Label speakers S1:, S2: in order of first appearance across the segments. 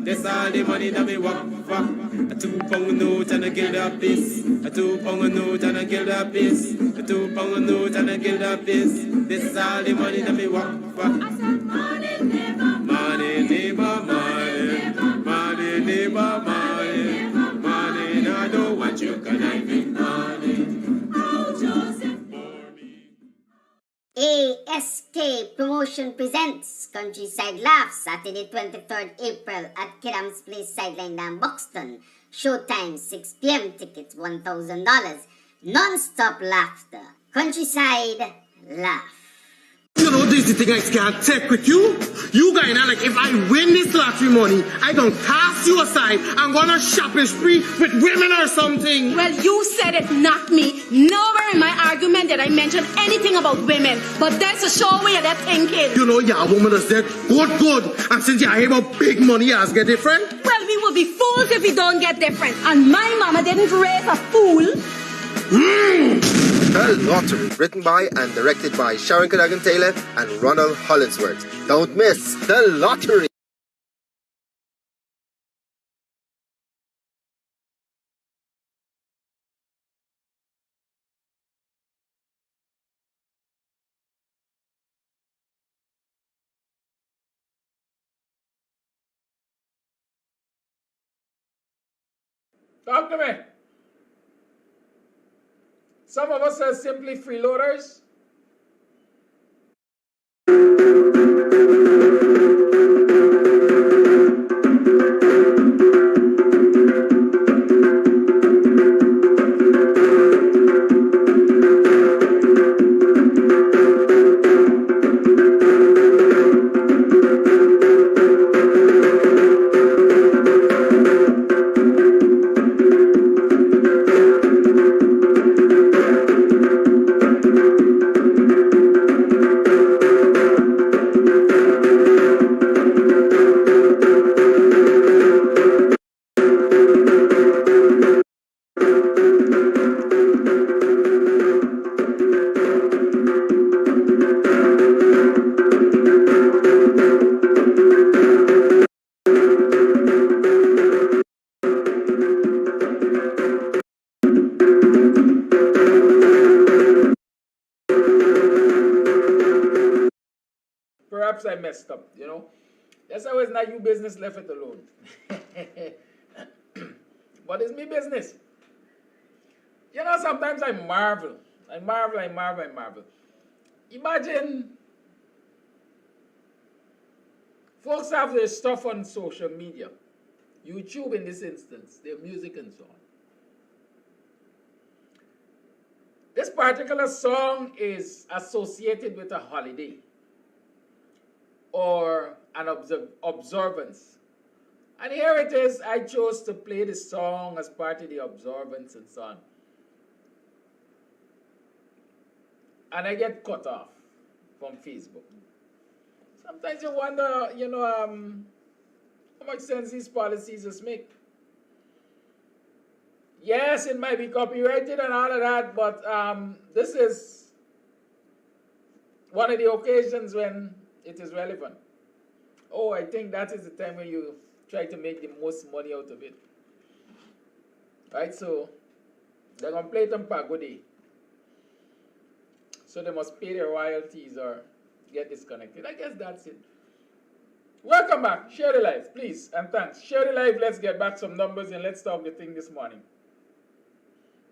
S1: That's all the money that me walk for. A 2 pound note and a guild piece. A 2 pound note and a guild piece. A 2 pound note and a guild piece. This is all the money that me walk for. I said money, neighbor, money, neighbor, money, money, neighbor, money, money. And I don't want you conniving money. Oh, Joseph.
S2: ASK Promotion presents Countryside Laughs, Saturday 23rd April at KAMS Place Sideline ng Buxton. Showtime 6 p.m. Tickets $1,000. Non-stop laughter. Countryside Laugh.
S3: You know, this is the thing I can't take with you. You guys are like, if I win this lottery money, I don't cast you aside and go on a shopping spree with women or something.
S4: Well, you said it, not me. Nowhere in my argument did I mention anything about women. But that's a sure way of that thinking.
S3: You know, yeah, a woman has said, good. And since you hear about big money, you guys get different.
S4: Well, we will be fools if we don't get different. And my mama didn't raise a fool.
S5: The Lottery, written by and directed by Sharon Cadogan-Taylor and Ronald Hollinsworth. Don't miss The Lottery.
S6: Talk to me. Some of us are simply freeloaders. Perhaps I messed up, you know. That's how it's not your business, left it alone. But it's me business. You know, sometimes I marvel. Imagine folks have their stuff on social media. YouTube in this instance, their music and so on. This particular song is associated with a holiday or an observance. And here it is, I chose to play the song as part of the observance and so on. And I get cut off from Facebook. Sometimes you wonder, you know, how much sense these policies just make. Yes, it might be copyrighted and all of that, but this is one of the occasions when it is relevant. Oh, I think that is the time when you try to make the most money out of it. Right, so they're going to play it on Pago Day. So they must pay their royalties or get disconnected. I guess that's it. Welcome back. Share the live, please, and thanks. Share the live. Let's get back some numbers and let's talk the thing this morning.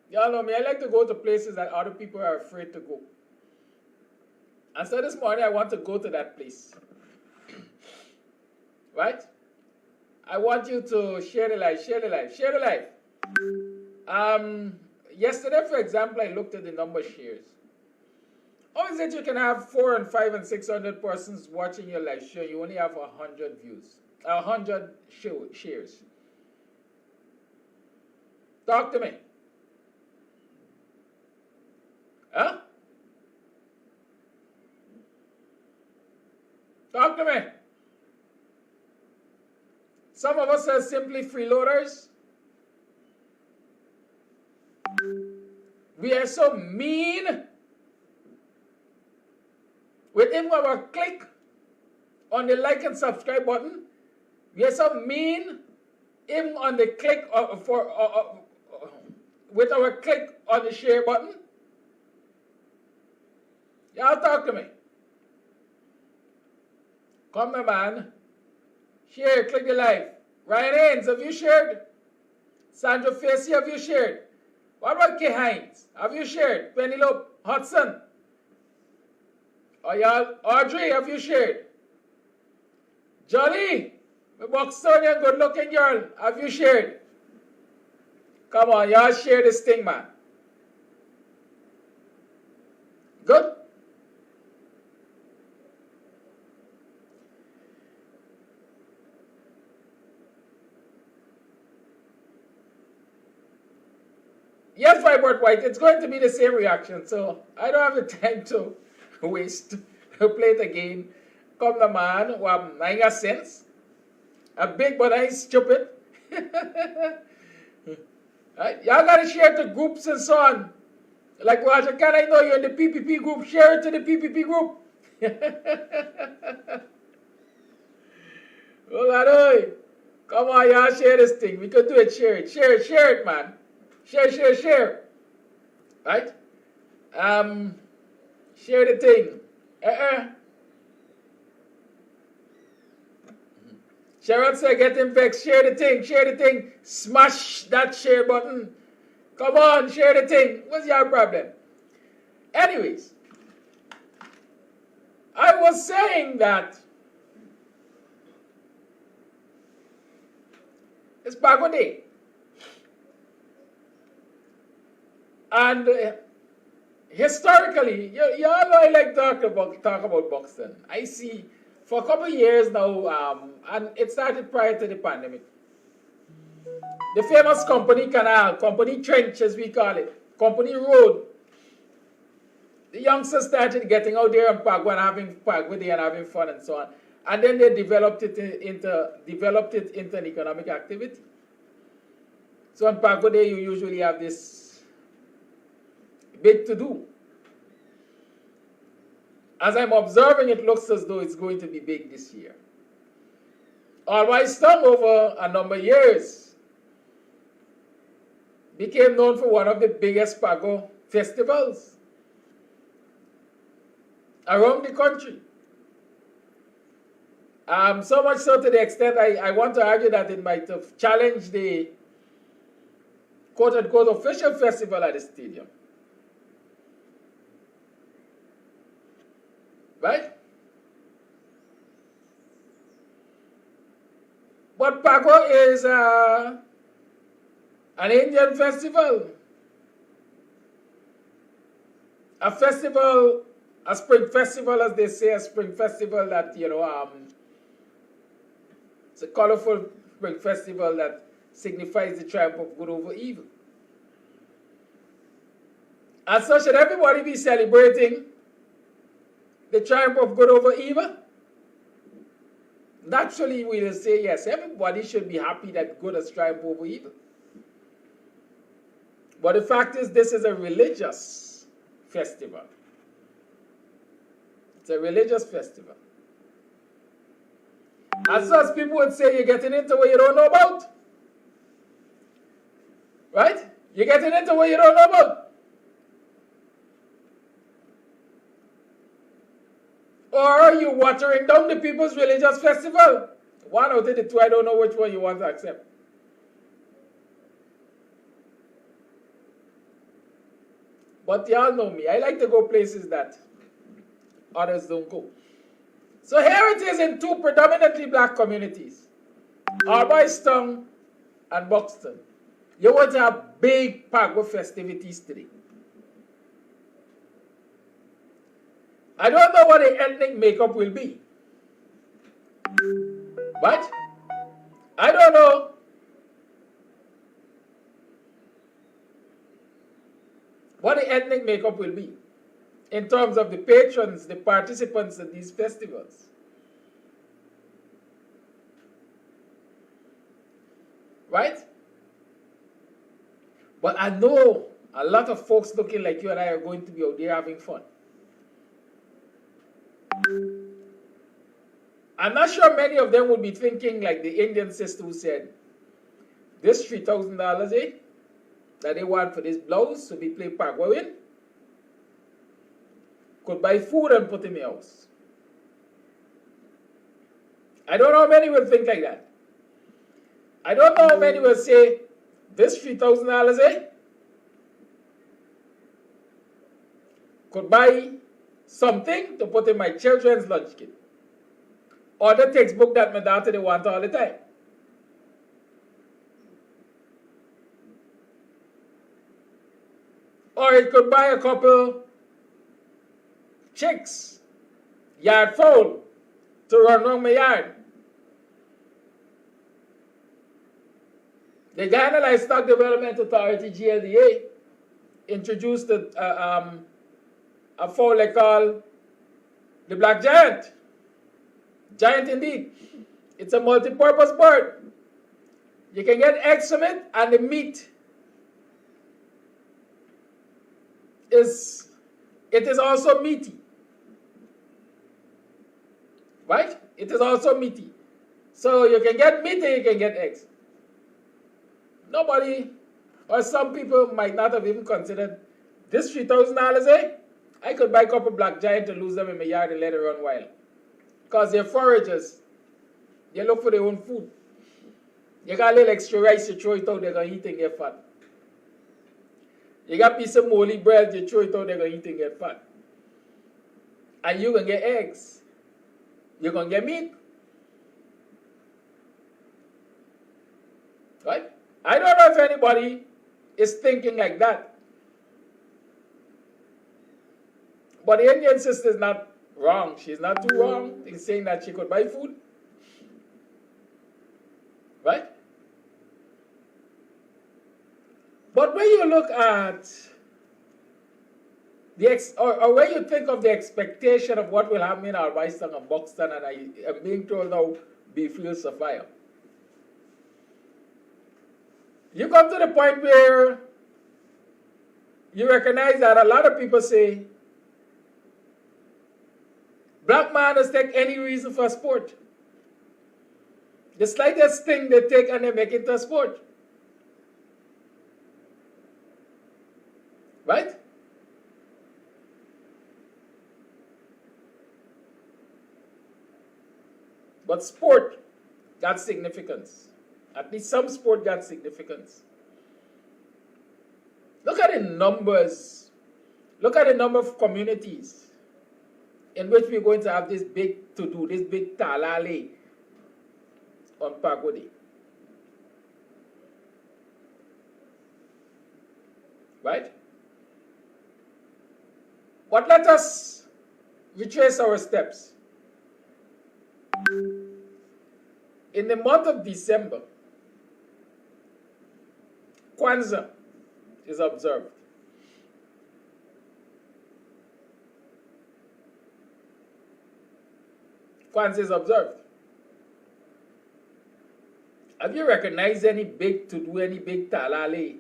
S6: Y'all know me. I like to go to places that other people are afraid to go. And so this morning I want to go to that place. Right? I want you to share the live, share the live, share the live. Yesterday, for example, I looked at the number of shares. How is it you can have 400 and 500 and 600 persons watching your live show? You only have 100 views, 100 shares. Talk to me. Huh? Talk to me. Some of us are simply freeloaders. We are so mean. With even our click on the like and subscribe button, we are so mean. Even on the click with our click on the share button. Y'all talk to me. Come on, man. Share, click the live. Ryan Haynes, have you shared? Sandra Facey, have you shared? What about Kay Hines? Have you shared? Penelope Hudson? Oh, y'all, Audrey, have you shared? Johnny, the BUXTONIAN good looking girl, have you shared? Come on, y'all share this thing, man. Good? Yes, Vibert White, it's going to be the same reaction, so I don't have the time to waste to play it again. Come the man who have no sense. A big but I stupid. Right? Y'all gotta share to groups and so on. Like Roger, can I know you're in the PPP group? Share it to the PPP group. Oh, come on, y'all share this thing. We could do it. Share it. Share it. Share it, man. Share, share, share. Right? Share the thing. Sharon said, get him vexed. Share the thing. Share the thing. Smash that share button. Come on, share the thing. What's your problem? Anyways, I was saying that it's Pago Day. And historically, you all know I like talk about Buxton. I see for a couple of years now, and it started prior to the pandemic. The famous company canal, company trench as we call it, company road. The youngsters started getting out there and Pago and having Pago Day and having fun and so on. And then they developed it into an economic activity. So on Pago Day, you usually have this big to do. As I'm observing, it looks as though it's going to be big this year. Always Stung over a number of years became known for one of the biggest Pago festivals around the country. So much so to the extent I want to argue that it might have challenged the quote-unquote official festival at the stadium. Right? But Pago is an Indian festival. A festival, a spring festival, as they say, a spring festival that, it's a colorful spring festival that signifies the triumph of good over evil. And so should everybody be celebrating the triumph of good over evil? Naturally, we will say yes. Everybody should be happy that good has triumphed over evil. But the fact is, this is a religious festival. It's a religious festival. As such, people would say you're getting into what you don't know about. Right? You're getting into what you don't know about. Or are you watering down the people's religious festival? One out of the two, I don't know which one you want to accept. But y'all know me. I like to go places that others don't go. So here it is in two predominantly black communities, Arbiston and Buxton. You want to have big Pago festivities today. I don't know what the ethnic makeup will be. But I don't know. What the ethnic makeup will be in terms of the patrons, the participants in these festivals. Right? But I know a lot of folks looking like you and I are going to be out there having fun. I'm not sure many of them would be thinking like the Indian sister who said, this $3,000, that they want for this blouse to be played Pago in, could buy food and put in the house. I don't know how many will think like that. I don't know how many will say, this $3,000 could buy something to put in my children's lunch kit. Or the textbook that my daughter they want all the time. Or it could buy a couple chicks, yard fowl, to run around my yard. The Guyana Livestock Development Authority, GLDA, introduced a fowl they call the black giant. Giant indeed. It's a multi-purpose bird. You can get eggs from it, and the meat is also meaty. Right? It is also meaty. So you can get meat and you can get eggs. Nobody, or some people might not have even considered this $3,000, I could buy a couple black giant and lose them in my yard and let it run wild. Because they're foragers. They look for their own food. You got a little extra rice, you throw it out, they're going to eat and get fat. You got a piece of moldy bread, you throw it out, they're going to eat and get fat. And you're going to get eggs. You're going to get meat. Right? I don't know if anybody is thinking like that. But the Indian sister is not wrong. She's not too wrong in saying that she could buy food. Right? But when you look at or when you think of the expectation of what will happen in Arbiston and Buxton, and I am being told now Beeffield Sapphire, you come to the point where you recognize that a lot of people say, black man has take any reason for sport. The slightest thing they take and they make it a sport. Right? But sport got significance. At least some sport got significance. Look at the numbers. Look at the number of communities in which we're going to have this big to-do, this big talale on Pago Day. Right? But let us retrace our steps. In the month of December, Kwanzaa is observed. Kwanzaa is observed. Have you recognized any big to-do, any big talale,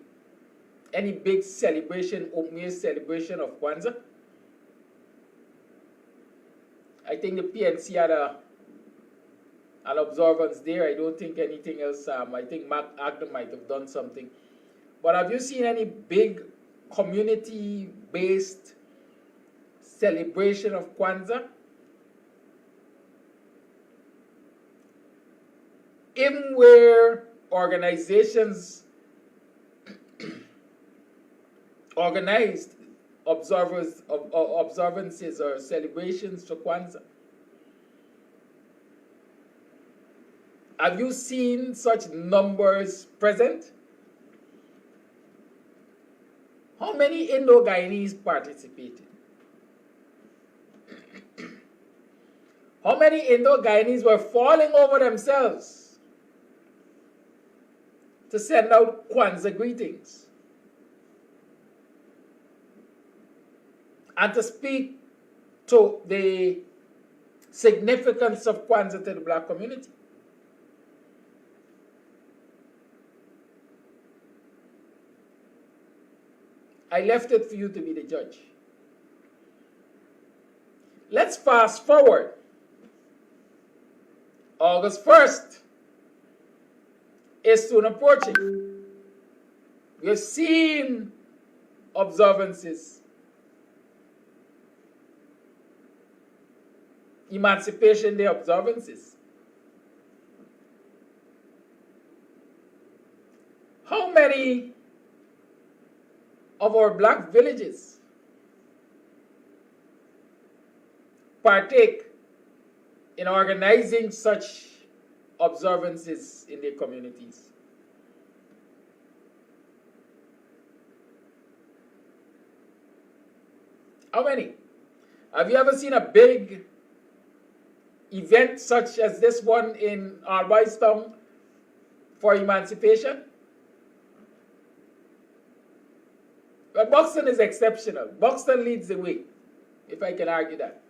S6: any big celebration, open celebration of Kwanzaa? I think the PNC had an observance there. I don't think anything else. I think Mark Agnew might have done something. But have you seen any big community-based celebration of Kwanzaa? Even where organizations organized observances or celebrations for Kwanzaa. Have you seen such numbers present? How many Indo-Guyanese participated? How many Indo-Guyanese were falling over themselves to send out Kwanzaa greetings and to speak to the significance of Kwanzaa to the black community? I left it for you to be the judge. Let's fast forward. August 1st is soon approaching. We've seen observances, Emancipation Day observances. How many of our black villages partake in organizing such observances in their communities? How many? Have you ever seen a big event such as this one in Albistown for emancipation? Well, Buxton is exceptional. Buxton leads the way, if I can argue that.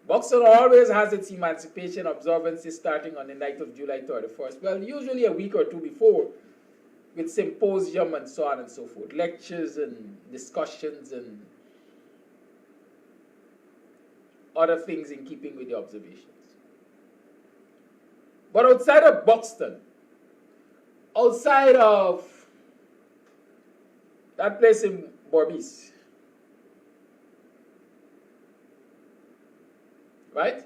S6: Buxton always has its emancipation observances starting on the night of July 31st. Well, usually a week or two before, with symposium and so on and so forth, lectures and discussions and other things in keeping with the observations. But outside of Buxton, outside of that place in Borbis, right?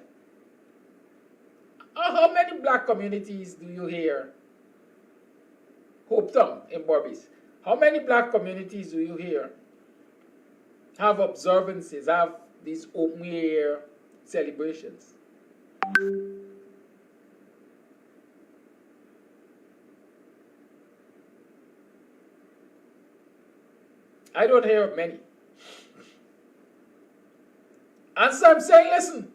S6: How many black communities do you hear? Hope Town in Borbis. How many black communities do you hear have observances, have these open air celebrations? I don't hear of many. And so I'm saying, listen,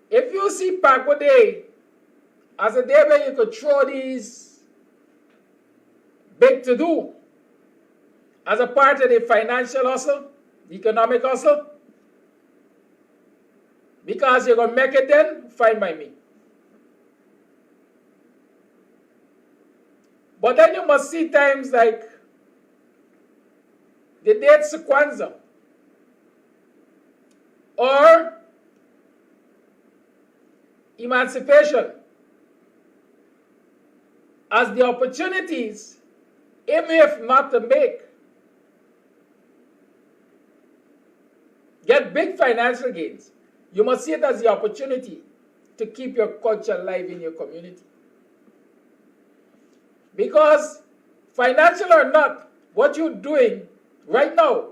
S6: if you see Pago Day as a day where you could throw these big to-do as a part of the financial hustle, the economic hustle, because you're going to make it then, fine by me. But then you must see times like the dates of Kwanzaa or emancipation as the opportunities, even if not to get big financial gains. You must see it as the opportunity to keep your culture alive in your community. Because financial or not, what you're doing right now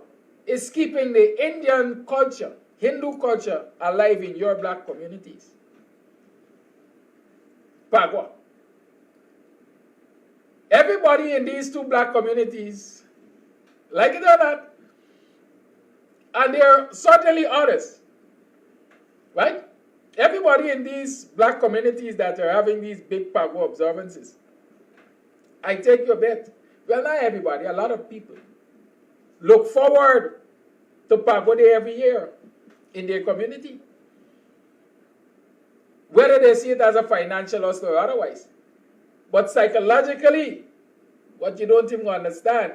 S6: is keeping the Indian culture, Hindu culture alive in your black communities. Pagwa. Everybody in these two black communities, like it or not, and there are certainly others, right? Everybody in these black communities that are having these big Pagwa observances, I take your bet. Well, not everybody, a lot of people look forward to Pagwa Day every year in their community, whether they see it as a financial hustle or otherwise. But psychologically, what you don't even understand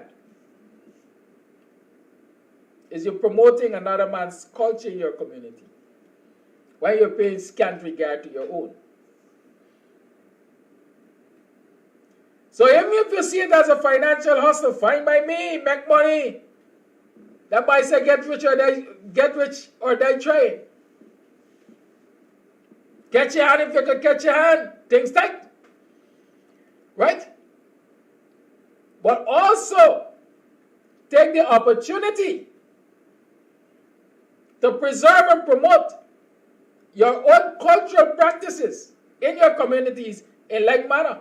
S6: is you're promoting another man's culture in your community while you're paying scant regard to your own. So even if you see it as a financial hustle, fine by me, make money. That might say get rich or die trying. Catch your hand if you can catch your hand. Things tight. Right? But also take the opportunity to preserve and promote your own cultural practices in your communities in like manner.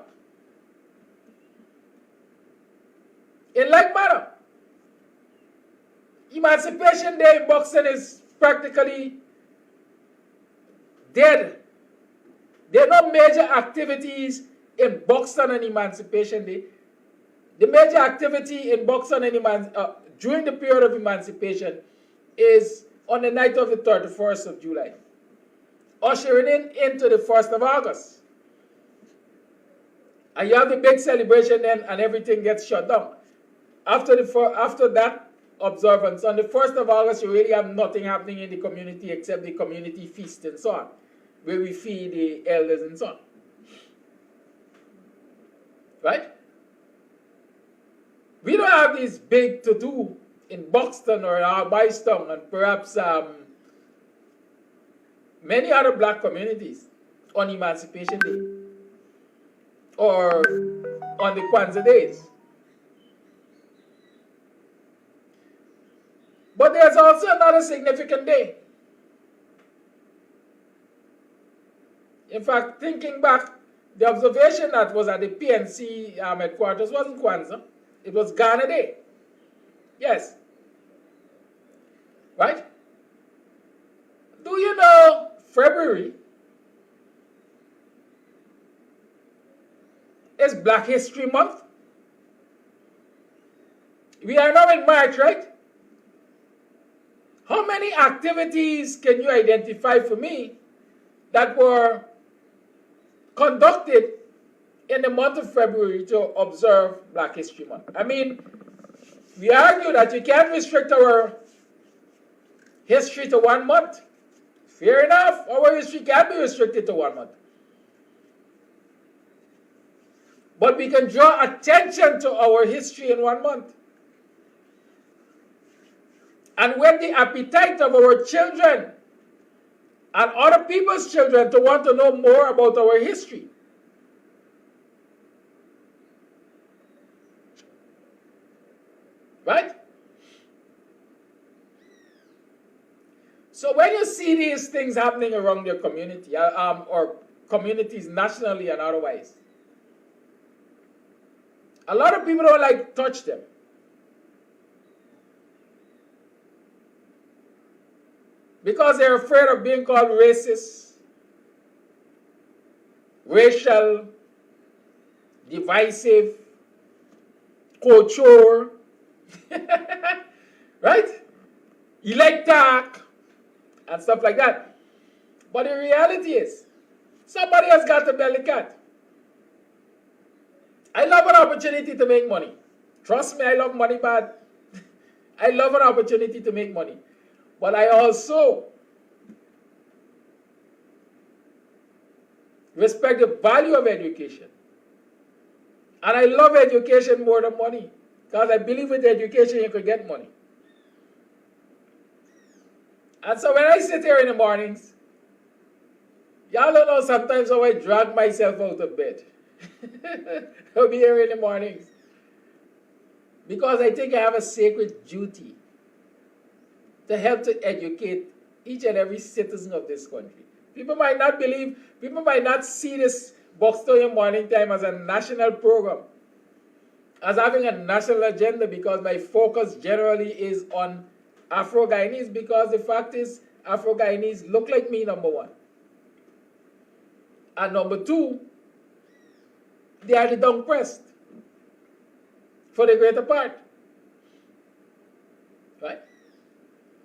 S6: In like manner. Emancipation Day in Buxton is practically dead. There are no major activities in Buxton on Emancipation Day. The major activity in Buxton during the period of emancipation is on the night of the 31st of July, ushering into the 1st of August. And you have the big celebration then, and everything gets shut down. After that observance, on the 1st of August, you really have nothing happening in the community except the community feast and so on, where we feed the elders and so on. Right? We don't have this big to-do in Buxton or in Arbaistown and perhaps many other black communities on Emancipation Day or on the Kwanzaa days. But there's also another significant day. In fact, thinking back, the observation that was at the PNC headquarters wasn't Kwanzaa. It was Ghana Day. Yes. Right? Do you know February is Black History Month? We are now in March, right? How many activities can you identify for me that were conducted in the month of February to observe Black History Month? I mean, we argue that you can't restrict our history to 1 month. Fair enough, our history can be restricted to 1 month. But we can draw attention to our history in 1 month. And whet the appetite of our children and other people's children to want to know more about our history. Right? So when you see these things happening around your community, or communities nationally and otherwise, a lot of people don't like to touch them. Because they're afraid of being called racist, racial, divisive, couture, right? Electac, and stuff like that. But the reality is, somebody has got to belly cat. I love an opportunity to make money. Trust me, I love money bad. I love an opportunity to make money. But I also respect the value of education. And I love education more than money. Because I believe with education you could get money. And so when I sit here in the mornings, y'all don't know sometimes how I drag myself out of bed. I'll be here in the mornings. Because I think I have a sacred duty to help to educate each and every citizen of this country. People might not believe, people might not see this Buxtonian Morning Time as a national program, as having a national agenda, because my focus generally is on Afro-Guyanese, because the fact is Afro-Guyanese look like me, number one. And number two, they are the down-pressed for the greater part. Right?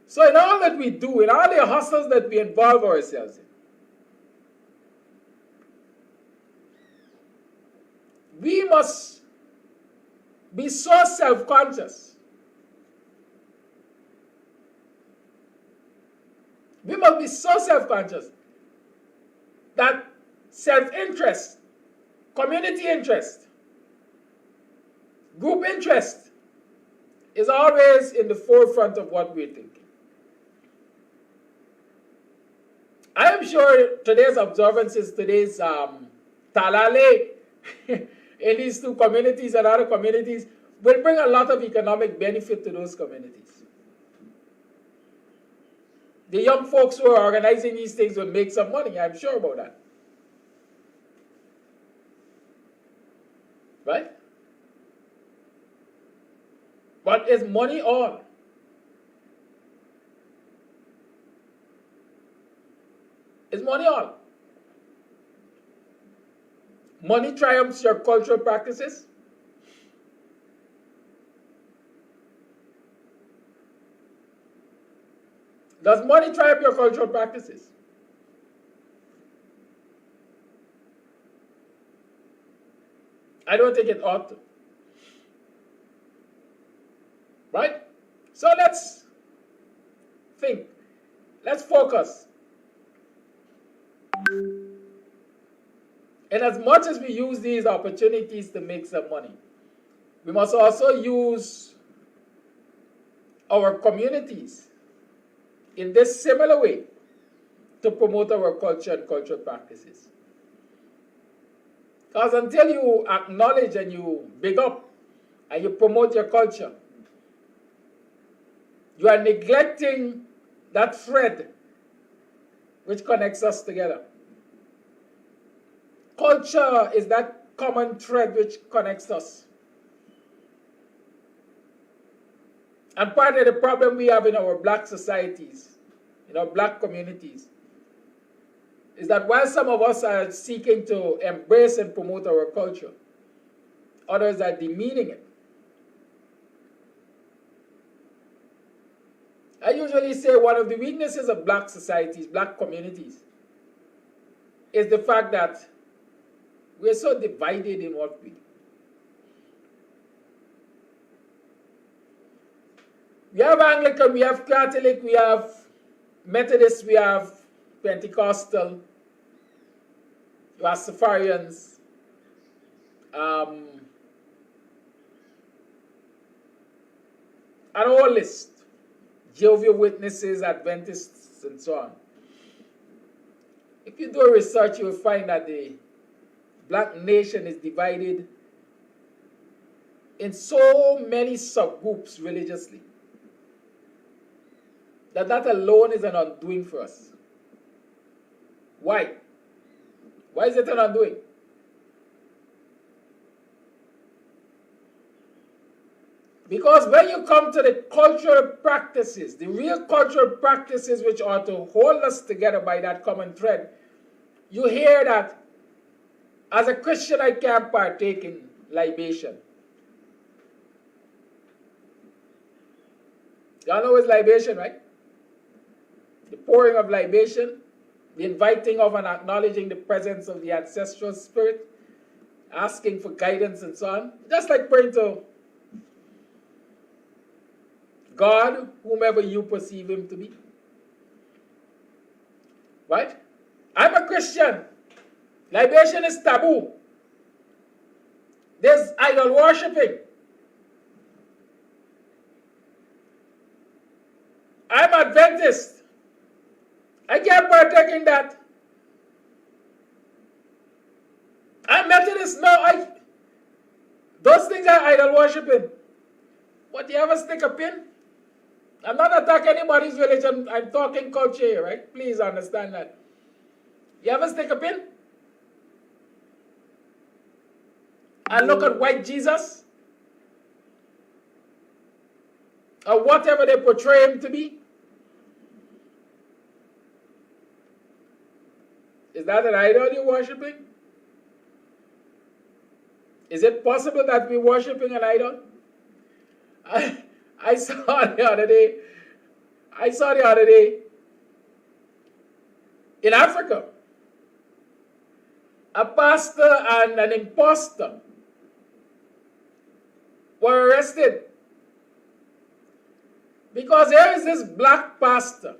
S6: So in all that we do, in all the hustles that we involve ourselves in, we must be so self-conscious We must be so self-conscious that self-interest, community interest, group interest is always in the forefront of what we're thinking. I am sure today's observances, today's talale in these two communities and other communities will bring a lot of economic benefit to those communities. The young folks who are organizing these things will make some money, I'm sure about that. Right? But is money all? Is money all? Money triumphs your cultural practices? Does money triumph your cultural practices? I don't think it ought to. Right? So let's think. Let's focus. And as much as we use these opportunities to make some money, we must also use our communities in this similar way to promote our culture and cultural practices. Because until you acknowledge and you big up and you promote your culture, you are neglecting that thread which connects us together. Culture is that common thread which connects us. And part of the problem we have in our black societies, in our black communities, is that while some of us are seeking to embrace and promote our culture, others are demeaning it. I usually say one of the weaknesses of black societies, black communities, is the fact that we're so divided in what we do. We have Anglican, we have Catholic, we have Methodist, we have Pentecostal, we have Rastafarians, and a whole list. Jehovah's Witnesses, Adventists, and so on. If you do research, you will find that the black nation is divided in so many subgroups religiously that alone is an undoing for us. Why? Why is it an undoing? Because when you come to the cultural practices, the real cultural practices which are to hold us together by that common thread, you hear that as a Christian I can't partake in libation. Y'all know what's libation, right? The pouring of libation, the inviting of and acknowledging the presence of the ancestral spirit, asking for guidance and so on. Just like praying to God, whomever you perceive him to be. Right? I'm a Christian. Libation is taboo. There's idol worshipping. I'm Adventist. I can't partake in that. I'm Methodist. No, those things are idol worshipping. But you ever stick a pin? I'm not attacking anybody's religion. I'm talking culture here, right? Please understand that. You ever stick a pin? And look at white Jesus? Or whatever they portray him to be? Is that an idol you're worshipping? Is it possible that we're worshipping an idol? I saw the other day in Africa, a pastor and an impostor were arrested because there is this black pastor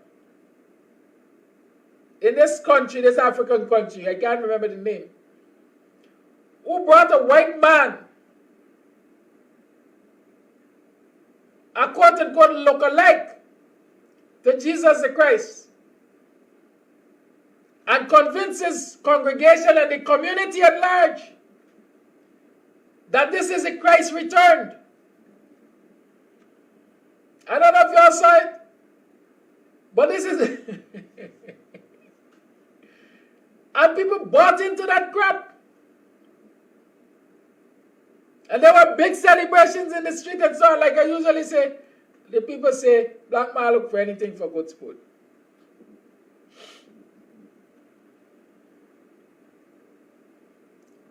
S6: in this country, this African country, I can't remember the name, who brought a white man, a quote-unquote look-alike to Jesus the Christ, and convinces congregation and the community at large that this is a Christ returned. I don't know if you all saw it, but this is and people bought into that crap. And there were big celebrations in the street and so on. Like I usually say, the people say, black man look for anything for good sport.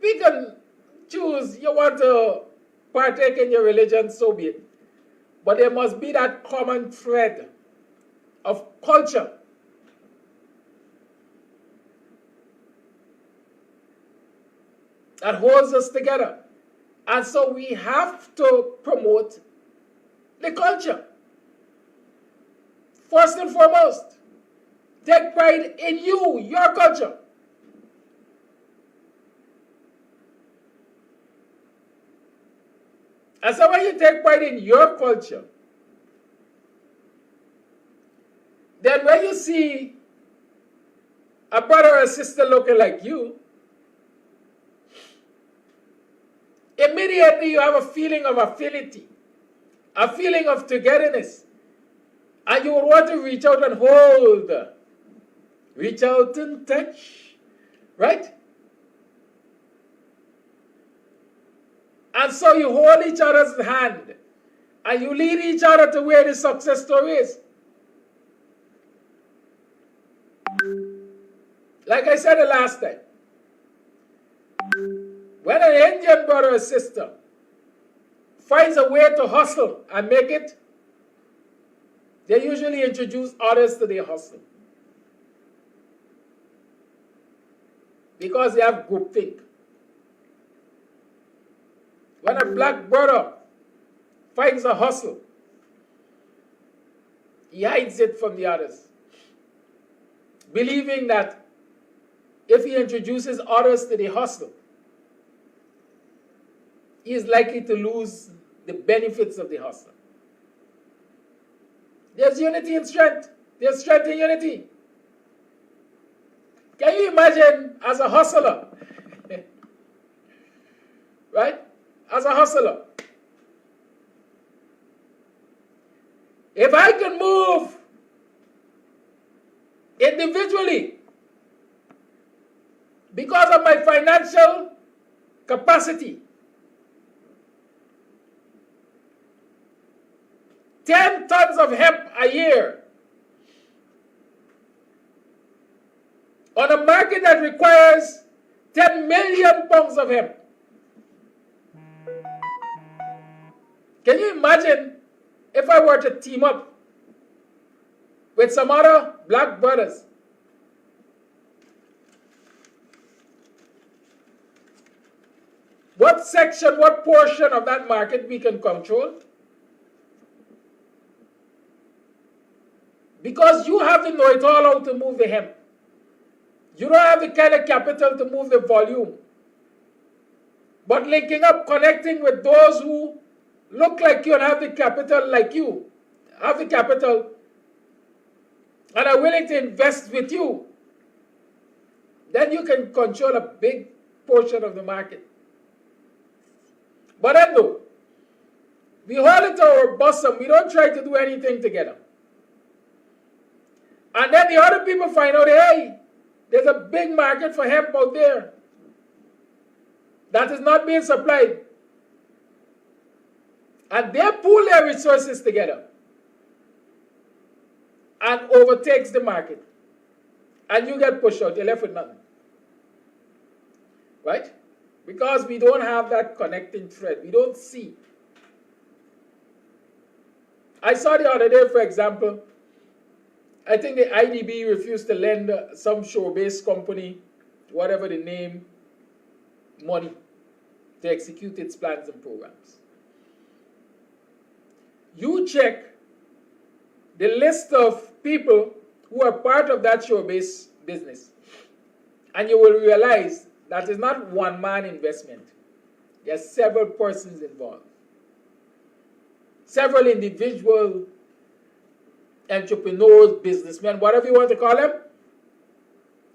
S6: We can choose, you want to partake in your religion, so be it. But there must be that common thread of culture. That holds us together. And so we have to promote the culture. First and foremost, take pride in you, your culture. And so when you take pride in your culture, then when you see a brother or a sister looking like you, immediately you have a feeling of affinity, a feeling of togetherness, and you will want to reach out and hold, reach out and touch, right? And so you hold each other's hand, and you lead each other to where the success story is. Like I said the last time, when an Indian brother or sister finds a way to hustle and make it, they usually introduce others to their hustle. Because they have groupthink. When a black brother finds a hustle, he hides it from the others, believing that if he introduces others to the hustle, he is likely to lose the benefits of the hustle. There's unity in strength. There's strength in unity. Can you imagine as a hustler, right? As a hustler, if I can move individually because of my financial capacity, 10 tons of hemp a year on a market that requires 10 million pounds of hemp. Can you imagine if I were to team up with some other black brothers? What section, what portion of that market we can control? Because you have to know it all how to move the hemp. You don't have the kind of capital to move the volume. But linking up, connecting with those who look like you and have the capital like you, have the capital and are willing to invest with you, then you can control a big portion of the market. But then though, we hold it to our bosom, we don't try to do anything together. And then the other people find out, hey, there's a big market for hemp out there that is not being supplied. And they pool their resources together and overtakes the market. And you get pushed out, you're left with nothing. Right? Because we don't have that connecting thread. We don't see. I saw the other day, for example, I think the IDB refused to lend some show-based company, whatever the name, money to execute its plans and programs. You check the list of people who are part of that show-based business. And you will realize that it's not one man investment. There are several persons involved. Several individual entrepreneurs, businessmen, whatever you want to call them,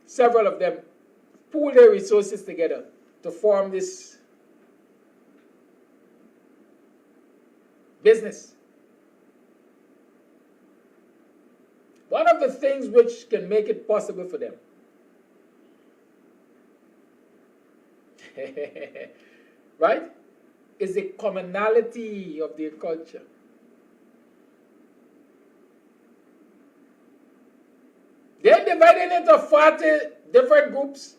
S6: several of them pool their resources together to form this business. One of the things which can make it possible for them right, is the commonality of their culture. They're divided into 40 different groups.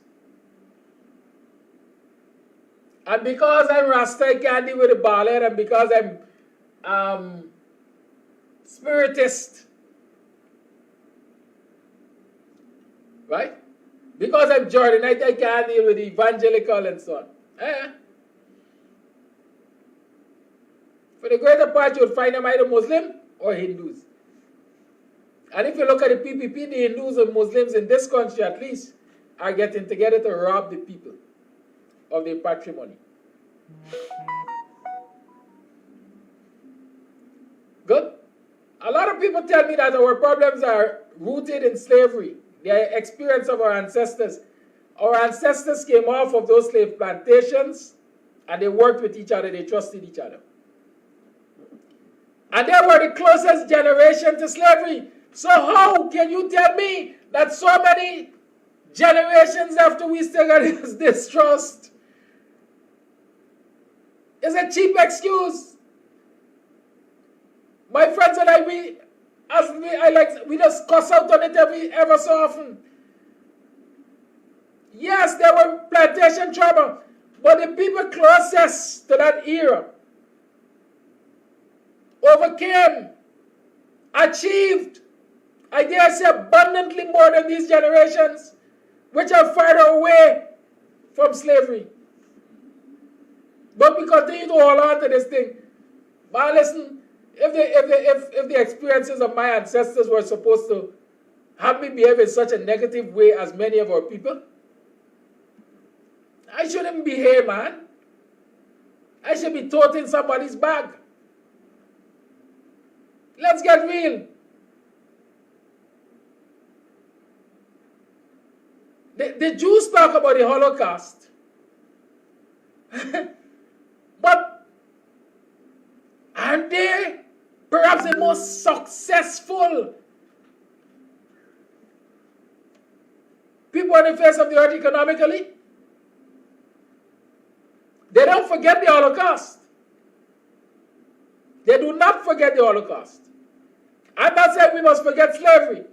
S6: And because I'm Rasta, I can't deal with the ballad, and because I'm spiritist, right? Because I'm Jordanite, I can't deal with the evangelical and so on. For the greater part, you would find them either Muslim or Hindus. And if you look at the PPP, the Hindus and Muslims in this country at least are getting together to rob the people of their patrimony. Good? A lot of people tell me that our problems are rooted in slavery, the experience of our ancestors. Our ancestors came off of those slave plantations and they worked with each other, they trusted each other. And they were the closest generation to slavery. So how can you tell me that so many generations after we still got this distrust? It's a cheap excuse. My friends and I, we just cuss out on it ever so often. Yes, there were plantation trouble, but the people closest to that era overcame, achieved, I dare say abundantly more than these generations, which are farther away from slavery. But we continue to hold on to this thing. But listen, if the experiences of my ancestors were supposed to have me behave in such a negative way as many of our people, I shouldn't be here, man. I should be toting somebody's bag. Let's get real. The Jews talk about the Holocaust. But aren't they perhaps the most successful people on the face of the earth economically? They don't forget the Holocaust. They do not forget the Holocaust. I'm not saying we must forget slavery.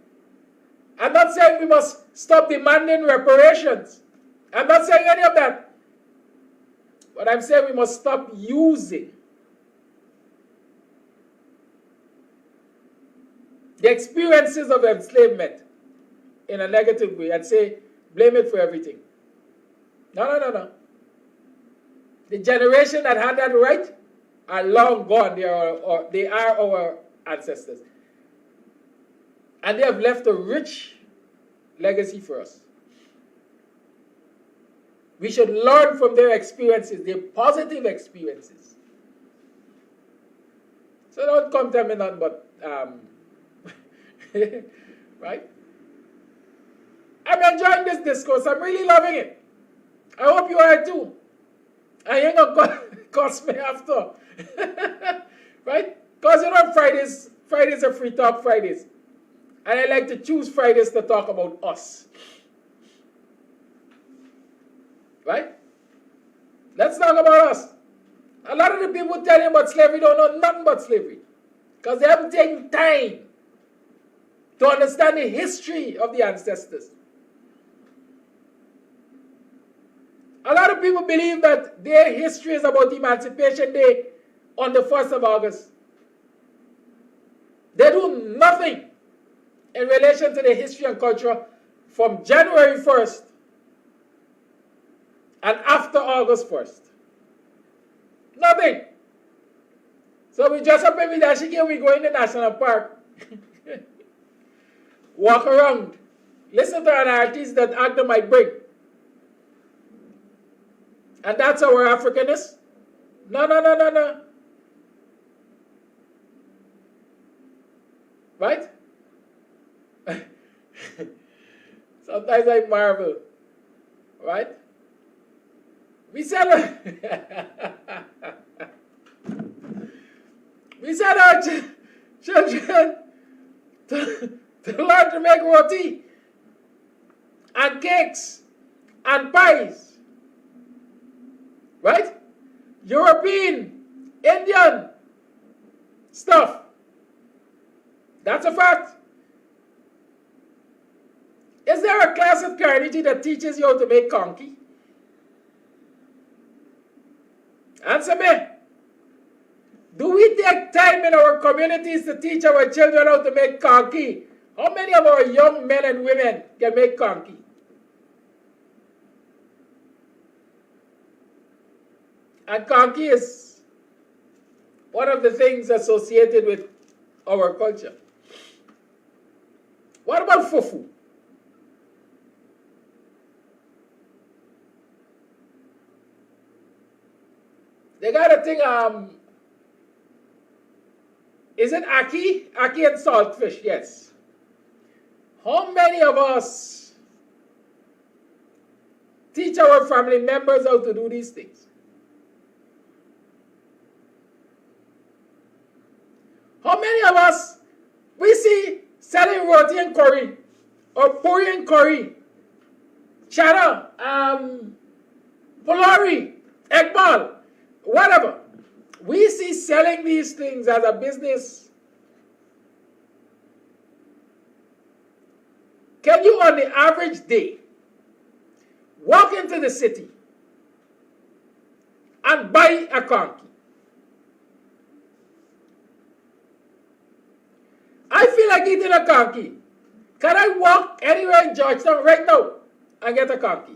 S6: I'm not saying we must stop demanding reparations. I'm not saying any of that. But I'm saying we must stop using the experiences of enslavement in a negative way and say, blame it for everything. No. The generation that had that right are long gone. They are our ancestors. And they have left a rich legacy for us. We should learn from their experiences, their positive experiences. So don't come tell me nothing but, right? I'm enjoying this discourse. I'm really loving it. I hope you are too. I ain't gonna cost me after. Right? Because you know Fridays are free talk Fridays. And I like to choose Fridays to talk about us. Right? Let's talk about us. A lot of the people telling about slavery don't know nothing about slavery. Because they haven't taken time to understand the history of the ancestors. A lot of people believe that their history is about Emancipation Day on the 1st of August. They do nothing in relation to the history and culture from January 1st and after August 1st. Nothing. So we dress up every day, we go in the national park, walk around, listen to an artist that actor might bring. And that's our Africanness? No, no, no, no, no. Right? Sometimes I marvel. Right? We send our children to learn to make roti and cakes and pies. Right? European, Indian stuff. That's a fact. Is there a class at Carnegie that teaches you how to make conky? Answer me. Do we take time in our communities to teach our children how to make conky? How many of our young men and women can make conky? And conky is one of the things associated with our culture. What about fufu? They got a thing, is it ackee? Ackee and saltfish, yes. How many of us teach our family members how to do these things? How many of us we see selling roti and curry, or puri and curry, cheddar, pulori, egg ball, whatever. We see selling these things as a business. Can you, on the average day, walk into the city and buy a conky? I feel like eating a conky. Can I walk anywhere in Georgetown right now and get a conky?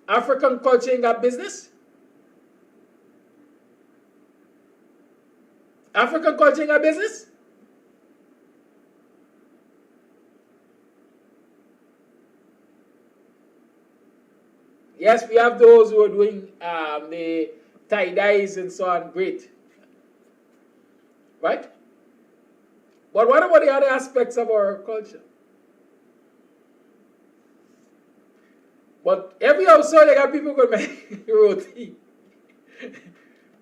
S6: African culture in that business? African culture in that business? Yes, we have those who are doing the tie-dyes and so on. Great. Right? But what about the other aspects of our culture? But every household, you got people who could make roti,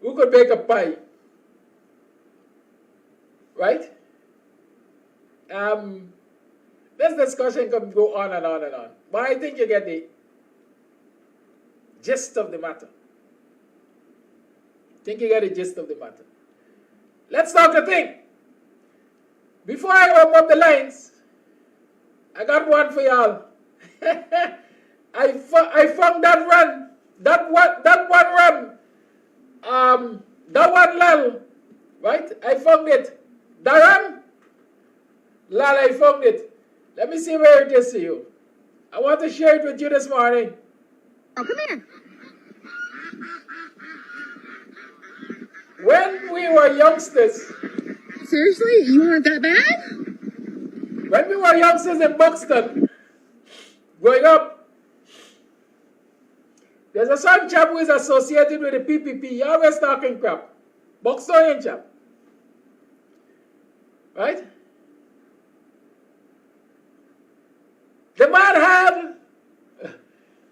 S6: who could make a pie. Right? This discussion can go on and on and on. But I think you get the gist of the matter. Let's talk a thing. Before I open up the lines, I got one for y'all. I found that one lal, right? I found it. Daram, lal, I found it. Let me see where it is to you. I want to share it with you this morning.
S4: Oh, come here.
S6: When we were youngsters.
S4: Seriously? You weren't that bad?
S6: When we were youngsters in Buxton, growing up, there's a certain chap who is associated with the PPP. He always talking crap. BUXTONIAN chap. Right? The man had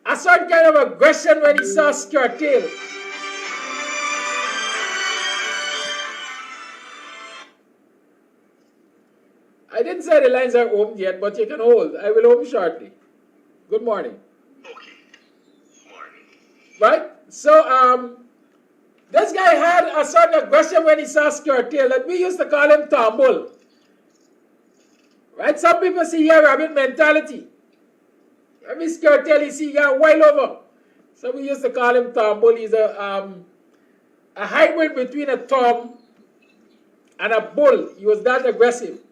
S6: a certain kind of aggression when he saw skirt tail. I didn't say the lines are opened yet, but you can hold. I will open shortly. Good morning.
S7: Okay. Morning.
S6: Right? So, this guy had a certain aggression when he saw skirt tail that we used to call him Tombul. Right? Some people see here rabbit mentality. Every skirt tail you see here while over. So we used to call him Tombul. He's a hybrid between a Tom and a bull. He was that aggressive.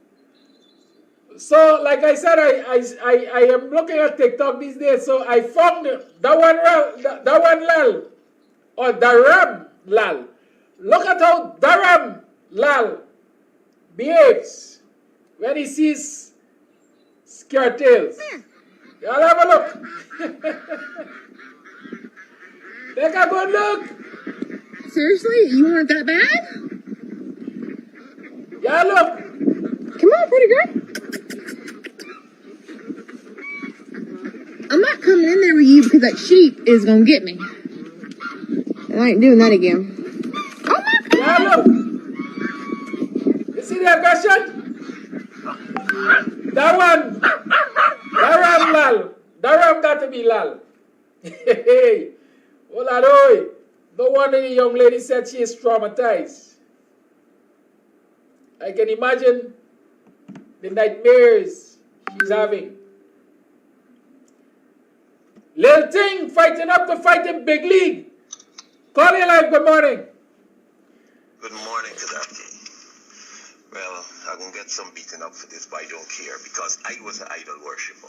S6: So, like I said, I am looking at TikTok these days, so I found that one lal, or Daram lal. Look at how Daram lal behaves when he sees skirt tails. Y'all have a look. Take a good look.
S8: Seriously? You want it that bad?
S6: Y'all look.
S8: Come on, pretty girl. I'm not coming in there with you because that sheep is gonna get me. I ain't doing that again. Oh my God!
S6: Y'all look. You see the aggression? That one lal. That one got to be lal. Hey, hold on, oi. No wonder the young lady said she is traumatized. I can imagine the nightmares she's having. Little thing fighting up to fight in big league. Call your life, good morning.
S7: Good morning, Kadaki. Well, I'm going to get some beaten up for this, but I don't care because I was an idol worshiper.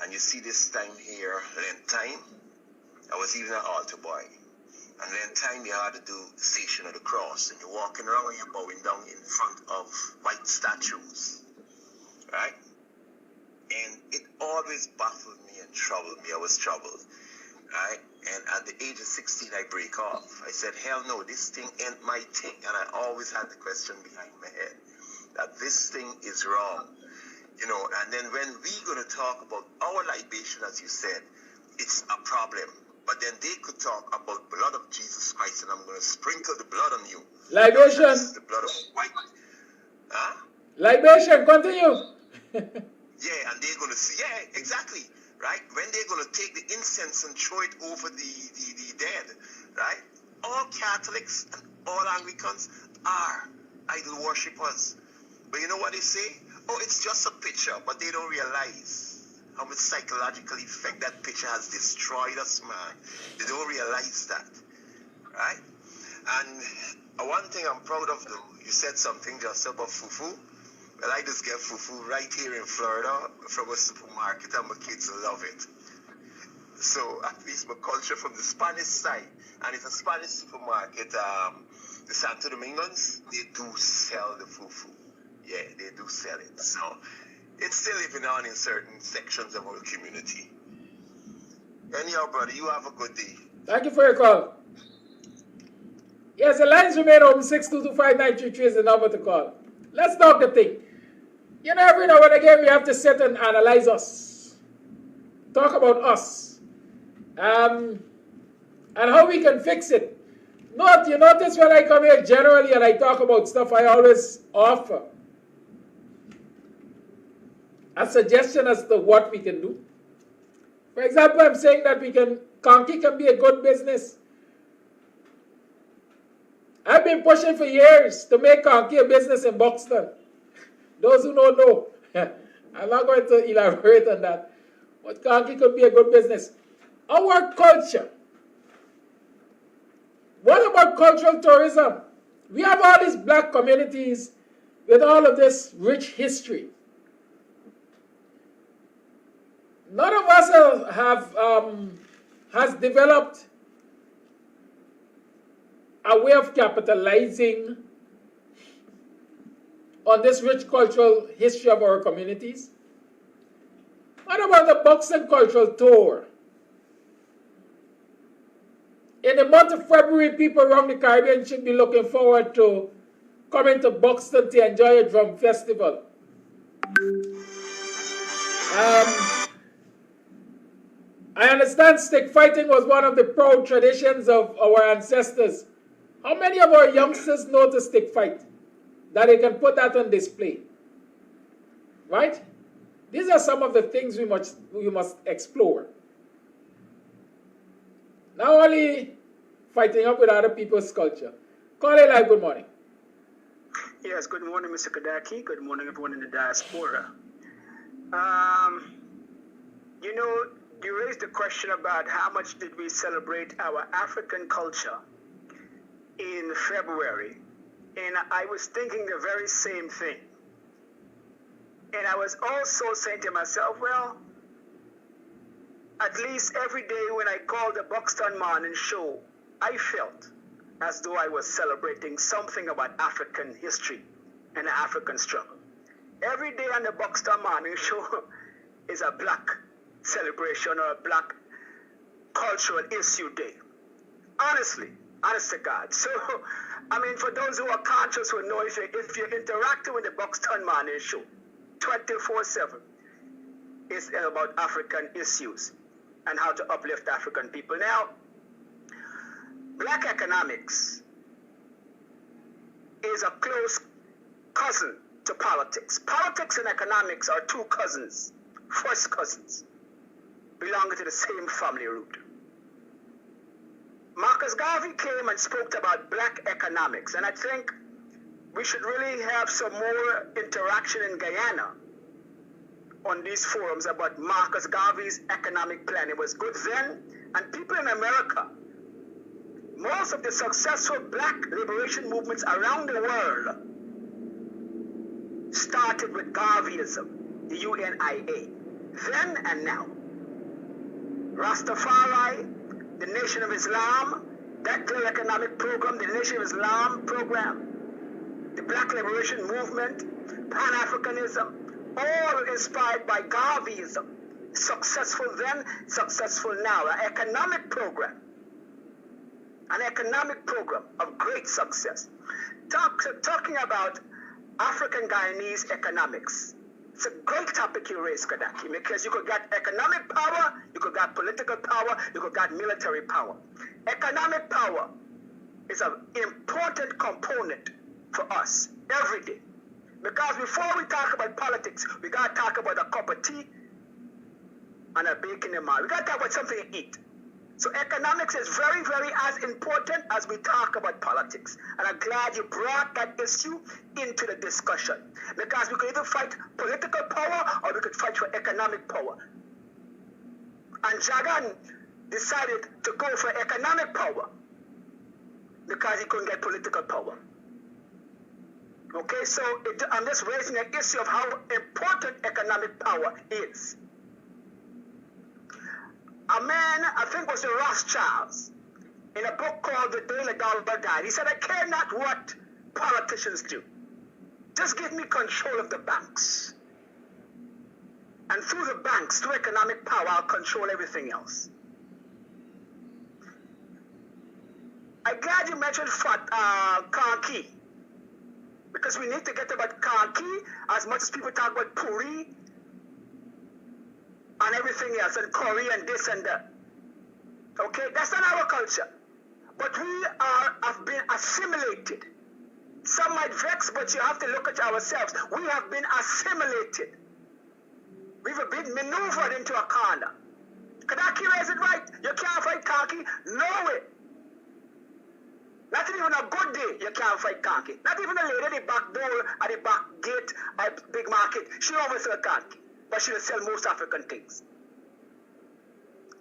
S7: And you see this time here, Lent time, I was even an altar boy. And Lent time you had to do the Station of the Cross. And you're walking around and you're bowing down in front of white statues. Right? And it always baffled me and troubled me. I was troubled. Right? And at the age of 16, I break off. I said, hell no, this thing ain't my thing. And I always had the question behind my head that this thing is wrong. You know, and then when we're going to talk about our libation, as you said, it's a problem. But then they could talk about blood of Jesus Christ, and I'm going to sprinkle the blood on you.
S6: Libation.
S7: This is the blood of white. Huh?
S6: Libation, continue.
S7: Yeah, and they're going to see, yeah, exactly, right? When they're going to take the incense and throw it over the dead, right? All Catholics and all Anglicans are idol worshippers. But you know what they say? Oh, it's just a picture, but they don't realize how much psychological effect that picture has destroyed us, man. They don't realize that, right? And one thing I'm proud of, though, you said something just about fufu. Well, I just get fufu right here in Florida from a supermarket, and my kids love it. So at least my culture from the Spanish side, and it's a Spanish supermarket, the Santo Domingos, they do sell the fufu. Yeah, they do sell it. So it's still living on in certain sections of our community. Anyhow, brother, you have a good day.
S6: Thank you for your call. Yes, the lines remain open. 6225933 is the number to call. Let's talk the thing. You know, every now and again we have to sit and analyze us. Talk about us. And how we can fix it. You notice when I come here generally and I talk about stuff, I always offer a suggestion as to what we can do. For example, I'm saying that Conky can be a good business. I've been pushing for years to make Conky a business in Buxton. Those who don't know, I'm not going to elaborate on that. But Conky could be a good business. Our culture. What about cultural tourism? We have all these black communities with all of this rich history. None of us has developed a way of capitalizing on this rich cultural history of our communities. What about the Buxton Cultural Tour? In the month of February, people around the Caribbean should be looking forward to coming to Buxton to enjoy a drum festival. I understand stick fighting was one of the proud traditions of our ancestors. How many of our youngsters know to stick fight? That they can put that on display. Right? These are some of the things we must explore. Not only fighting up with other people's culture. Call it live, good morning.
S9: Yes, good morning, Mr. Kadaki. Good morning, everyone in the diaspora. You raised the question about how much did we celebrate our African culture in February. And I was thinking the very same thing. And I was also saying to myself, well, at least every day when I called the Buxton Morning Show, I felt as though I was celebrating something about African history and African struggle. Every day on the Buxton Morning Show is a black celebration or a black cultural issue day. Honestly, honest to God. So, I mean, for those who are conscious who know if you're interacting with the Buxton Morning Show 24/7, it's about African issues and how to uplift African people. Now, black economics is a close cousin to politics. Politics and economics are two cousins, first cousins, belonging to the same family root. Marcus Garvey came and spoke about black economics, and I think we should really have some more interaction in Guyana on these forums about Marcus Garvey's economic plan. It was good then, and people in America, most of the successful black liberation movements around the world started with Garveyism, the UNIA, then and now. Rastafari, the Nation of Islam, that clear economic program, the Nation of Islam program, the Black Liberation Movement, Pan-Africanism, all inspired by Garveyism. Successful then, successful now. An economic program of great success. Talking about African Guyanese economics. It's a great topic you raise, Kadaki, because you could get economic power, you could get political power, you could get military power. Economic power is an important component for us every day. Because before we talk about politics, we got to talk about a cup of tea and a bacon in the mouth. We got to talk about something to eat. So economics is very, very as important as we talk about politics. And I'm glad you brought that issue into the discussion. Because we could either fight political power or we could fight for economic power. And Jagan decided to go for economic power because he couldn't get political power. Okay, so I'm just raising an issue of how important economic power is. A man, I think it was the Rothschilds, in a book called The Day the Dollar Died, he said, I care not what politicians do. Just give me control of the banks. And through the banks, through economic power, I'll control everything else. I'm glad you mentioned Kanki. Because we need to get about Kanki as much as people talk about Puri and everything else, and curry and this and that. Okay, that's not our culture. But we have been assimilated. Some might vex, but you have to look at ourselves. We have been assimilated. We've been maneuvered into a corner. Kadaki raise it right. You can't fight Kanki. No way. Not even on a good day, you can't fight Kanki. Not even a lady at the back door, at the back gate, at big market. She always sell Kanki. But she will sell most African things.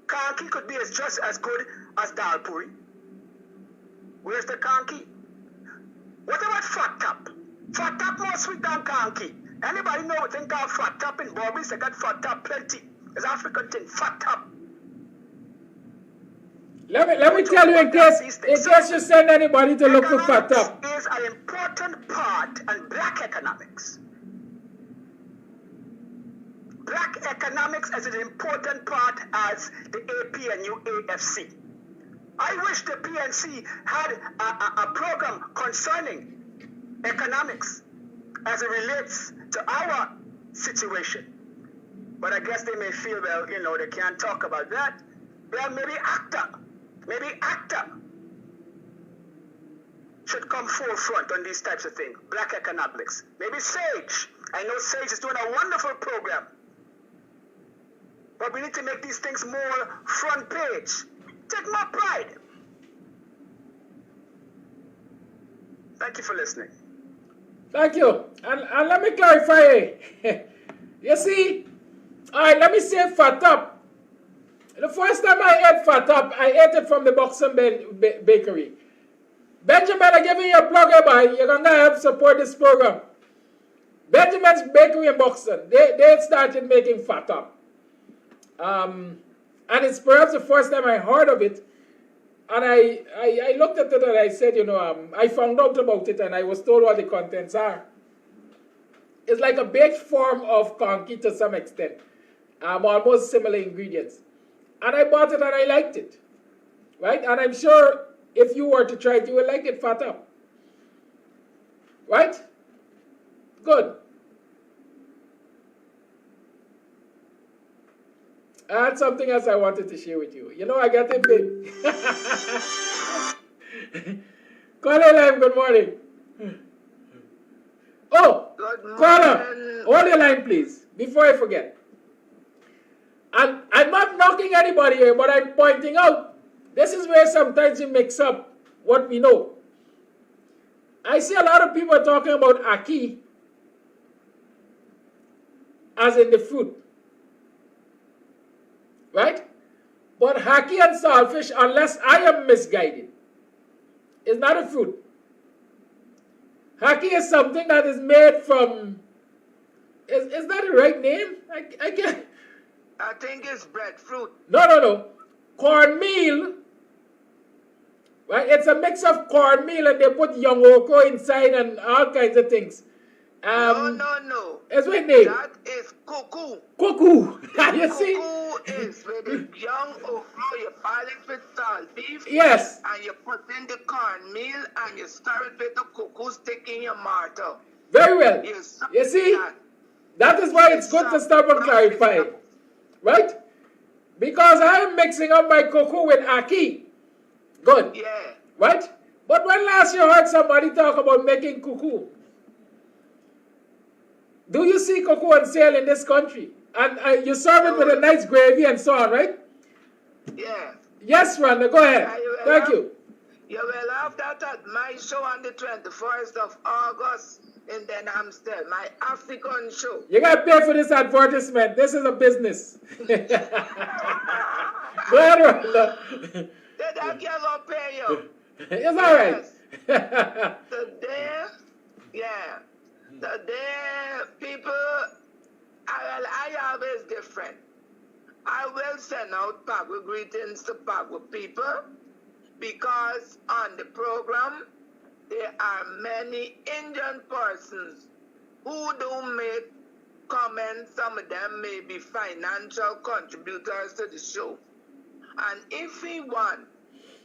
S9: Kanki could be just as good as dal puri. Where's the Kanki? What about fat tap? Fat tap more sweet than Kanki. Anybody know what thing called fat tap in Bobby's? I got fat tap plenty. It's African thing, fat tap.
S6: Let me tell you, in case you send anybody to look for fat tap.
S9: Is an important part, and black economics. Black economics is an important part as the AP and UAFC. I wish the PNC had a program concerning economics as it relates to our situation. But I guess they may feel, well, they can't talk about that. Well, maybe ACTA should come forefront on these types of things. Black economics. Maybe SAGE. I know SAGE is doing a wonderful program. But we need to make these things more front page. Take more pride. Thank you for listening.
S6: Thank you. And let me clarify. You see, all right, let me say fat up. The first time I ate fat up, I ate it from the Buxton Bakery. Benjamin, I'm giving you a plug by. You're going to help support this program. Benjamin's Bakery in Buxton, they started making fat up. And it's perhaps the first time I heard of it. And I looked at it and I said, I found out about it and I was told what the contents are. It's like a baked form of conky to some extent. Almost similar ingredients. And I bought it and I liked it. Right? And I'm sure if you were to try it, you will like it fat up. Right? Good. I had something else I wanted to share with you. You know, I got it big. Caller line, good morning. Oh, caller, hold your line, please, before I forget. And I'm not knocking anybody here, but I'm pointing out, this is where sometimes we mix up what we know. I see a lot of people talking about ackee as in the fruit. Right? But ackee and saltfish, unless I am misguided, is not a fruit. Ackee is something that is made from, is that the right name? I can't.
S10: I think it's breadfruit.
S6: No. Cornmeal, right? It's a mix of cornmeal and they put young oko inside and all kinds of things.
S10: No.
S6: It's what name?
S10: That is cuckoo.
S6: Cuckoo. You see?
S10: Cuckoo is with the young okra, you boil it with salt beef.
S6: Yes.
S10: And you put in the cornmeal and you stir it with the cuckoo stick in your mortar.
S6: Very well. You see? That is why it's good to stop and clarify. Right? Because I'm mixing up my cocoa with ackee. Good.
S10: Yeah.
S6: Right? But when last you heard somebody talk about making cuckoo? Do you see cocoa on sale in this country? And you serve it with a nice gravy and so on, right?
S10: Yeah.
S6: Yes, Rhonda, go ahead. Thank you.
S10: You will have that at my show on the 21st of August in Den Hampstead, my African show.
S6: You got to pay for this advertisement. This is a business. Go ahead, Rhonda.
S10: Did I give up pay you?
S6: It's all right.
S10: Today, people, I always different. I will send out Pagwa greetings to Pagwa people because on the program, there are many Indian persons who do make comments. Some of them may be financial contributors to the show. And if we want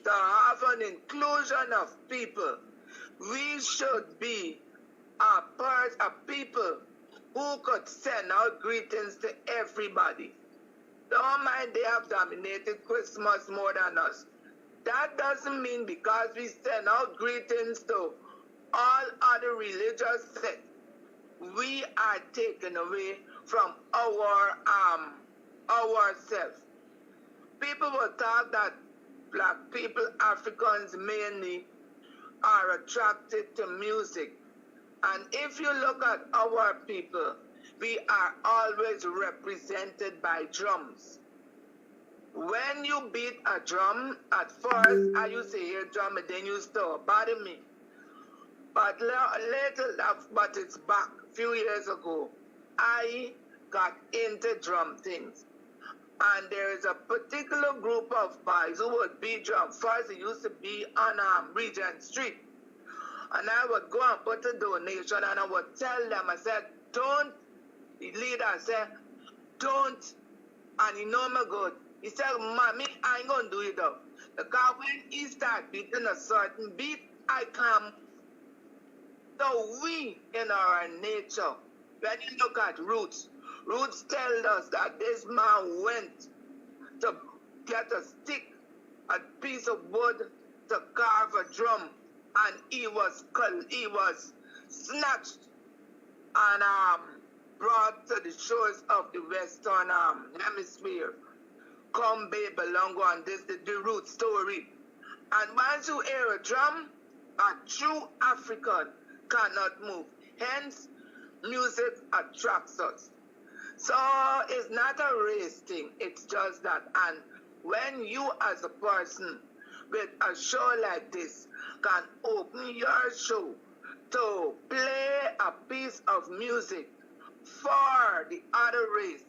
S10: to have an inclusion of people, we should be a people who could send out greetings to everybody. Don't mind they have dominated Christmas more than us. That doesn't mean because we send out greetings to all other religious sects, we are taken away from ourselves. People will talk that black people, Africans mainly, are attracted to music. And if you look at our people, we are always represented by drums. When you beat a drum, at first I used to hear drum and then used to bother me. But later, but it's back a few years ago, I got into drum things. And there is a particular group of boys who would beat drum. First, it used to be on Regent Street. And I would go and put a donation and I would tell them, I said, don't. The leader said, don't. And he know me good. He said, Mommy, I ain't going to do it though. Because when he start beating a certain beat, I come. So we, in our nature, when you look at Roots tell us that this man went to get a stick, a piece of wood to carve a drum, and he was snatched and brought to the shores of the Western Hemisphere. Come Babylongo, and this is the root story. And once you hear a drum, a true African cannot move. Hence, music attracts us. So it's not a race thing, it's just that. And when you as a person with a show like this can open your show to play a piece of music for the other race,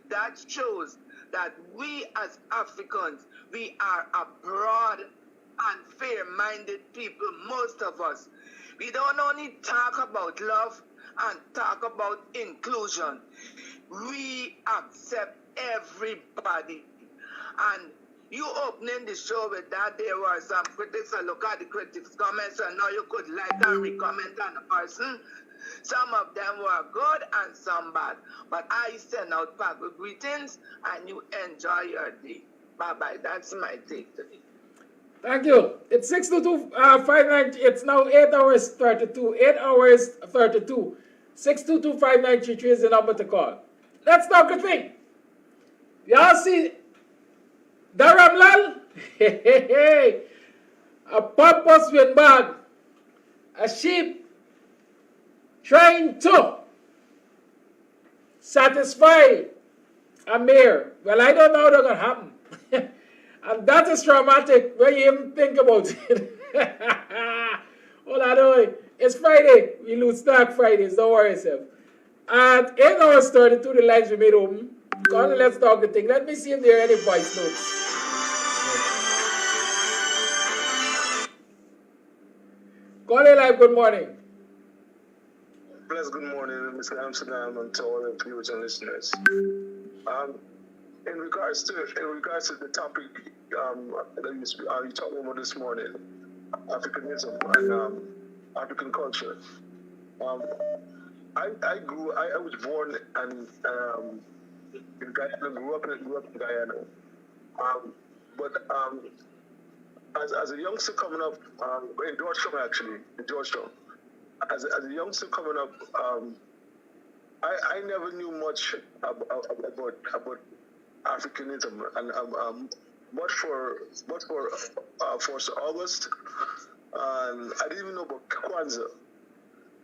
S10: that shows that we as Africans, we are a broad and fair-minded people, most of us. We don't only talk about love and talk about inclusion. We accept everybody. And you opening the show with that, there were some critics, and look at the critics' comments, and now you could like and re-comment on the person. Some of them were good and some bad. But I send out Paco greetings, and you enjoy your day. Bye-bye. That's my take today.
S6: Thank you. It's 622-593. It's now 8 hours 32. 8 hours 32. 622-593 is the number to call. Let's talk a thing. Y'all see Daram Lal? A purpose with bag. A sheep trying to satisfy a mare. Well, I don't know how that's going to happen. And that is traumatic when you even think about it. Hold on, it's Friday. We lose stock Fridays. Don't worry yourself. At 8 hours 32, the lines remain open. Call and let's talk the thing. Let me see if there are any voice notes. Call in live, good morning.
S11: Bless good morning, Mr. Amsterdam, and to all the viewers and listeners. In regards to the topic that you talking about this morning, Africanism and African culture. I was born in Guyana, grew up in Guyana. As a youngster coming up in Georgetown, as a youngster coming up, I never knew much about Africanism, and much for 1st of August, and I didn't even know about Kwanzaa,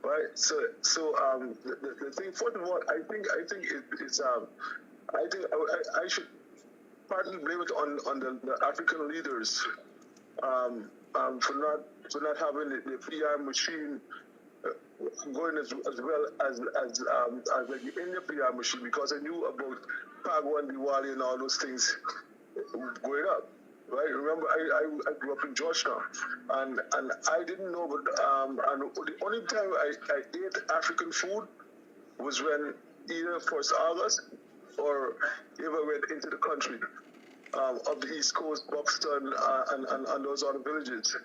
S11: right? So the thing, first of all, I think I should partly blame it on the African leaders for not having the PR machine going as well as the India PR machine, because I knew about Pagwan, Diwali, and all those things going up, right? Remember, I grew up in Georgetown, and I didn't know, but and the only time I ate African food was when either 1st August or if I went into the country of the East Coast, Buxton, and those other villages.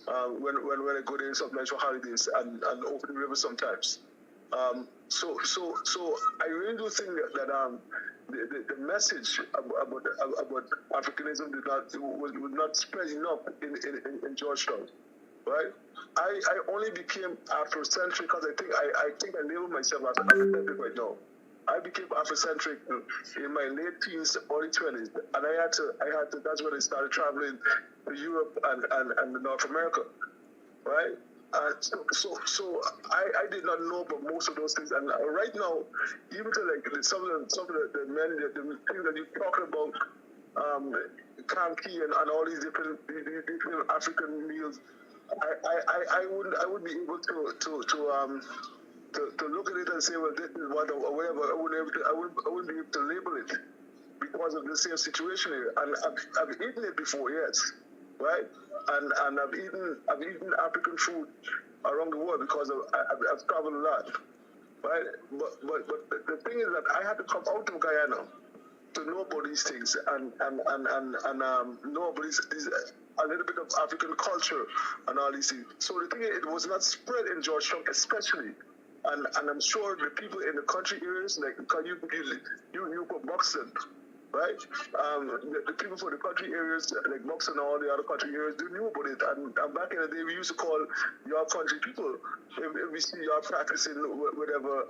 S11: When I go there something like for holidays and over the river sometimes. So I really do think that the message about Africanism was not spread enough in Georgetown, right? I only became Afrocentric because I think I label myself as Afrocentric right now. I became Afrocentric in my late teens, early 20s, and I had to. That's when I started traveling to Europe and North America, right? So I did not know about most of those things, and right now, even to like some of the men, the things that you're talking about, kanki and all these different African meals, I wouldn't be able to look at it and say, well, this is what or whatever. I wouldn't be able to label it because of the same situation here. And I've eaten it before, yes, right? And I've eaten African food around the world because I've traveled a lot, right? But the thing is that I had to come out of Guyana to know about these things and know about these a little bit of African culture and all these things. So the thing is, it was not spread in Georgetown, especially. And I'm sure the people in the country areas, like because you from Buxton, right? The people from the country areas, like Buxton and all the other country areas, they knew about it. And back in the day, we used to call your country people. If we see you practicing whatever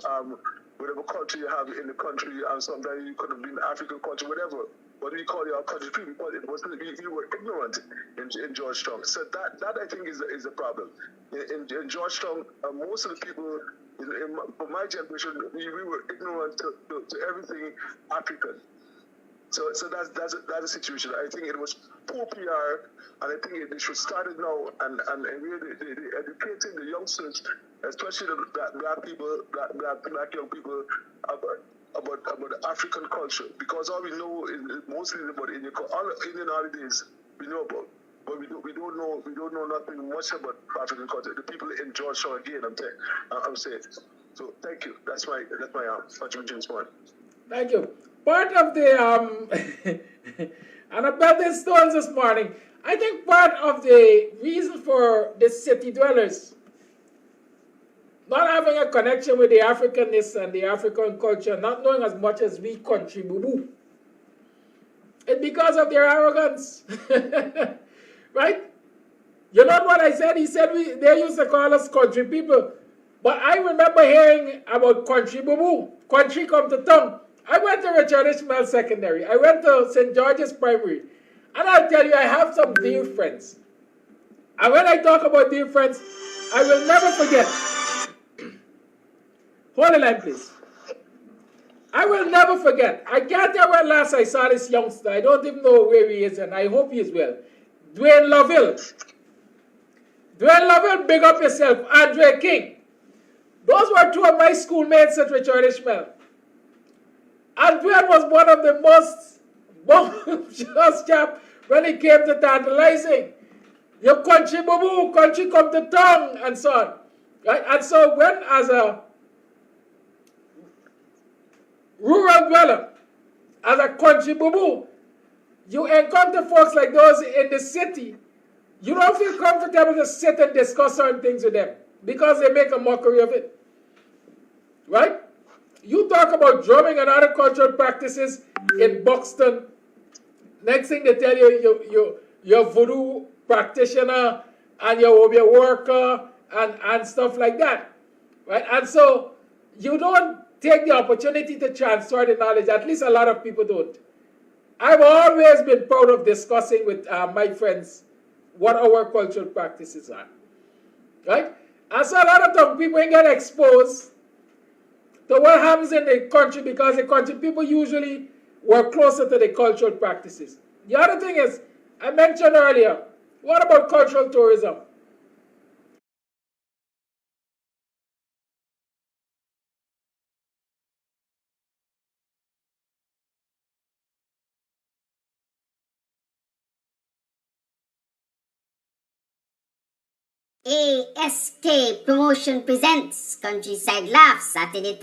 S11: culture you have in the country, and sometimes you could have been African culture, whatever. But we call your country people because it wasn't. You were ignorant in Georgetown. So that I think is a problem. In Georgetown, most of the people. For my generation, we were ignorant to everything African. So that's a situation. I think it was poor PR, and I think they should start it now and really educating the youngsters, especially the black people, black young people, about African culture, because all we know is mostly about Indian holidays we know about. But we don't know nothing much about African culture. The people in Georgetown again, I'm saying. So thank you. That's my contribution this morning.
S6: Thank you. Part of the and about the stones this morning, I think part of the reason for the city dwellers not having a connection with the Africanness and the African culture, not knowing as much as we country boo-boo, it's because of their arrogance. Right? You know what I said? He said they used to call us country people. But I remember hearing about country boo-boo. Country come to tongue. I went to Richard Ishmael Secondary. I went to St. George's Primary. And I'll tell you, I have some dear friends. And when I talk about dear friends, I will never forget. Hold the line, please. I will never forget. I can't tell when last I saw this youngster. I don't even know where he is, and I hope he is well. Dwayne Loville. Dwayne Loville, big up yourself. Andre King. Those were two of my schoolmates at Richard Ishmael. And Dwayne was one of the most bombastic chap when it came to tantalizing. Your country boo-boo, country come to tongue, and so on. Right? And so when as a rural dweller, as a country boo-boo, you encounter folks like those in the city, you don't feel comfortable to sit and discuss certain things with them because they make a mockery of it. Right? You talk about drumming and other cultural practices in Buxton. Next thing they tell you, you're voodoo practitioner and you're a worker and stuff like that. Right? And so you don't take the opportunity to transfer the knowledge. At least a lot of people don't. I've always been proud of discussing with my friends what our cultural practices are. Right? And so a lot of times people get exposed to what happens in the country because the country people usually work closer to the cultural practices. The other thing is, I mentioned earlier, what about cultural tourism?
S2: ASK Promotion presents Countryside Laughs Saturday.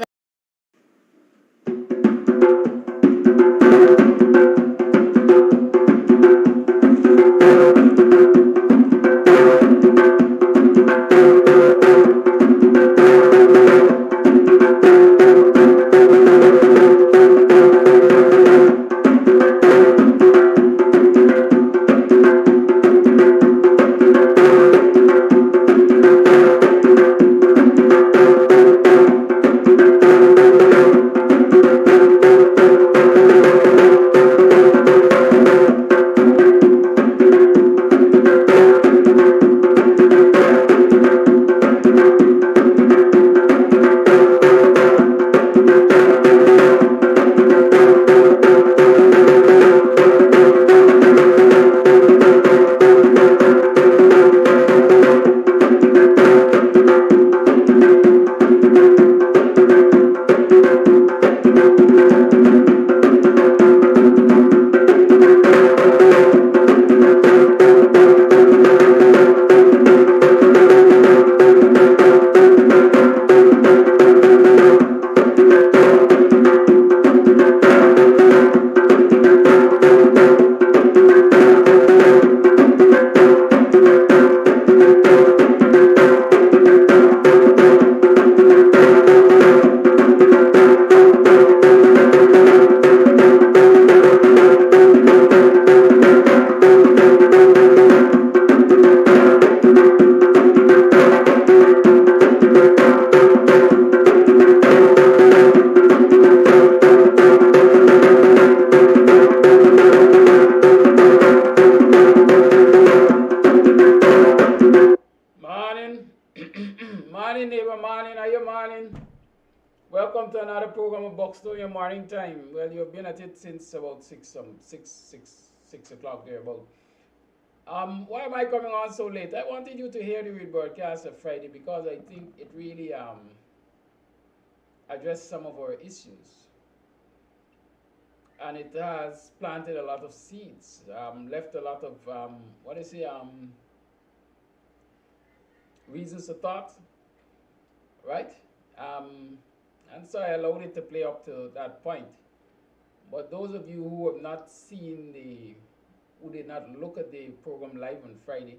S6: Welcome to another program of BUXTONIAN Morning Time. Well, you've been at it since about 6 o'clock there about. Why am I coming on so late? I wanted you to hear the rebroadcast of Friday because I think it really addressed some of our issues. And it has planted a lot of seeds, left a lot of, reasons to thought, right? And so I allowed it to play up to that point. But those of you who have not seen who did not look at the program live on Friday,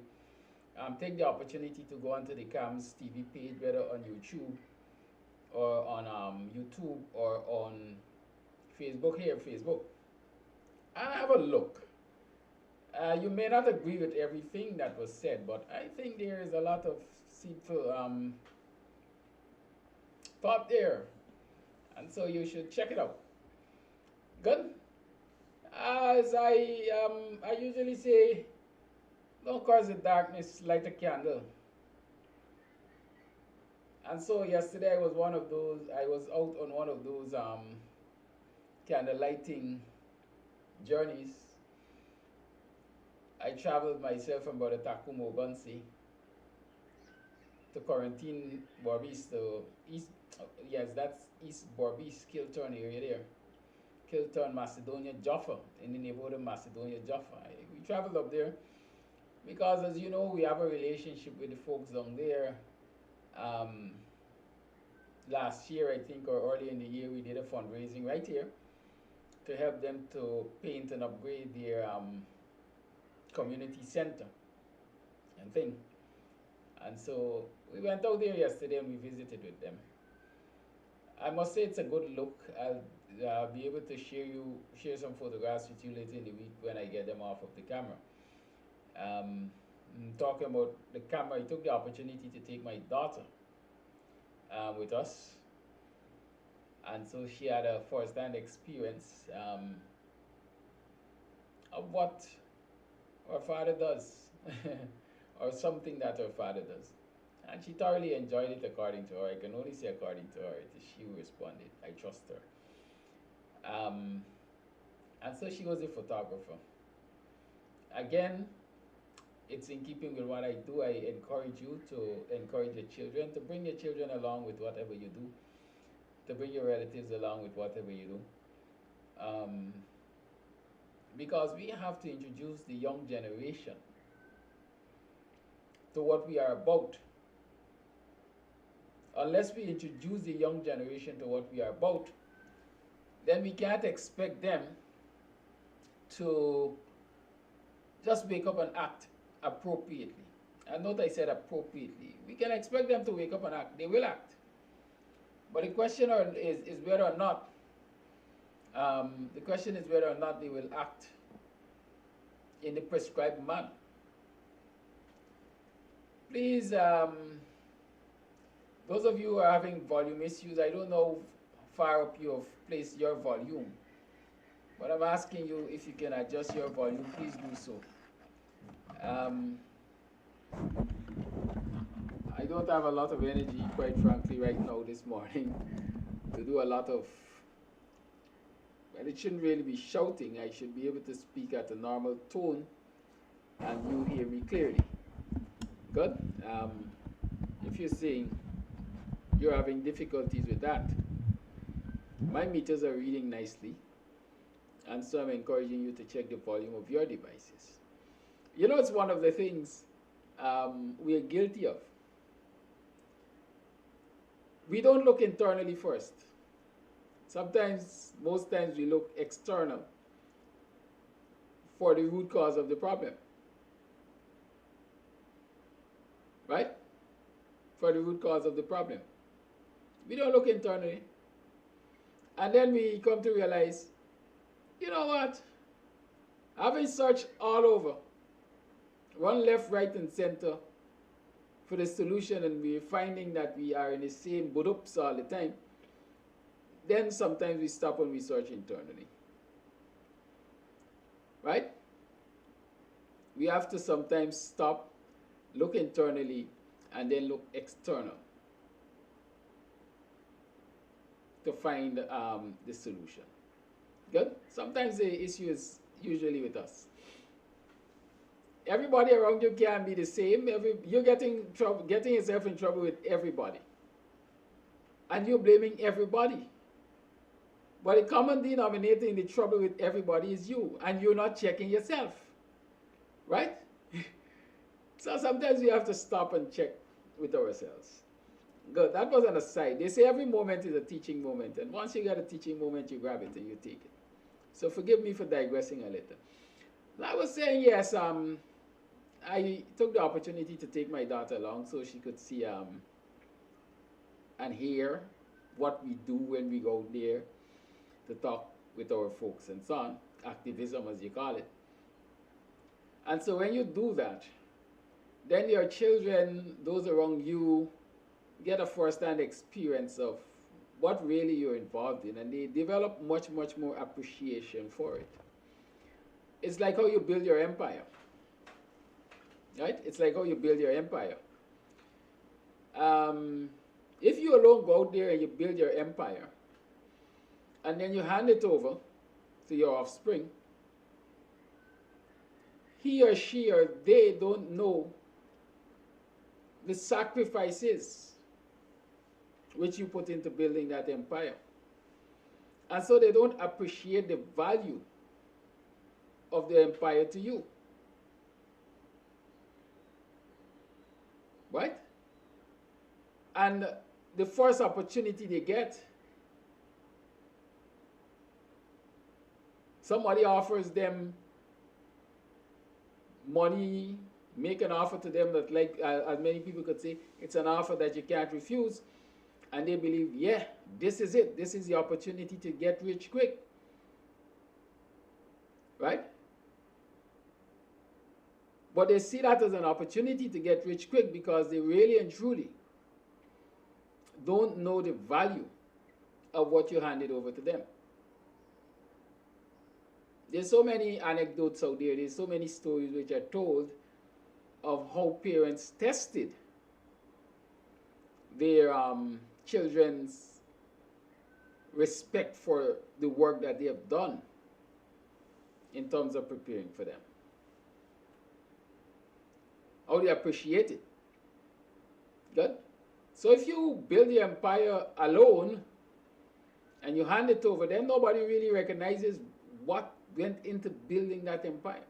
S6: take the opportunity to go onto the KAMS TV page, whether on YouTube or on YouTube or on Facebook, and have a look. You may not agree with everything that was said, but I think there is a lot of seedful thought there, and so you should check it out. Good. As I usually say, don't cause the darkness, light a candle. And so yesterday I was out on one of those candle lighting journeys. I traveled myself from Takumo Bansi to Quarantine Borbis to East, yes, that's East Borbis, Kilturn area there. Kilturn, Macedonia, Jaffa, in the neighborhood of Macedonia, Jaffa. We traveled up there because, as you know, we have a relationship with the folks down there. Last year, I think, or early in the year, we did a fundraising right here to help them to paint and upgrade their community center and thing. And so we went out there yesterday and we visited with them. I must say it's a good look. I'll be able to share some photographs with you later in the week when I get them off of the camera. Talking about the camera, I took the opportunity to take my daughter with us, and so she had a first-hand experience of what her father does, or something that her father does. And she thoroughly enjoyed it, according to her. I can only say according to her. It is she who responded. I trust her. And so she was a photographer. Again, it's in keeping with what I do. I encourage you to encourage your children, to bring your children along with whatever you do, to bring your relatives along with whatever you do. Because we have to introduce the young generation to what we are about. Unless we introduce the young generation to what we are about, then we can't expect them to just wake up and act appropriately. And note I said appropriately. We can expect them to wake up and act. They will act. But the question is whether or not they will act in the prescribed manner. Please, those of you who are having volume issues, I don't know how far up you have placed your volume, but I'm asking you if you can adjust your volume, please do so. I don't have a lot of energy, quite frankly, right now this morning to do a lot of, well, it shouldn't really be shouting. I should be able to speak at a normal tone and you hear me clearly. Good? If you're saying you're having difficulties with that, my meters are reading nicely, and so I'm encouraging you to check the volume of your devices. You know, it's one of the things we are guilty of. We don't look internally first. Sometimes, most times, we look external for the root cause of the problem. Right? For the root cause of the problem. We don't look internally. And then we come to realize, you know what? Having searched all over, run left, right, and center for the solution, and we're finding that we are in the same budups all the time, then sometimes we stop and we search internally. Right? We have to sometimes stop, look internally, and then look external to find the solution. Good? Sometimes the issue is usually with us. Everybody around you can be the same. You're getting yourself in trouble with everybody. And you're blaming everybody. But the common denominator in the trouble with everybody is you, and you're not checking yourself. Right? So sometimes we have to stop and check with ourselves. Good. That was an aside. They say every moment is a teaching moment, and once you get a teaching moment, you grab it and you take it. So forgive me for digressing a little. I was saying, yes, I took the opportunity to take my daughter along so she could see and hear what we do when we go there to talk with our folks and so on, activism as you call it. And so when you do that, then your children, those around you, get a first-hand experience of what really you're involved in, and they develop much, much more appreciation for it. It's like how you build your empire, right? It's like how you build your empire. If you alone go out there and you build your empire, and then you hand it over to your offspring, he or she or they don't know the sacrifices which you put into building that empire. And so they don't appreciate the value of the empire to you. Right? And the first opportunity they get, somebody offers them money, make an offer to them that, like as many people could say, it's an offer that you can't refuse. And they believe, yeah, this is it. This is the opportunity to get rich quick. Right? But they see that as an opportunity to get rich quick because they really and truly don't know the value of what you handed over to them. There's so many anecdotes out there. There's so many stories which are told of how parents tested their children's respect for the work that they have done in terms of preparing for them. How they appreciate it. Good? So if you build the empire alone and you hand it over, then nobody really recognizes what went into building that empire.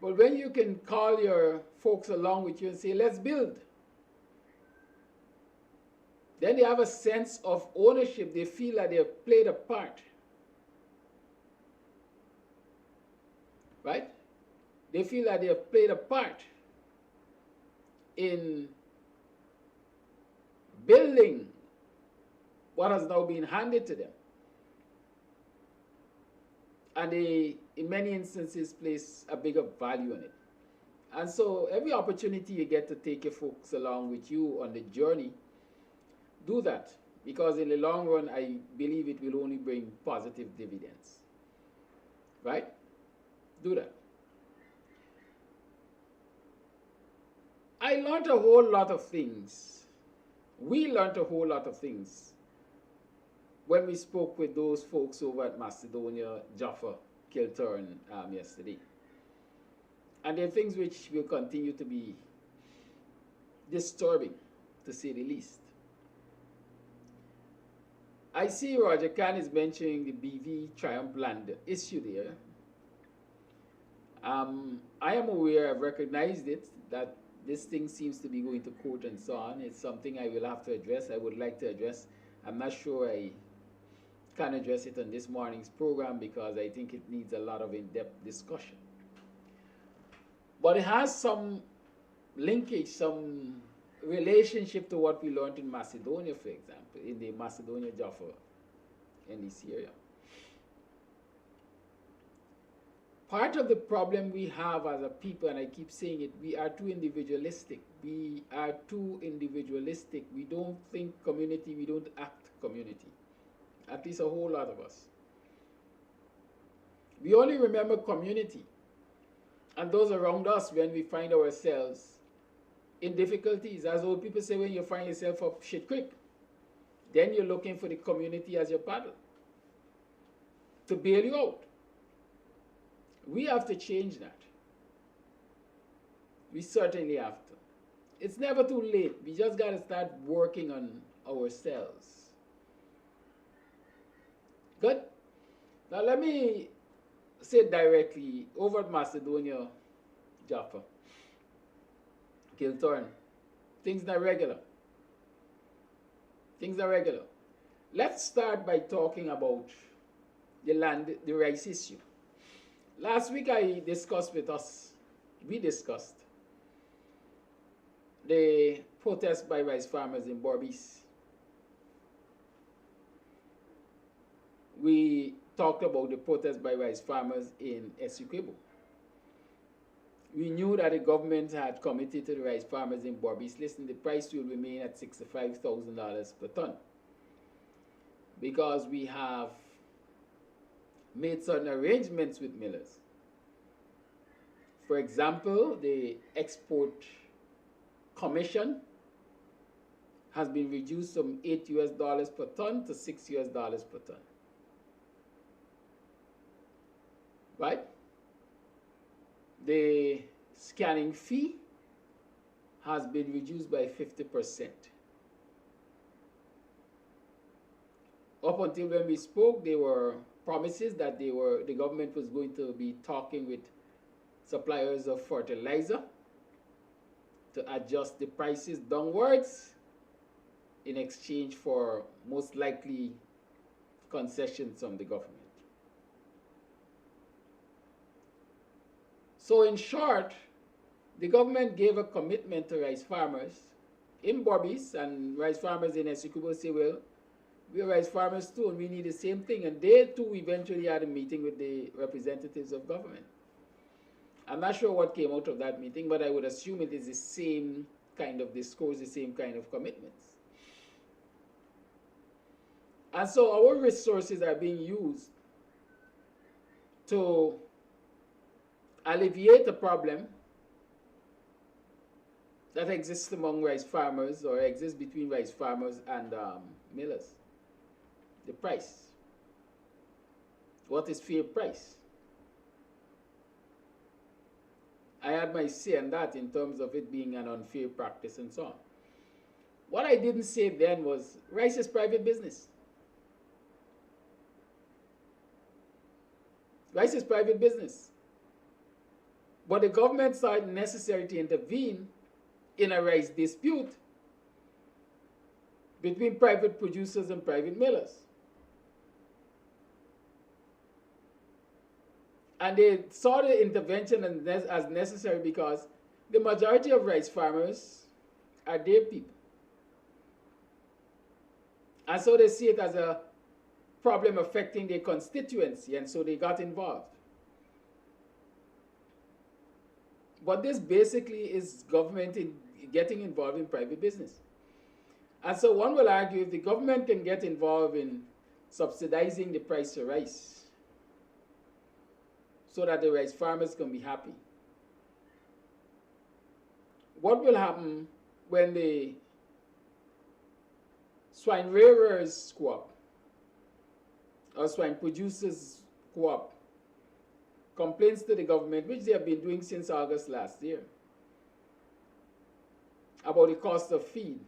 S6: But when you can call your folks along with you and say, let's build, then they have a sense of ownership. They feel that they have played a part. Right? They feel that they have played a part in building what has now been handed to them. And they, in many instances, place a bigger value on it. And so every opportunity you get to take your folks along with you on the journey, do that, because in the long run, I believe it will only bring positive dividends. Right? Do that. I learned a whole lot of things. We learned a whole lot of things when we spoke with those folks over at Macedonia, Jaffa, Kilturn yesterday. And there are things which will continue to be disturbing, to say the least. I see Roger Khan is mentioning the BV Triumph Land issue there. I am aware, I've recognized it, that this thing seems to be going to court and so on. It's something I will have to address, I would like to address. I'm not sure I can address it on this morning's program because I think it needs a lot of in-depth discussion. But it has some linkage, some relationship to what we learned in Macedonia, for example, in the Macedonia Jaffa in this area. Part of the problem we have as a people, and I keep saying it, we are too individualistic. We are too individualistic. We don't think community, we don't act community. At least a whole lot of us. We only remember community and those around us when we find ourselves in difficulties. As old people say, when you find yourself up shit creek, then you're looking for the community as your paddle to bail you out. We have to change that. We certainly have to. It's never too late. We just got to start working on ourselves. Good? Now let me say directly, over at Macedonia, Jaffa, Kilturn, things not regular. Things are regular. Let's start by talking about the rice issue. Last week we discussed the protest by rice farmers in Berbice. We talked about the protest by rice farmers in Essequibo. We knew that the government had committed to the rice farmers in Berbice, listen, the price will remain at $65,000 per ton, because we have made certain arrangements with millers. For example, the export commission has been reduced from $8 per ton to $6 per ton. Right? The scanning fee has been reduced by 50%. Up until when we spoke, there were promises that the government was going to be talking with suppliers of fertilizer to adjust the prices downwards in exchange for most likely concessions from the government. So in short, the government gave a commitment to rice farmers in Berbice, and rice farmers in Essequibo say, well, we are rice farmers too, and we need the same thing. And they too eventually had a meeting with the representatives of government. I'm not sure what came out of that meeting, but I would assume it is the same kind of discourse, the same kind of commitments. And so our resources are being used to alleviate a problem that exists among rice farmers, or exists between rice farmers and millers. The price. What is fair price? I had my say on that in terms of it being an unfair practice and so on. What I didn't say then was rice is private business. Rice is private business. But the government saw it necessary to intervene in a rice dispute between private producers and private millers. And they saw the intervention as necessary because the majority of rice farmers are their people. And so they see it as a problem affecting their constituency, and so they got involved. But this basically is government getting involved in private business. And so one will argue if the government can get involved in subsidizing the price of rice so that the rice farmers can be happy, what will happen when the swine rearers co-op or swine producers co-op complains to the government, which they have been doing since August last year, about the cost of feed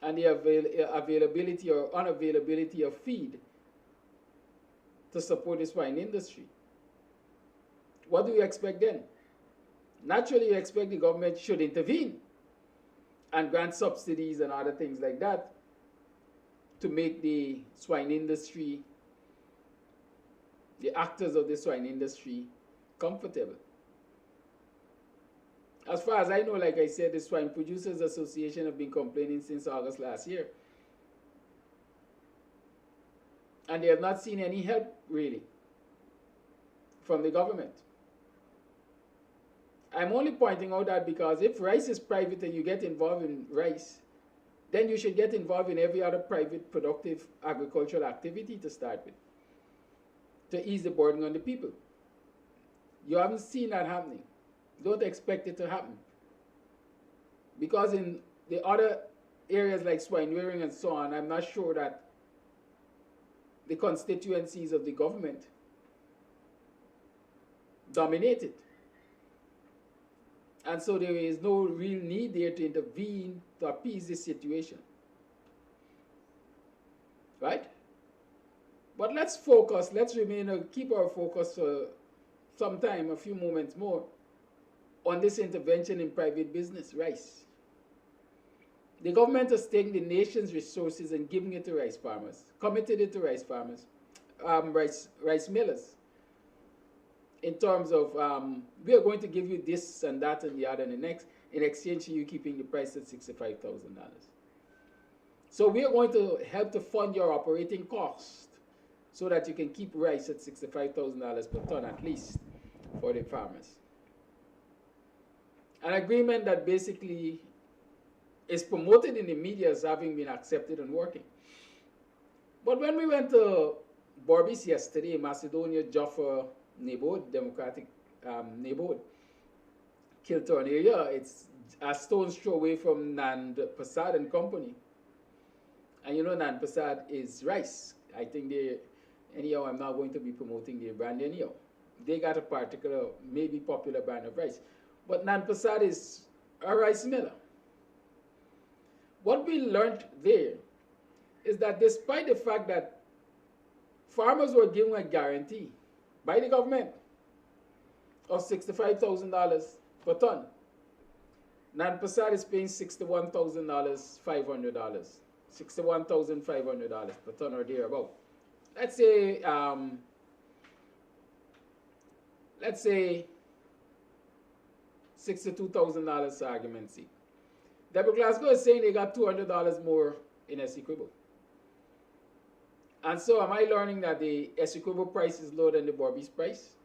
S6: and the availability or unavailability of feed to support the swine industry? What do you expect then? Naturally, you expect the government should intervene and grant subsidies and other things like that to make the swine industry, the actors of the swine industry, comfortable. As far as I know, like I said, the Swine Producers Association have been complaining since August last year. And they have not seen any help, really, from the government. I'm only pointing out that because if rice is private and you get involved in rice, then you should get involved in every other private productive agricultural activity to start with, to ease the burden on the people. You haven't seen that happening. Don't expect it to happen. Because in the other areas like swine rearing and so on, I'm not sure that the constituencies of the government dominate it. And so there is no real need there to intervene to appease this situation. Right? But let's focus, let's keep our focus for some time, a few moments more, on this intervention in private business, rice. The government has taken the nation's resources and giving it to rice farmers, committed it to rice farmers, rice millers, in terms of we are going to give you this and that and the other and the next, in exchange for you keeping the price at $65,000. So we are going to help to fund your operating cost so that you can keep rice at $65,000 per ton at least for the farmers. An agreement that basically is promoted in the media as having been accepted and working. But when we went to Borbis yesterday, Macedonia, Jaffa neighborhood, Democratic neighborhood, Kilturn area, it's a stone's throw away from Nand Prasad and Company. And you know Nand Prasad is rice. I think anyhow, I'm not going to be promoting their brand anyhow. They got a particular, maybe popular brand of rice. But Nand Prasad is a rice miller. What we learned there is that despite the fact that farmers were given a guarantee by the government of $65,000 per ton, Nand Prasad is paying $61,500, $61,500 per ton or thereabout. Let's say $62,000 argument's sake. Deborah Glasgow is saying they got $200 more in Essequibo. And so am I learning that the Essequibo price is lower than the Borbis price?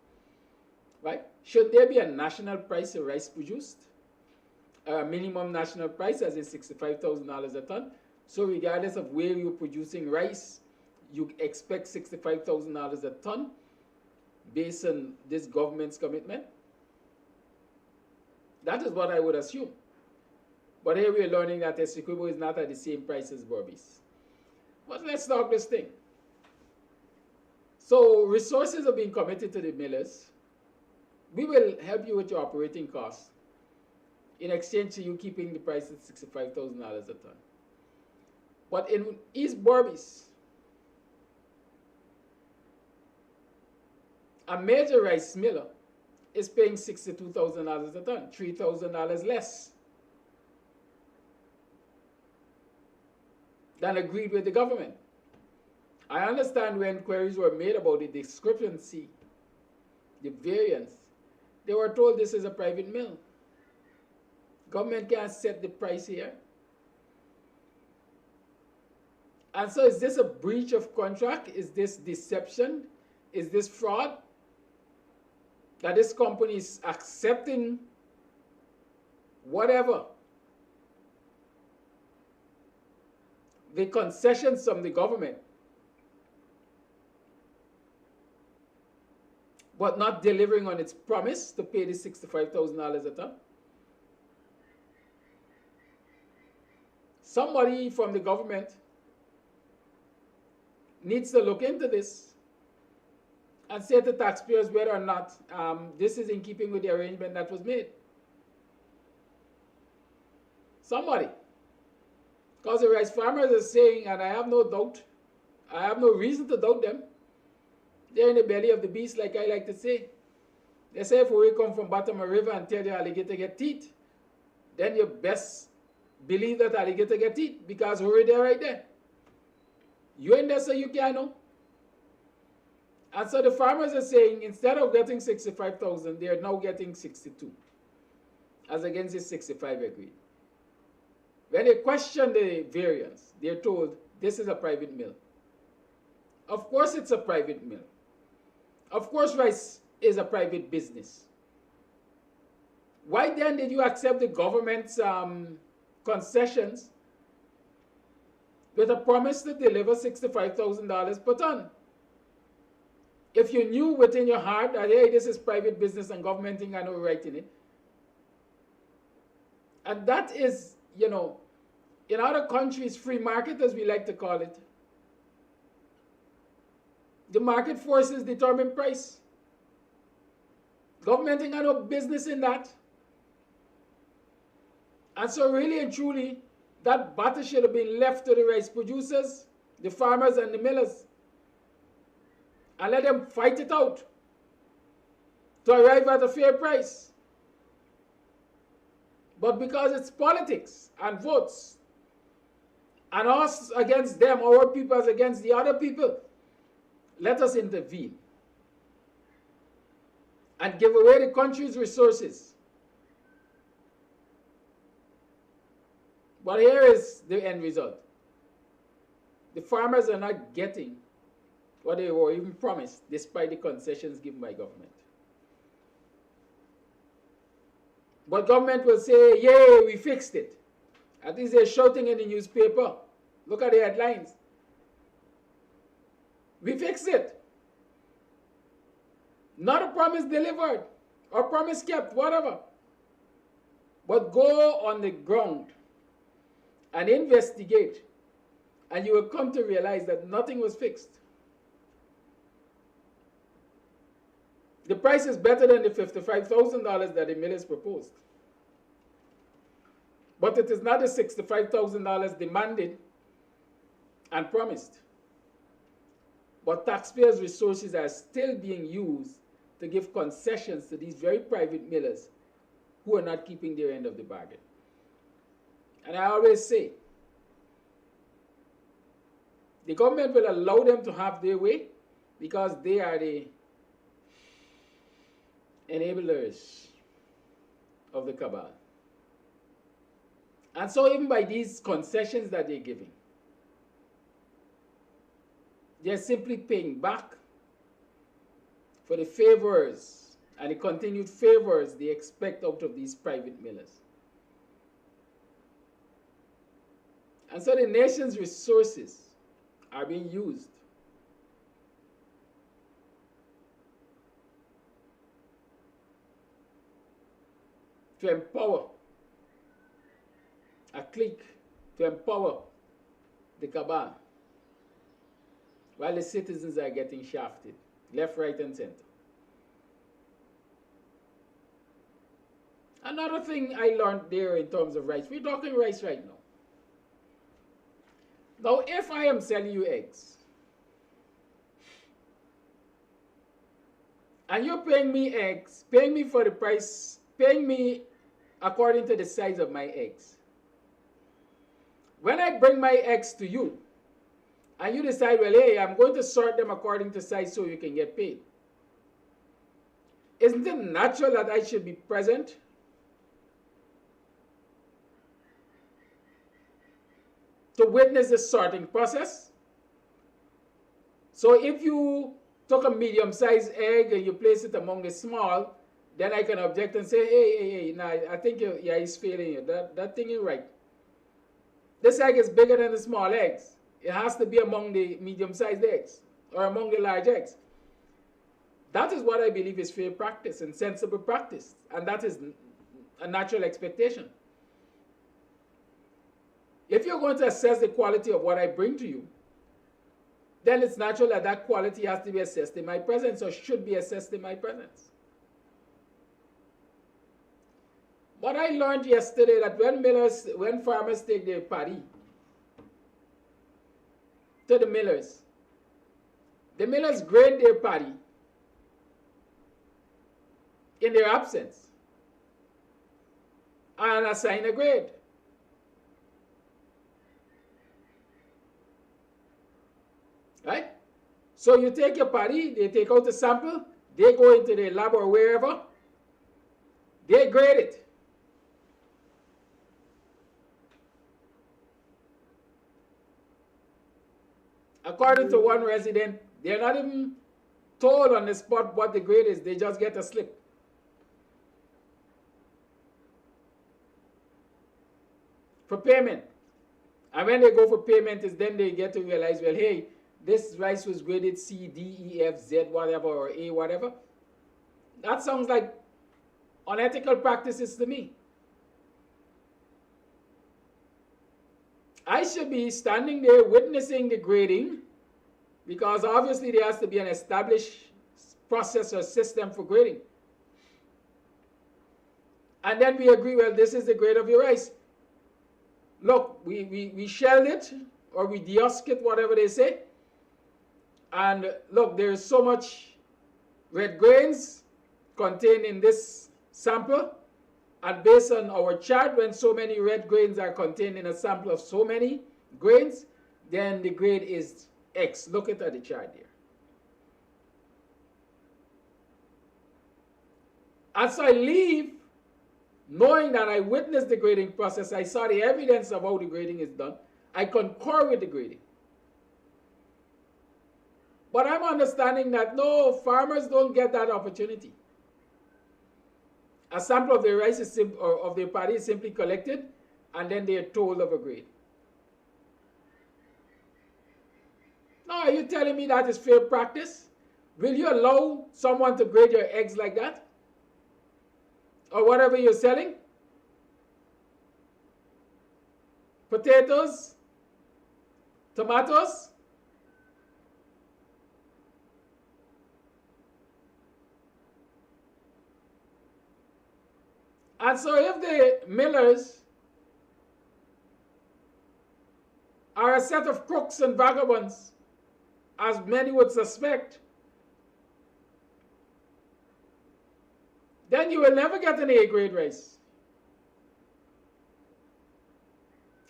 S6: Right? Should there be a national price of rice produced? A minimum national price as in $65,000 a ton. So regardless of where you're producing rice, you expect $65,000 a ton based on this government's commitment? That is what I would assume. But here we're learning that Essequibo is not at the same price as Borbis. But let's talk this thing. So resources are being committed to the millers. We will help you with your operating costs in exchange for you keeping the price at $65,000 a ton. But in East Borbis, a major rice miller is paying $62,000 a ton, $3,000 less than agreed with the government. I understand when queries were made about the discrepancy, the variance, they were told this is a private mill. Government can't set the price here. And so is this a breach of contract? Is this deception? Is this fraud? That this company is accepting whatever the concessions from the government, but not delivering on its promise to pay the $65,000 a ton? Somebody from the government needs to look into this and say to taxpayers whether or not this is in keeping with the arrangement that was made. Somebody. Because the rice farmers are saying, and I have no doubt, I have no reason to doubt them, they're in the belly of the beast, like I like to say. They say if we come from bottom of a river and tell the alligator get teeth, then you best believe that alligator get teeth, because we're there right there. You ain't there so you can't know. And so the farmers are saying instead of getting 65,000, they are now getting 62, as against the 65 agreed. When they question the variance, they're told this is a private mill. Of course it's a private mill. Of course rice is a private business. Why then did you accept the government's concessions with a promise to deliver $65,000 per ton? If you knew within your heart that, hey, this is private business and government ain't got no right in it. And that is, you know, in other countries, free market, as we like to call it, the market forces determine price. Government ain't got no business in that. And so really and truly, that battle should have been left to the rice producers, the farmers and the millers, and let them fight it out to arrive at a fair price. But because it's politics and votes, and us against them, our people against the other people. Let us intervene and give away the country's resources. But here is the end result. The farmers are not getting what they were even promised, despite the concessions given by government. But government will say, yay, we fixed it. At least they're shouting in the newspaper. Look at the headlines. We fixed it. Not a promise delivered or promise kept, whatever. But go on the ground and investigate, and you will come to realize that nothing was fixed. The price is better than the $55,000 that the millers proposed. But it is not the $65,000 demanded and promised. But taxpayers' resources are still being used to give concessions to these very private millers who are not keeping their end of the bargain. And I always say, the government will allow them to have their way because they are the enablers of the cabal. And so even by these concessions that they're giving, they're simply paying back for the favors and the continued favors they expect out of these private millers. And so the nation's resources are being used to empower a clique, to empower the cabal, while the citizens are getting shafted, left, right, and center. Another thing I learned there in terms of rice, we're talking rice right now. Now, if I am selling you eggs, and you're paying me eggs, paying me for the price, paying me according to the size of my eggs. When I bring my eggs to you, and you decide, well, hey, I'm going to sort them according to size so you can get paid. Isn't it natural that I should be present? To witness the sorting process? So if you took a medium-sized egg and you place it among the small, then I can object and say, hey, nah, I think he's failing you. That thing is right. This egg is bigger than the small eggs. It has to be among the medium-sized eggs or among the large eggs. That is what I believe is fair practice and sensible practice. And that is a natural expectation. If you're going to assess the quality of what I bring to you, then it's natural that that quality has to be assessed in my presence or should be assessed in my presence. What I learned yesterday that when farmers take their paddy to the millers grade their paddy in their absence and assign a grade. Right? So you take your paddy, they take out a sample, they go into the lab or wherever, they grade it. According to one resident, they're not even told on the spot what the grade is, they just get a slip. For payment. And when they go for payment, is then they get to realize, well, hey, this rice was graded C, D, E, F, Z, whatever, or A, whatever. That sounds like unethical practices to me. I should be standing there witnessing the grading because obviously there has to be an established process or system for grading. And then we agree, well, this is the grade of your rice. Look, we shelled it or we dehusk it, whatever they say. And look, there is so much red grains contained in this sample. And based on our chart, when so many red grains are contained in a sample of so many, grains, then the grade is X. Look at the chart there. As I leave, knowing that I witnessed the grading process, I saw the evidence of how the grading is done, I concur with the grading. But I'm understanding that no, farmers don't get that opportunity. A sample of the rice is of the paddy is simply collected, and then they are told of a grade. Now, are you telling me that is fair practice? Will you allow someone to grade your eggs like that? Or whatever you're selling? Potatoes? Tomatoes? And so if the millers are a set of crooks and vagabonds, as many would suspect, then you will never get an A-grade rice.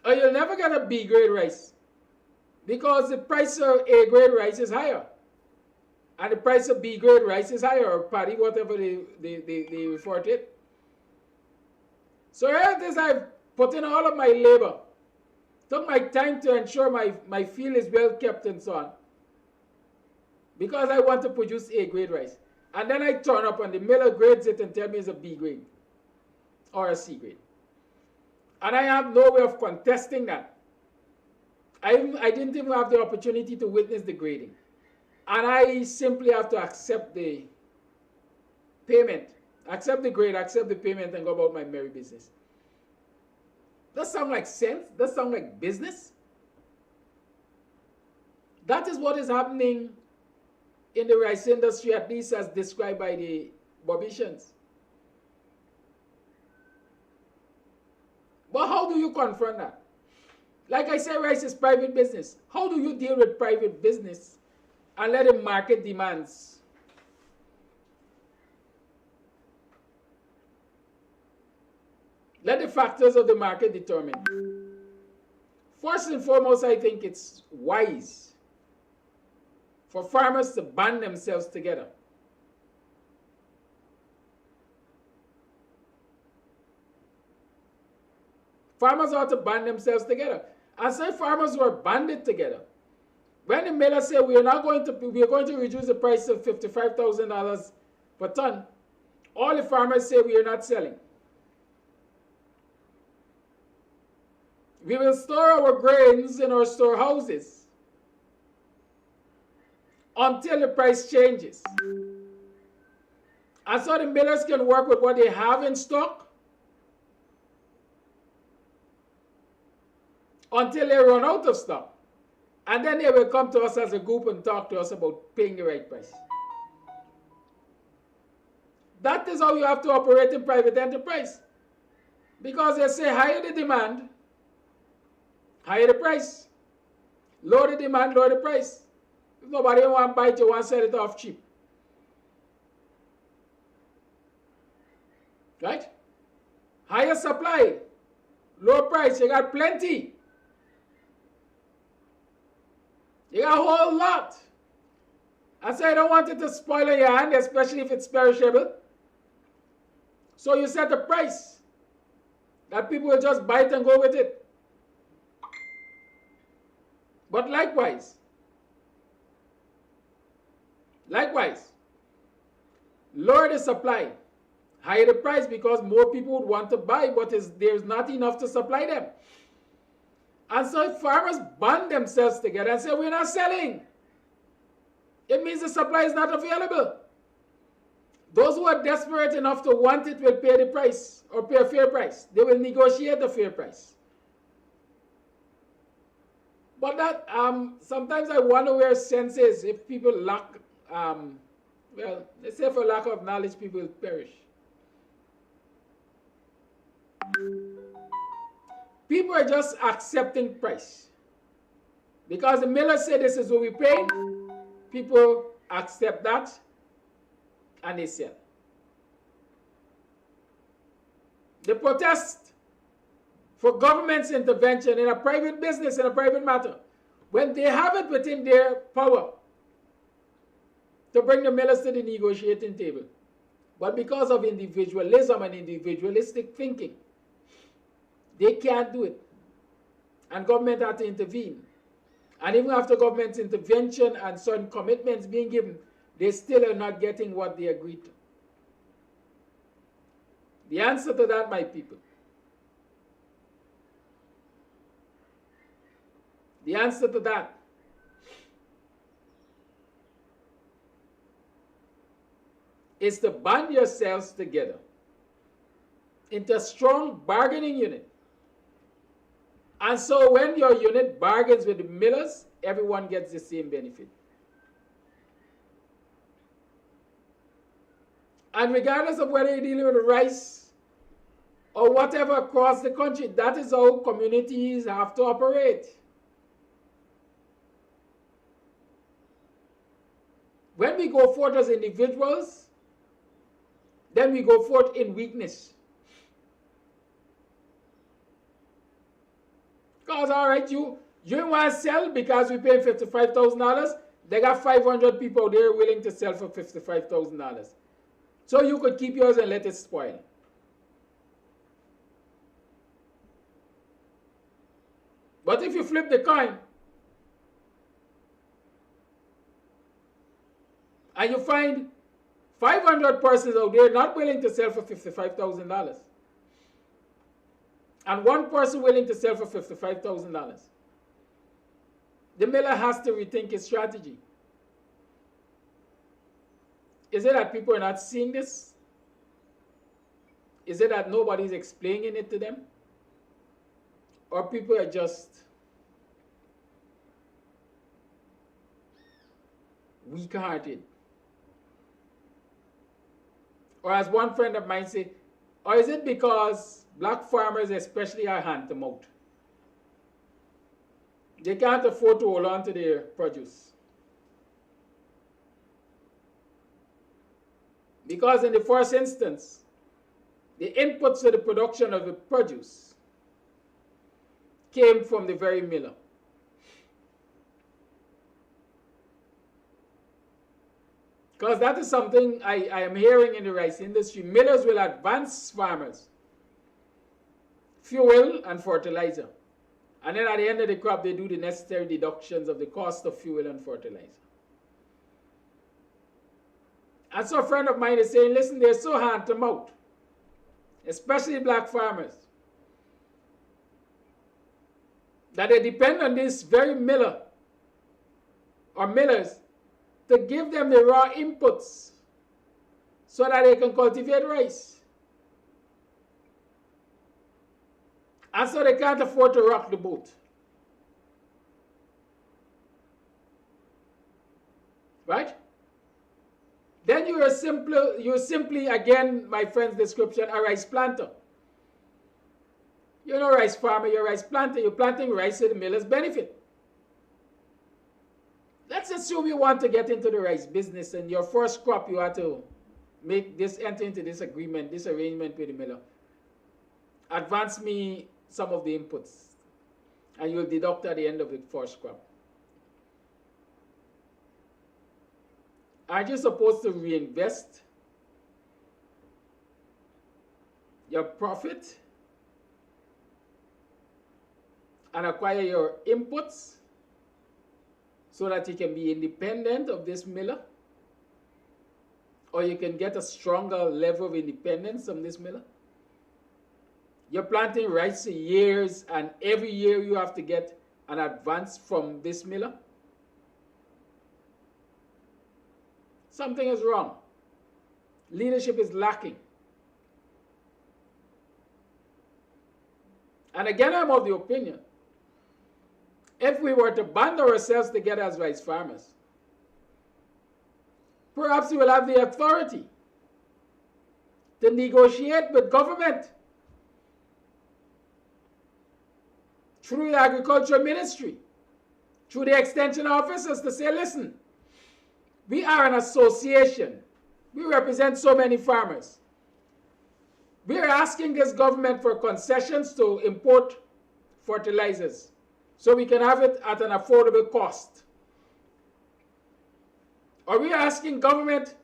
S6: Or you'll never get a B-grade rice, because the price of A-grade rice is higher, and the price of B-grade rice is higher, or paddy, whatever they refer to it. So here it is, I've put in all of my labor, took my time to ensure my field is well kept and so on, because I want to produce A-grade rice. And then I turn up and the miller grades it and tell me it's a B grade or a C grade. And I have no way of contesting that. I didn't even have the opportunity to witness the grading. And I simply have to accept the payment, accept the grade, accept the payment, and go about my merry business. Does that sound like sense? Does that sound like business? That is what is happening in the rice industry, at least as described by the Bobitians. But how do you confront that? Like I said, rice is private business. How do you deal with private business and let the market demands? Let the factors of the market determine. First and foremost, I think it's wise for farmers to band themselves together. Farmers ought to band themselves together. And say farmers who are banded together, when the millers say we are going to reduce the price of $55,000 per ton, all the farmers say we are not selling. We will store our grains in our storehouses until the price changes. And so the millers can work with what they have in stock until they run out of stock. And then they will come to us as a group and talk to us about paying the right price. That is how you have to operate in private enterprise. Because they say higher the demand, higher the price. Lower the demand, lower the price. If nobody wants to buy it, you want to sell it off cheap. Right? Higher supply, low price. You got plenty. You got a whole lot. I say I don't want it to spoil in your hand, especially if it's perishable. So you set a price that people will just buy it and go with it. But likewise, lower the supply, higher the price, because more people would want to buy, but there's not enough to supply them. And so if farmers band themselves together and say, we're not selling, it means the supply is not available. Those who are desperate enough to want it will pay the price, or pay a fair price. They will negotiate a fair price. But that, sometimes I wonder where sense is if people lack, well, let's say for lack of knowledge, people will perish. People are just accepting price. Because the miller said this is what we pay, people accept that and they sell. The protest for government's intervention in a private business, in a private matter, when they have it within their power to bring the millers to the negotiating table. But because of individualism and individualistic thinking, they can't do it. And government had to intervene. And even after government's intervention and certain commitments being given, they still are not getting what they agreed to. The answer to that, my people, the answer to that is to band yourselves together into a strong bargaining unit. And so when your unit bargains with the millers, everyone gets the same benefit. And regardless of whether you're dealing with rice or whatever across the country, that is how communities have to operate. When we go forth as individuals, then we go forth in weakness. Because, all right, you want to sell because we pay $55,000. They got 500 people there willing to sell for $55,000. So you could keep yours and let it spoil. But if you flip the coin and you find 500 persons out there not willing to sell for $55,000 and one person willing to sell for $55,000, the miller has to rethink his strategy. Is it that people are not seeing this? Is it that nobody's explaining it to them? Or people are just weak-hearted? Or as one friend of mine said, or is it because black farmers especially are hand-to-mouth? They can't afford to hold on to their produce. Because in the first instance, the inputs to the production of the produce came from the very miller. Because that is something I am hearing in the rice industry. Millers will advance farmers fuel and fertilizer. And then at the end of the crop, they do the necessary deductions of the cost of fuel and fertilizer. And so a friend of mine is saying, listen, they're so hand to mouth, especially black farmers, that they depend on this very miller or millers to give them the raw inputs so that they can cultivate rice. And so they can't afford to rock the boat. Right? Then you're simply, again, my friend's description, a rice planter. You're not a rice farmer, you're a rice planter. You're planting rice to the miller's benefit. Let's assume you want to get into the rice business and your first crop you have to enter into this agreement, this arrangement with the miller. Advance me some of the inputs and you'll deduct at the end of the first crop. Aren't you supposed to reinvest your profit and acquire your inputs so that you can be independent of this miller? Or you can get a stronger level of independence from this miller? You're planting rice for years and every year you have to get an advance from this miller? Something is wrong. Leadership is lacking. And again, I'm of the opinion, if we were to band ourselves together as rice farmers, perhaps we will have the authority to negotiate with government through the agriculture ministry, through the extension officers to say, listen, we are an association. We represent so many farmers. We're asking this government for concessions to import fertilizers so we can have it at an affordable cost. Are we asking government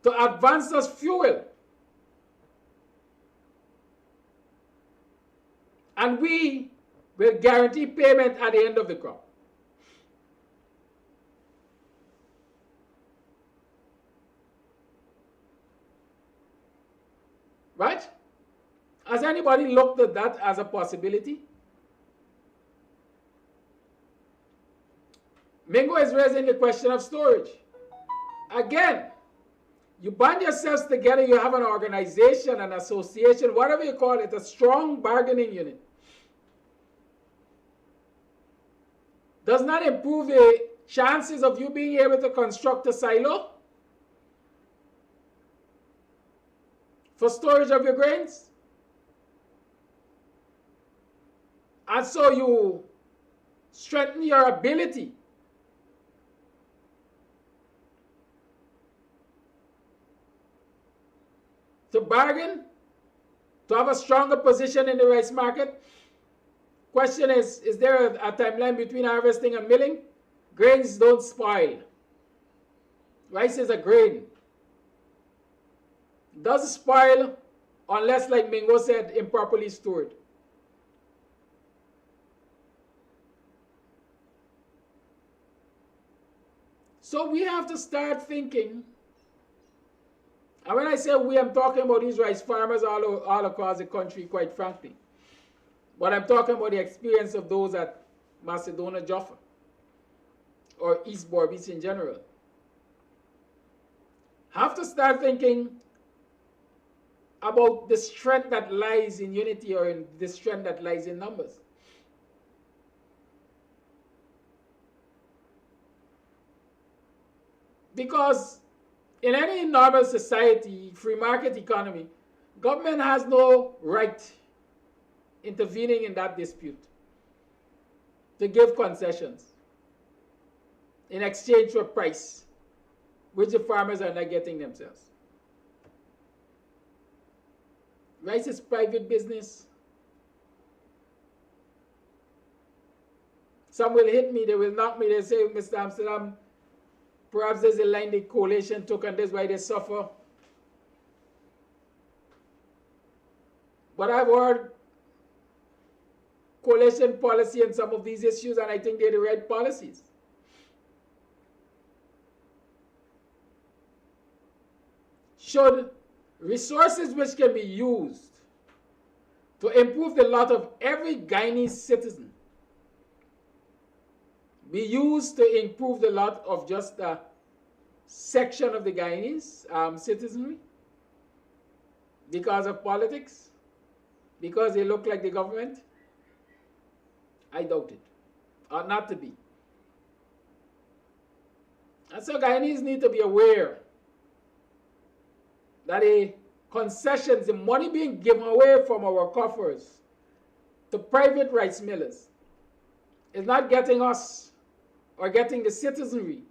S6: to advance us fuel? And we will guarantee payment at the end of the crop. Right? Has anybody looked at that as a possibility? Mingo is raising the question of storage. Again, you band yourselves together, you have an organization, an association, whatever you call it, a strong bargaining unit. Does not improve the chances of you being able to construct a silo for storage of your grains. And so you strengthen your ability to bargain, to have a stronger position in the rice market. Question is there a timeline between harvesting and milling? Grains don't spoil. Rice is a grain. It doesn't spoil unless, like Mingo said, improperly stored. So we have to start thinking, and when I say we, I'm talking about these rice farmers all across the country, quite frankly. But I'm talking about the experience of those at Macedonia Jaffa or East Berbice in general. Have to start thinking about the strength that lies in unity or in the strength that lies in numbers. Because in any normal society, free market economy, government has no right intervening in that dispute to give concessions in exchange for price, which the farmers are not getting themselves. Rice is private business. Some will hit me, they will knock me, they say, Mr. Amsterdam, perhaps there's a line the coalition took and that's why they suffer. But I've heard coalition policy on some of these issues, and I think they're the right policies. Should resources which can be used to improve the lot of every Guyanese citizen be used to improve the lot of just a section of the Guyanese citizenry because of politics, because they look like the government? I doubt it. Ought not to be. And so Guyanese need to be aware that the concessions, the money being given away from our coffers to private rice millers is not getting us or getting the citizenry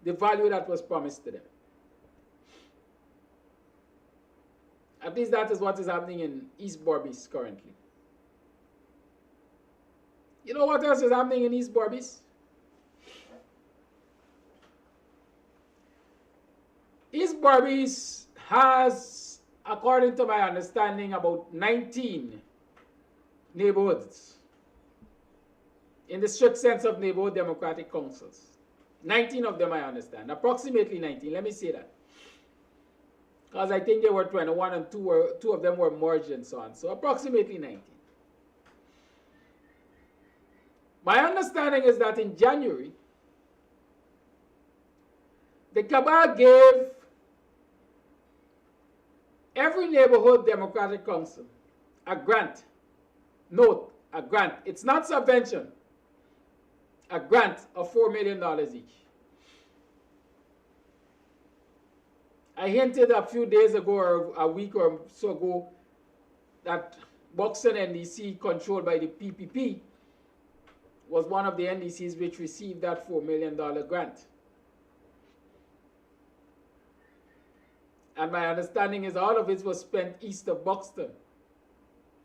S6: the value that was promised to them. At least that is what is happening in East Berbice currently. You know what else is happening in East Berbice? East Berbice has, according to my understanding, about 19 neighborhoods in the strict sense of neighborhood democratic councils. 19 of them I understand, approximately 19, let me say that. Because I think there were 21 and two of them were merged and so on, so approximately 19. My understanding is that in January, the cabal gave every neighborhood democratic council a grant. Note, a grant. It's not subvention. A grant of $4 million each. I hinted a few days ago or a week or so ago that Buxton NDC, controlled by the PPP, was one of the NDCs which received that $4 million grant. And my understanding is all of it was spent east of Buxton,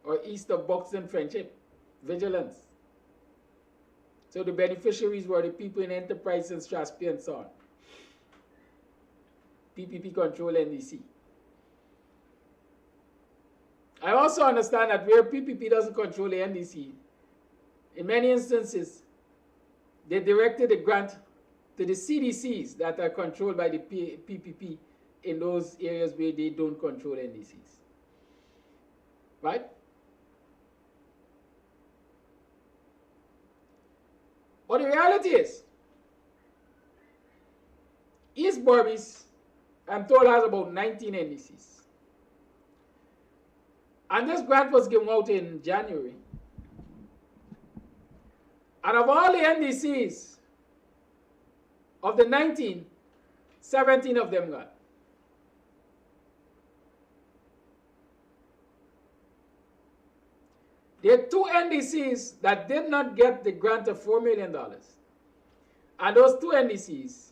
S6: or east of Buxton Friendship, Vigilance. So the beneficiaries were the people in Enterprise and Strasby and so on. PPP control NDC. I also understand that where PPP doesn't control the NDC, in many instances, they directed the grant to the CDCs that are controlled by the PPP in those areas where they don't control NDCs. Right? But the reality is, East Berbice, I'm told, has about 19 NDCs. And this grant was given out in January. And of all the NDCs, of the 19, 17 of them got. There are 2 NDCs that did not get the grant of $4 million. And those 2 NDCs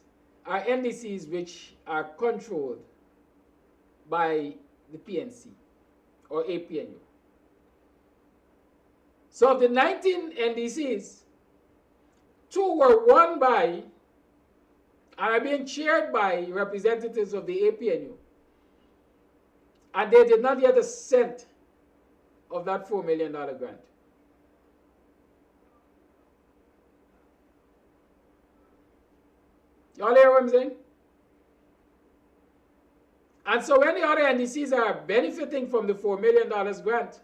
S6: are NDCs which are controlled by the PNC or APNU. So of the 19 NDCs, 2 were won by and are being chaired by representatives of the APNU. And they did not get a cent of that $4 million grant. Y'all hear what I'm saying? And so when the other NDCs are benefiting from the $4 million grant,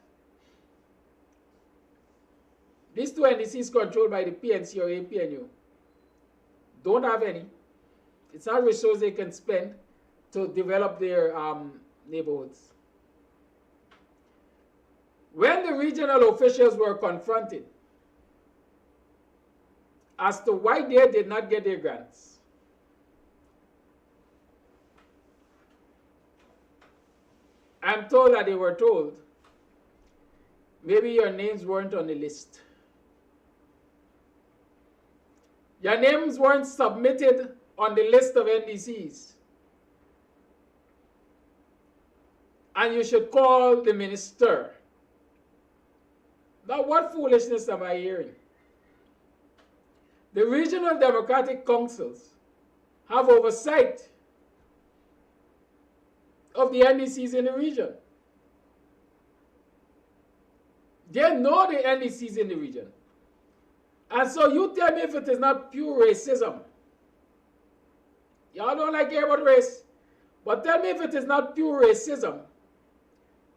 S6: these 2 NDCs controlled by the PNC or APNU don't have any. It's not resources they can spend to develop their neighborhoods. When the regional officials were confronted as to why they did not get their grants, I'm told that they were told, maybe your names weren't on the list. Your names weren't submitted on the list of NDCs. And you should call the minister. Now, what foolishness am I hearing? The regional democratic councils have oversight of the NDCs in the region. They know the NDCs in the region. And so you tell me if it is not pure racism. Y'all don't like hear about race, but tell me if it is not pure racism,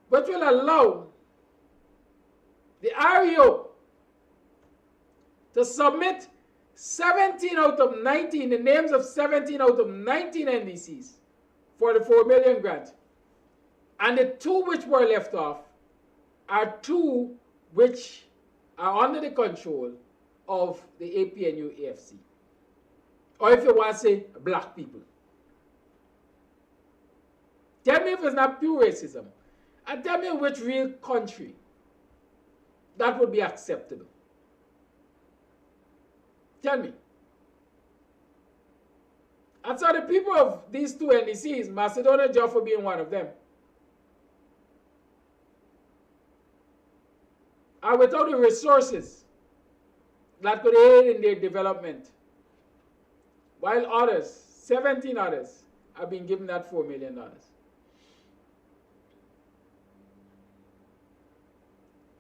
S6: which will allow the REO to submit 17 out of 19, the names of 17 out of 19 NDCs for the $4 million grant. And the 2 which were left off are 2 which are under the control of the APNU AFC. Or if you want to say, black people. Tell me if it's not pure racism. And tell me in which real country that would be acceptable. Tell me. And so the people of these 2 NDCs, Macedonia Jaffa being one of them, are without the resources that could aid in their development, while others, 17 others, have been given that $4 million.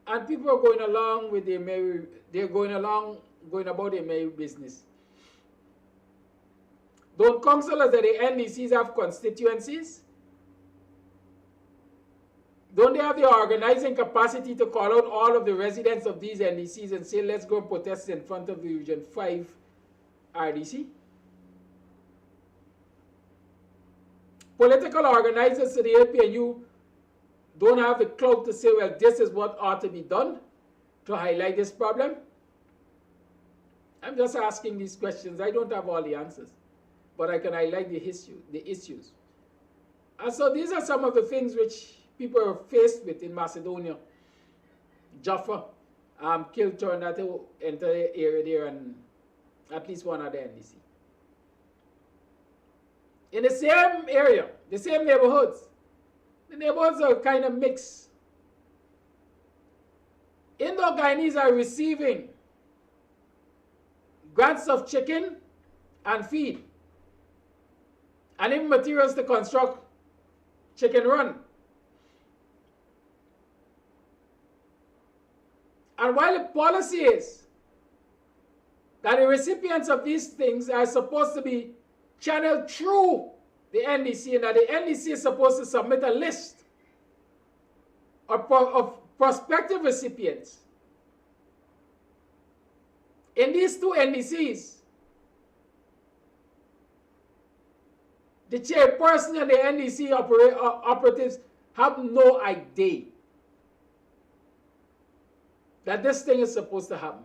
S6: And people are going along with their merry, going about their merry business. Don't councillors at the NDCs have constituencies? Don't they have the organizing capacity to call out all of the residents of these NDCs and say, let's go and protest in front of the Region 5 RDC? Political organizers to the APNU don't have the clout to say, well, this is what ought to be done to highlight this problem? I'm just asking these questions. I don't have all the answers, but I can highlight the issues. And so these are some of the things which people are faced with in Macedonia, Jaffa, Kilturn, that entire area there, and at least one other NDC. in the same area, the same neighborhoods. The neighborhoods are kind of mixed. Indo-Guyanese are receiving grants of chicken and feed, and even materials to construct chicken run. And while the policy is that the recipients of these things are supposed to be channeled through the NDC, and that the NDC is supposed to submit a list of prospective recipients. In these two NDCs, the chairperson and the NDC operatives have no idea that this thing is supposed to happen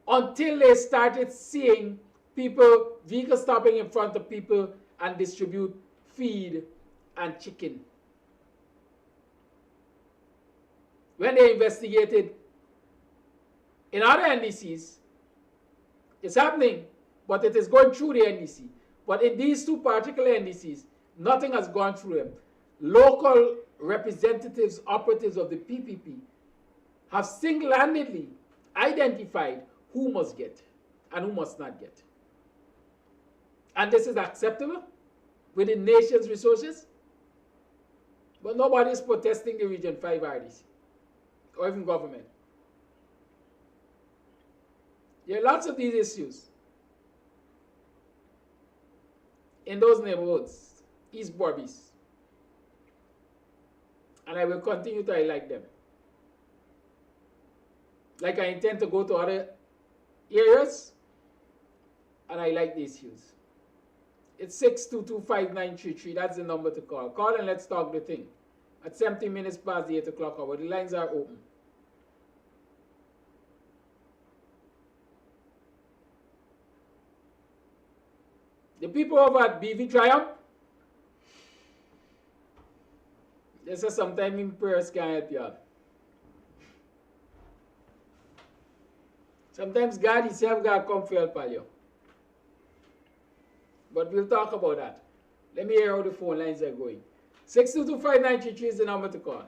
S6: until they started seeing people, vehicles stopping in front of people and distribute feed and chicken. When they investigated in other NDCs, it's happening, but it is going through the NDC. But in these two particular NDCs, nothing has gone through them. Local representatives, operatives of the PPP have single-handedly identified who must get and who must not get. And this is acceptable with the nation's resources. But nobody is protesting the Region 5 RDC or even government. There are lots of these issues in those neighborhoods, East Borbis. And I will continue to highlight them. Like I intend to go to other areas and highlight the issues. It's 6225933. That's the number to call. Call and let's talk the thing. At 17 minutes past the 8 o'clock hour, the lines are open. The people over at BV Triumph, they say sometimes in prayers can't help you out. Sometimes God himself got come to help you. But we'll talk about that. Let me hear how the phone lines are going. 6225933 is the number to call.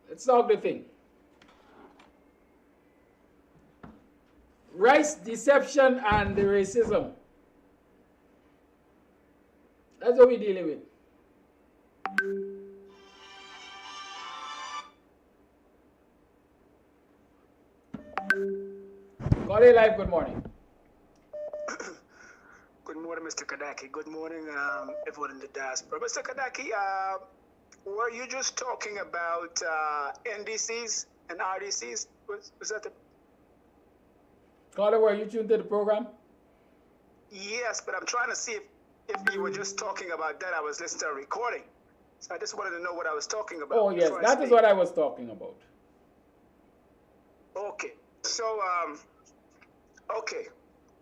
S6: Let's talk the thing. Rice, deception, and the racism. That's what we're dealing with. Call it live, good morning.
S9: Good morning, Mr. Kadaki. Good morning, everyone in the diaspora. Mr. Kadaki, were you just talking about NDCs and RDCs? Was that the...
S6: Caller, were you tuned to the program?
S9: Yes, but I'm trying to see if you were just talking about that. I was listening to a recording. So I just wanted to know what I was talking about.
S6: Oh, yes, that is what I was talking about.
S9: Okay. So, okay.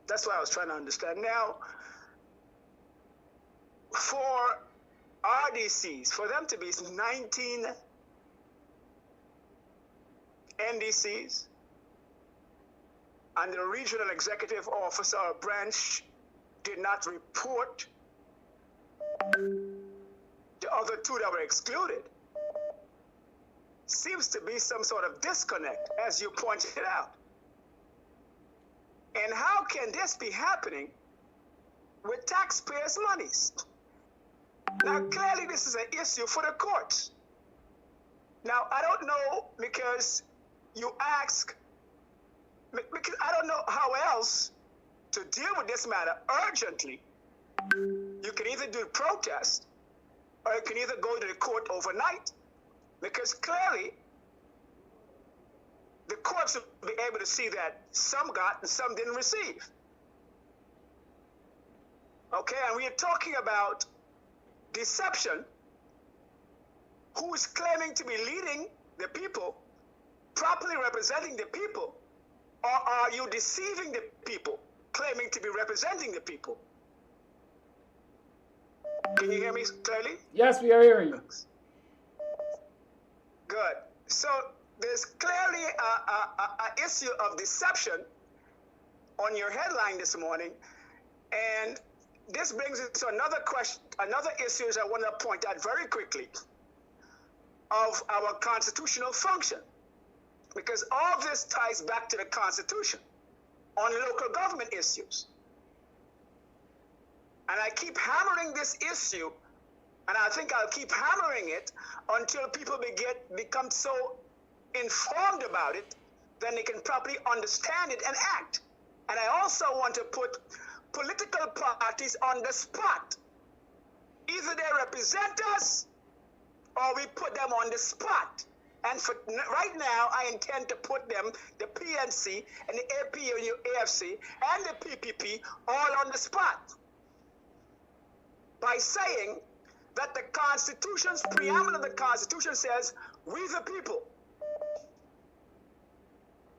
S9: That's what I was trying to understand. Now, for RDCs, for them to be 19 NDCs, and the regional executive officer or branch did not report the other two that were excluded, seems to be some sort of disconnect, as you pointed out. And how can this be happening with taxpayers' monies? Now, clearly this is an issue for the courts. Now, I don't know, because you ask, because I don't know how else to deal with this matter urgently. You can either do protest, or you can either go to the court overnight, because clearly the courts will be able to see that some got and some didn't receive. Okay, and we are talking about deception. Who is claiming to be leading the people, properly representing the people? Or are you deceiving the people, claiming to be representing the people? Can you hear me clearly?
S6: Yes, we are hearing you.
S9: Good. So there's clearly an issue of deception on your headline this morning, and this brings us to another question, another issue I want to point out very quickly of our constitutional function, because all this ties back to the Constitution on local government issues. And I keep hammering this issue, and I think I'll keep hammering it until people become so informed about it, then they can properly understand it and act. And I also want to put political parties on the spot. Either they represent us or we put them on the spot. And for right now, I intend to put them, the PNC and the AFC and the PPP, all on the spot by saying that the Constitution's preamble of the Constitution says, we the people.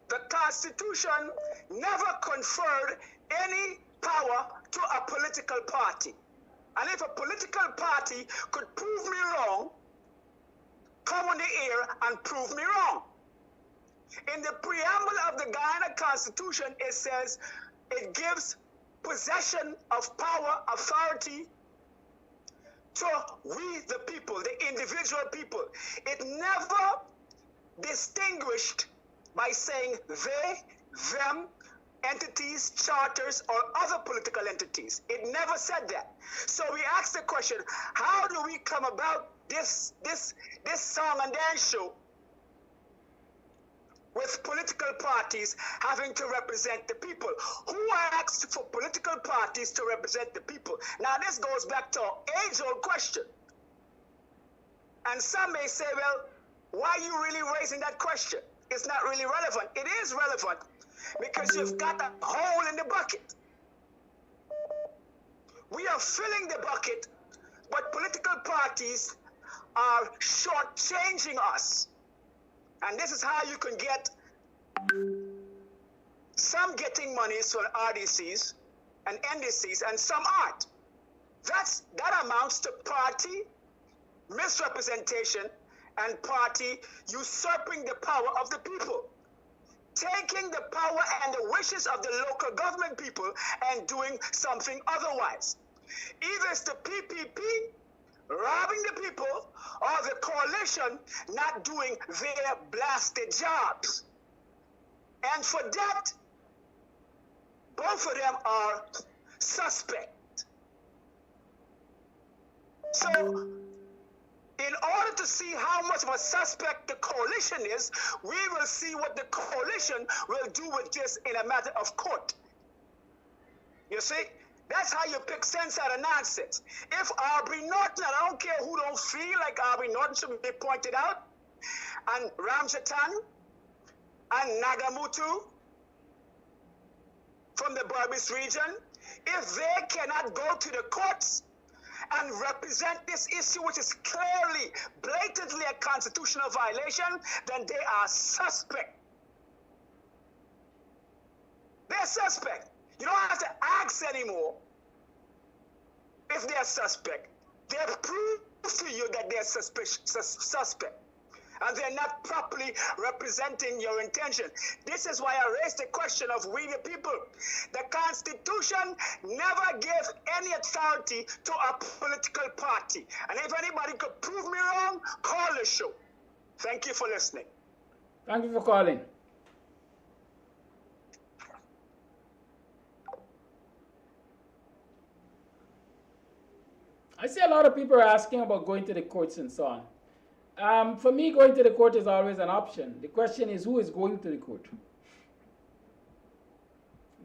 S9: The Constitution never conferred any power to a political party. And if a political party could prove me wrong, come on the air and prove me wrong. In the preamble of the Guyana Constitution, it says it gives possession of power, authority to we the people, the individual people. It never distinguished by saying they, them, entities, charters, or other political entities. It never said that. So we asked the question, how do we come about this song and dance show with political parties having to represent the people? Who asked for political parties to represent the people? Now this goes back to an age-old question. And some may say, well, why are you really raising that question? It's not really relevant. It is relevant because you've got a hole in the bucket. We are filling the bucket, but political parties are shortchanging us. And this is how you can get some getting monies from RDCs and NDCs and some aren't. That amounts to party misrepresentation and party usurping the power of the people, taking the power and the wishes of the local government people and doing something otherwise. Either it's the PPP robbing the people or the coalition not doing their blasted jobs. And for that, both of them are suspect. So, in order to see how much of a suspect the coalition is, we will see what the coalition will do with this in a matter of court. You see? That's how you pick sense out of nonsense. If Aubrey Norton, I don't care who don't feel like Aubrey Norton should be pointed out, and Ramjatan, and Nagamutu from the Berbice region, if they cannot go to the courts and represent this issue, which is clearly, blatantly a constitutional violation, then they are suspect. They're suspect. You don't have to ask anymore if they're suspect. They've proved to you that they're suspect. And they're not properly representing your intention. This is why I raised the question of we the people. The Constitution never gave any authority to a political party. And if anybody could prove me wrong, call the show. Thank you for listening.
S6: Thank you for calling. I see a lot of people are asking about going to the courts and so on. For me, going to the court is always an option. The question is, who is going to the court?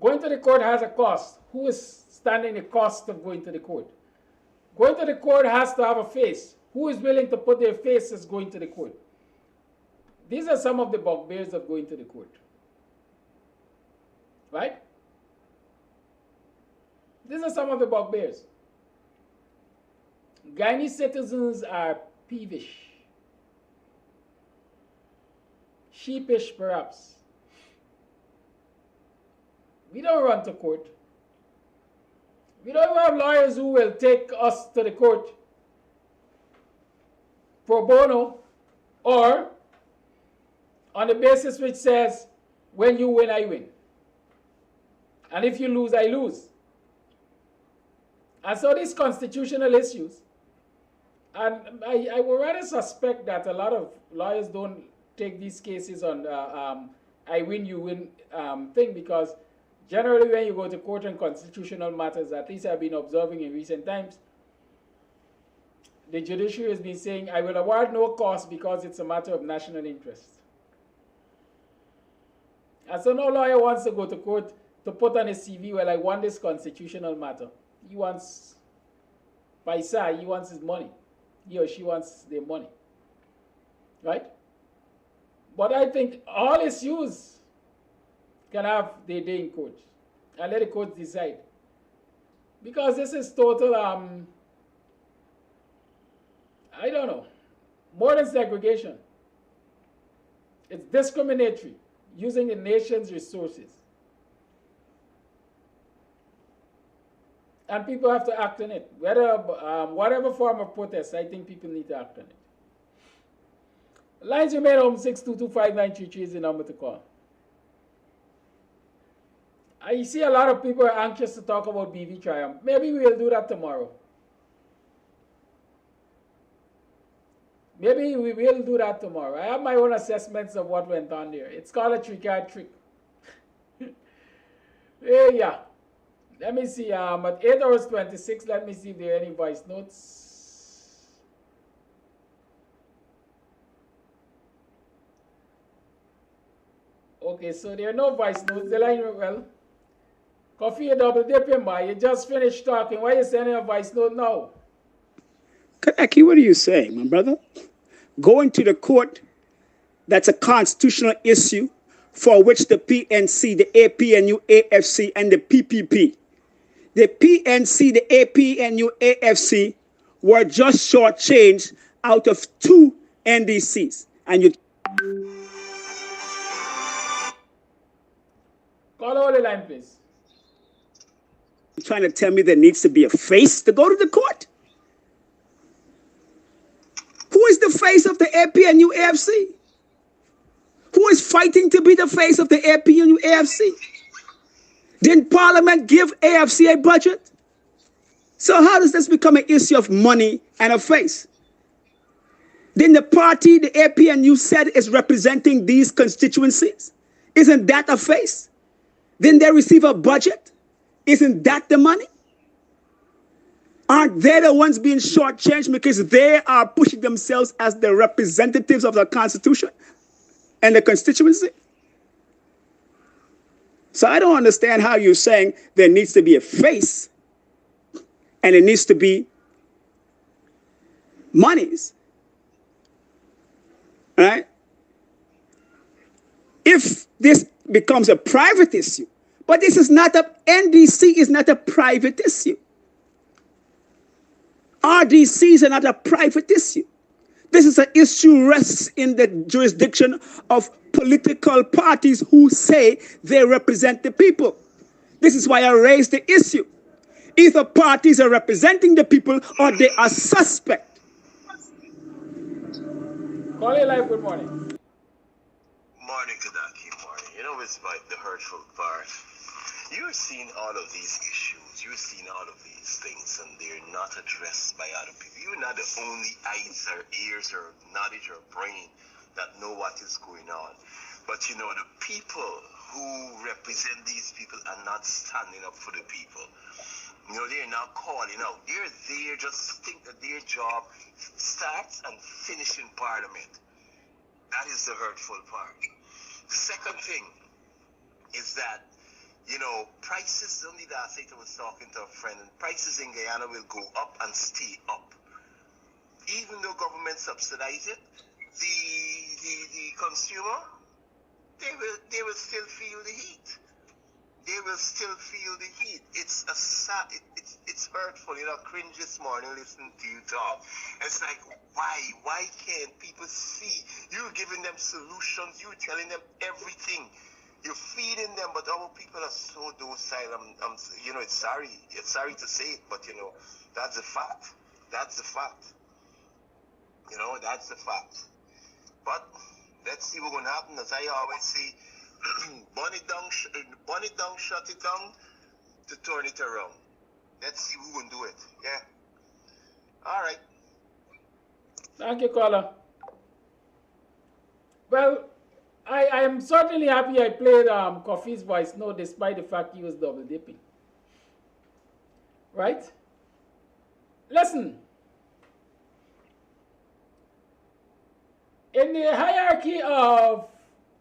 S6: Going to the court has a cost. Who is standing the cost of going to the court? Going to the court has to have a face. Who is willing to put their face as going to the court? These are some of the bugbears of going to the court. Right? These are some of the bugbears. Guyanese citizens are peevish, sheepish perhaps. We don't run to court. We don't have lawyers who will take us to the court pro bono or on the basis which says, when you win, I win. And if you lose, I lose. And so these constitutional issues, and I would rather suspect that a lot of lawyers don't take these cases on I win, you win thing, because generally when you go to court on constitutional matters, at least I've been observing in recent times, the judiciary has been saying, I will award no cost because it's a matter of national interest. And so no lawyer wants to go to court to put on his CV, well, I won this constitutional matter. He wants paisa, he wants his money. He or she wants their money. Right? But I think all issues can have their day in court. And let the court decide. Because this is total, I don't know, more than segregation. It's discriminatory, using the nation's resources. And people have to act on it. Whether, whatever form of protest, I think people need to act on it. Lines remain home, 6225933 is the number to call. I see a lot of people are anxious to talk about BV Triumph. Maybe we'll do that tomorrow. Maybe we will do that tomorrow. I have my own assessments of what went on there. It's called a trick-card trick. Yeah. Let me see. At 8 hours 26, let me see if there are any voice notes. Okay, so there are no voice notes. The line, well, coffee a double dipping by. You just finished talking. Why are you sending a voice note now?
S12: Kaneki, what are you saying, my brother? Going to the court, that's a constitutional issue for which the PNC, the APNU, AFC, and the PPP, the PNC, the APNU, AFC were just shortchanged out of 2 NDCs. And you
S6: call over the line, please.
S12: Trying to tell me there needs to be a face to go to the court? Who is the face of the APNU AFC? Who is fighting to be the face of the APNU AFC? Didn't Parliament give AFC a budget? So how does this become an issue of money and a face? Then the party, the APNU, said is representing these constituencies. Isn't that a face? Didn't they receive a budget? Isn't that the money? Aren't they the ones being shortchanged because they are pushing themselves as the representatives of the Constitution and the constituency? So I don't understand how you're saying there needs to be a face and it needs to be monies. All right? If this becomes a private issue, but this is not NDC is not a private issue. RDCs are not a private issue. This is an issue rests in the jurisdiction of political parties who say they represent the people. This is why I raised the issue. Either parties are representing the people or they are suspect.
S6: Call it live, good morning.
S7: Morning, Kadaki, morning. You know, it's like the hurtful part. You're seeing all of these issues, you're seeing all of these things, and they're not addressed by other people. You're not the only eyes or ears or knowledge or brain that know what is going on. But you know, the people who represent these people are not standing up for the people. You know, they're not calling out. They're there just think that their job starts and finishes in Parliament. That is the hurtful part. The second thing is that, you know, prices, only last night I was talking to a friend, and prices in Guyana will go up and stay up. Even though government subsidize it, the consumer, they will still feel the heat. They will still feel the heat. It's a sad, it's hurtful. You know, cringe this morning listening to you talk. It's like, why can't people see? You're giving them solutions. You're telling them everything. You're feeding them, but our people are so docile. You know, it's sorry to say it, but you know, that's a fact. That's the fact. You know, that's the fact. But let's see what's gonna happen. As I always say, burn it down, shut it down, to turn it around. Let's see who can do it. Yeah. All right.
S6: Thank you, caller. Well, I am certainly happy I played Coffee's voice note despite the fact he was double dipping. Right? Listen. In the hierarchy of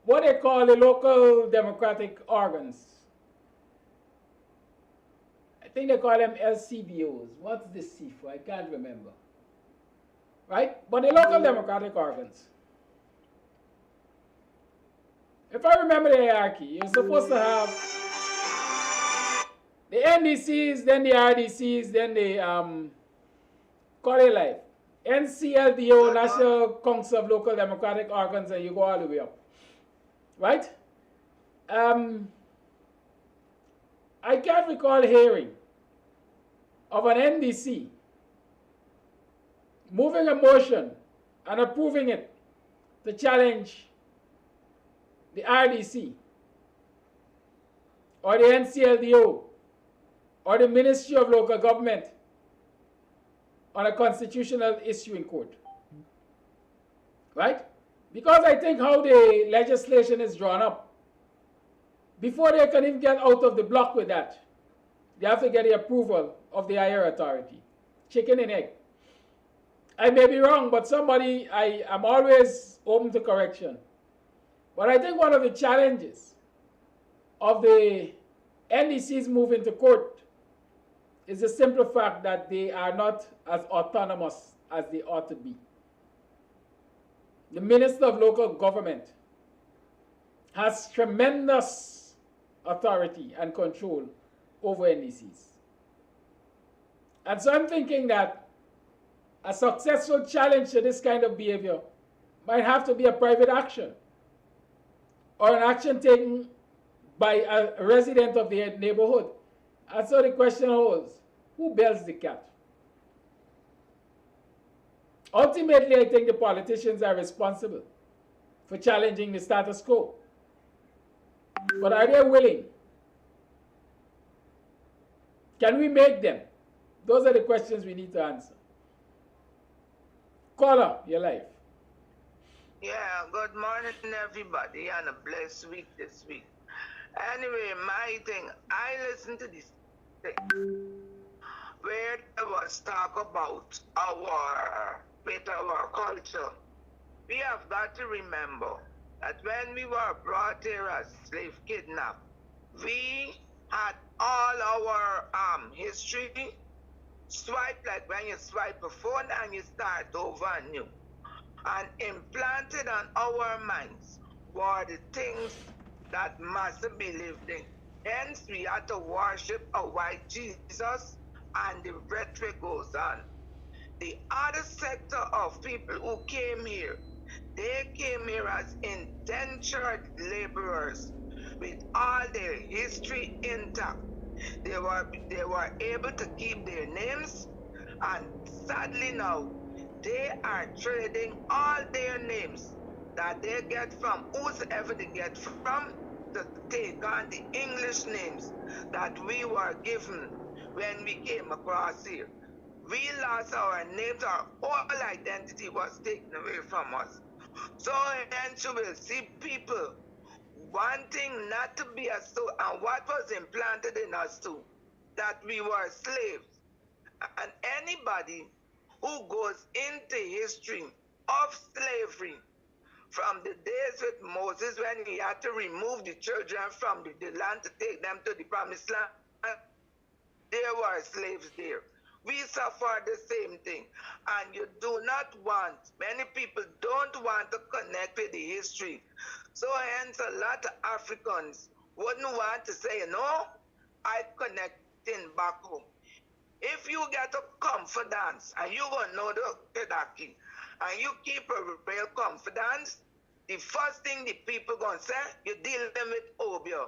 S6: what they call the local democratic organs, I think they call them LCDOs. What's the C for? I can't remember. Right? But the local democratic organs. If I remember the hierarchy, you're supposed to have the NDCs, then the RDCs, then the call it like NCLDO, National Council of Local Democratic Organs, and you go all the way up. Right? I can't recall hearing of an NDC moving a motion and approving it to challenge the RDC or the NCLDO or the Ministry of Local Government on a constitutional issue in court. Right? Because I think how the legislation is drawn up, before they can even get out of the block with that, they have to get the approval of the higher authority. Chicken and egg. I may be wrong, but somebody, I am always open to correction. But I think one of the challenges of the NDCs moving to court is the simple fact that they are not as autonomous as they ought to be. The Minister of Local Government has tremendous authority and control over NDCs. And so I'm thinking that a successful challenge to this kind of behavior might have to be a private action or an action taken by a resident of the neighborhood. And so the question holds, who bells the cat? Ultimately, I think the politicians are responsible for challenging the status quo. But are they willing? Can we make them? Those are the questions we need to answer. Caller, your life.
S10: Yeah, good morning, everybody, and a blessed week this week. Anyway, my thing, I listened to this thing where there was talk about our culture. We have got to remember that when we were brought here as slave kidnapped, we had all our history swiped like when you swipe a phone and you start over anew. And implanted on our minds were the things that must be lived in. Hence, we had to worship a white Jesus, and the rhetoric goes on. The other sector of people who came here, they came here as indentured laborers with all their history intact. They were able to keep their names, and sadly now, they are trading all their names that they get from whosoever they get from to take on the English names that we were given when we came across here. We lost our names, our whole identity was taken away from us. So hence you will see people wanting not to be as so, and what was implanted in us too, that we were slaves. And anybody who goes into history of slavery from the days with Moses when he had to remove the children from the land to take them to the promised land, there were slaves there. We suffer the same thing. And you do not want, many people don't want to connect with the history. So hence a lot of Africans wouldn't want to say, I connect in back home. If you get a confidence and you gonna know the Kedaki and you keep a real confidence, the first thing the people gonna say, you're dealing with Obia.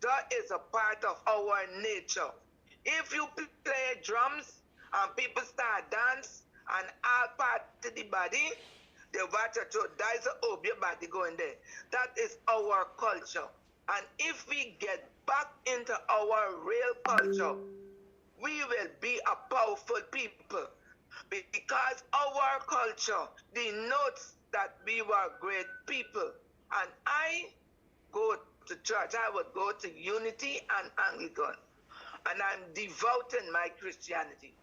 S10: That is a part of our nature. If you play drums and people start dance and all part to the body, they watch it through, there's a Obia body going there. That is our culture. And if we get back into our real culture, we will be a powerful people because our culture denotes that we were great people. And I go to church. I would go to Unity and Anglican. And I'm devout in my Christianity.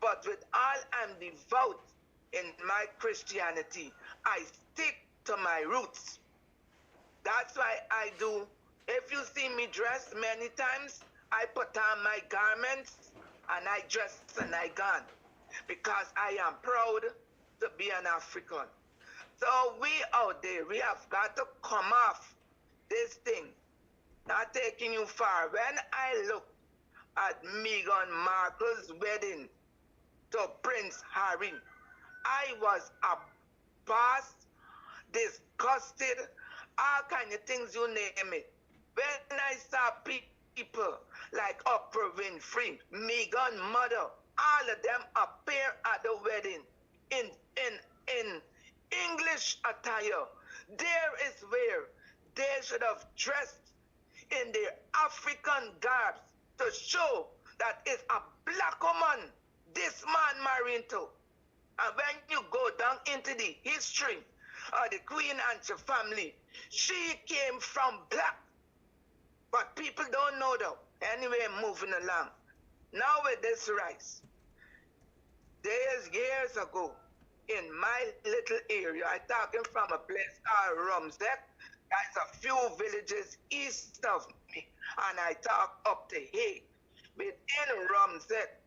S10: But with all I'm devout in my Christianity, I stick to my roots. That's why I do. If you see me dressed many times, I put on my garments and I dress and I gone. Because I am proud to be an African. So we out there, we have got to come off this thing. Not taking you far. When I look at Meghan Markle's wedding to Prince Harry, I was abashed, disgusted, all kind of things, you name it. When I saw people like Oprah Winfrey, Meghan mother, all of them appear at the wedding in English attire. There is where they should have dressed in their African garbs to show that it's a black woman this man marrying to. And when you go down into the history of the Queen and her family, she came from black. But people don't know though. Anyway, moving along. Now with this rice, years ago, in my little area, I'm talking from a place called Rumsek. There's a few villages east of me, and I talk up to Hague. Within Rumsek,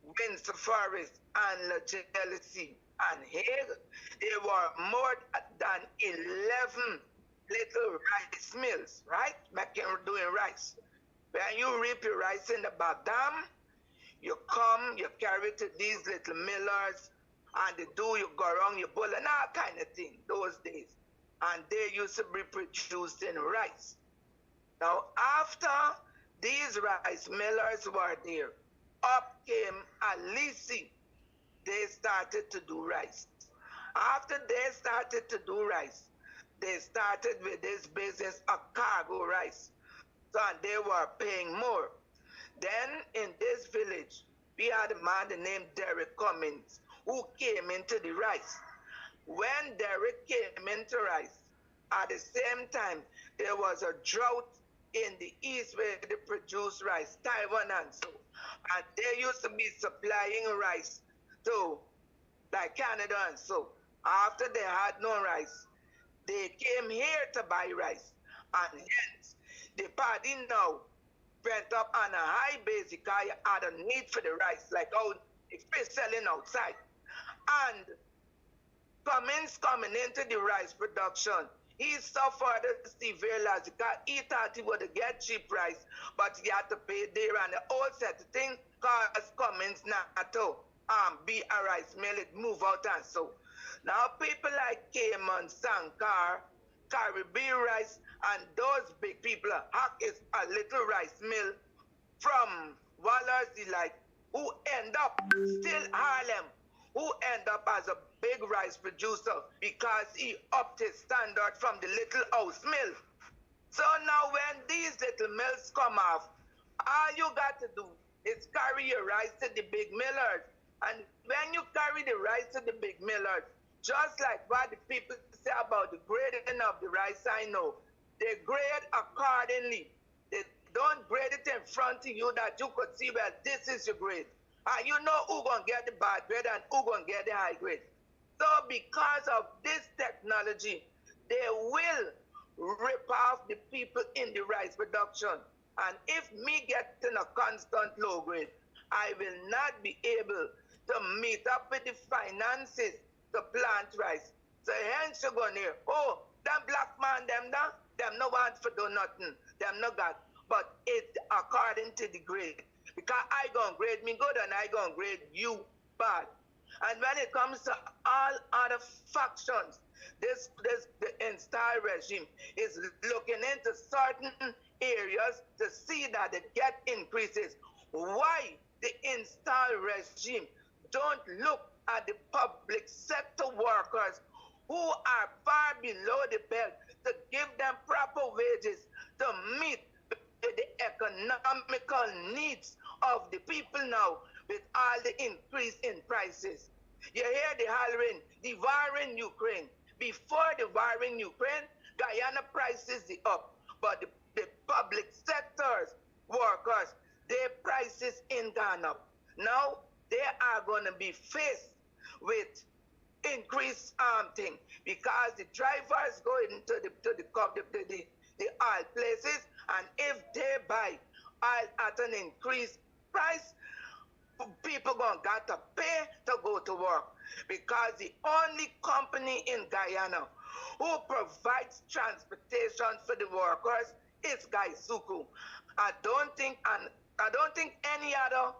S10: Windsor Forest, and La Jealousy, and Hague, there were more than 11 little rice mills, right? Doing rice. When you reap your rice in the back dam, you come, you carry it to these little millers, and they do, you go around your bull and all kind of thing those days. And they used to be producing rice. Now, after these rice millers were there, up came Alisi. They started to do rice. After they started to do rice, they started with this business of cargo rice. So and they were paying more. Then in this village, we had a man named Derek Cummings who came into the rice. When Derek came into rice, at the same time, there was a drought in the east where they produce rice, Taiwan and so. And they used to be supplying rice to like Canada and so. After they had no rice, they came here to buy rice. And hence, the party now went up on a high base because you had a need for the rice, like how it's selling outside. And Cummins coming into the rice production, he suffered a severe loss because he thought he would get cheap rice, but he had to pay there and the whole set of things caused Cummins not to be a rice mill, it move out and so. Now people like Cayman, Sankar, Caribbean Rice, and those big people, Hack is a little rice mill from Wallersy, like, who end up still Harlem, who end up as a big rice producer because he upped his standard from the little house mill. So now when these little mills come off, all you got to do is carry your rice to the big millers. And when you carry the rice to the big millers, just like what the people say about the grading of the rice, I know, they grade accordingly. They don't grade it in front of you that you could see, well, this is your grade. And you know who gonna get the bad grade and who gonna get the high grade. So because of this technology, they will rip off the people in the rice production. And if me getting a constant low grade, I will not be able to meet up with the finances to plant rice. So hence you're going here, oh, them black man, them no want for do nothing, them no got. But it's according to the grade. Because I gonna grade me good and I gonna grade you bad. And when it comes to all other factions, the install regime is looking into certain areas to see that they get increases. Why the install regime don't look at the public sector workers who are far below the belt to give them proper wages to meet the economical needs of the people now with all the increase in prices. You hear the hollering, the war in Ukraine. Before the war in Ukraine, Guyana prices is up, but the public sectors workers, their prices ain't gone up. Now they are going to be faced with increased thing because the drivers go into the oil places, and if they buy oil at an increased price, people gonna got to pay to go to work, because the only company in Guyana who provides transportation for the workers is Gaisuku. I don't think any other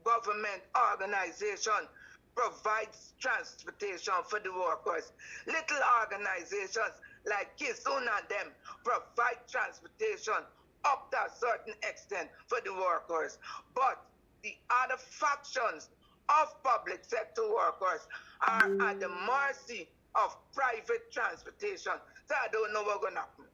S10: government organization provides transportation for the workers. Little organizations like Kisun and them provide transportation up to a certain extent for the workers. But the other factions of public sector workers are at the mercy of private transportation. So I don't know what's going to happen.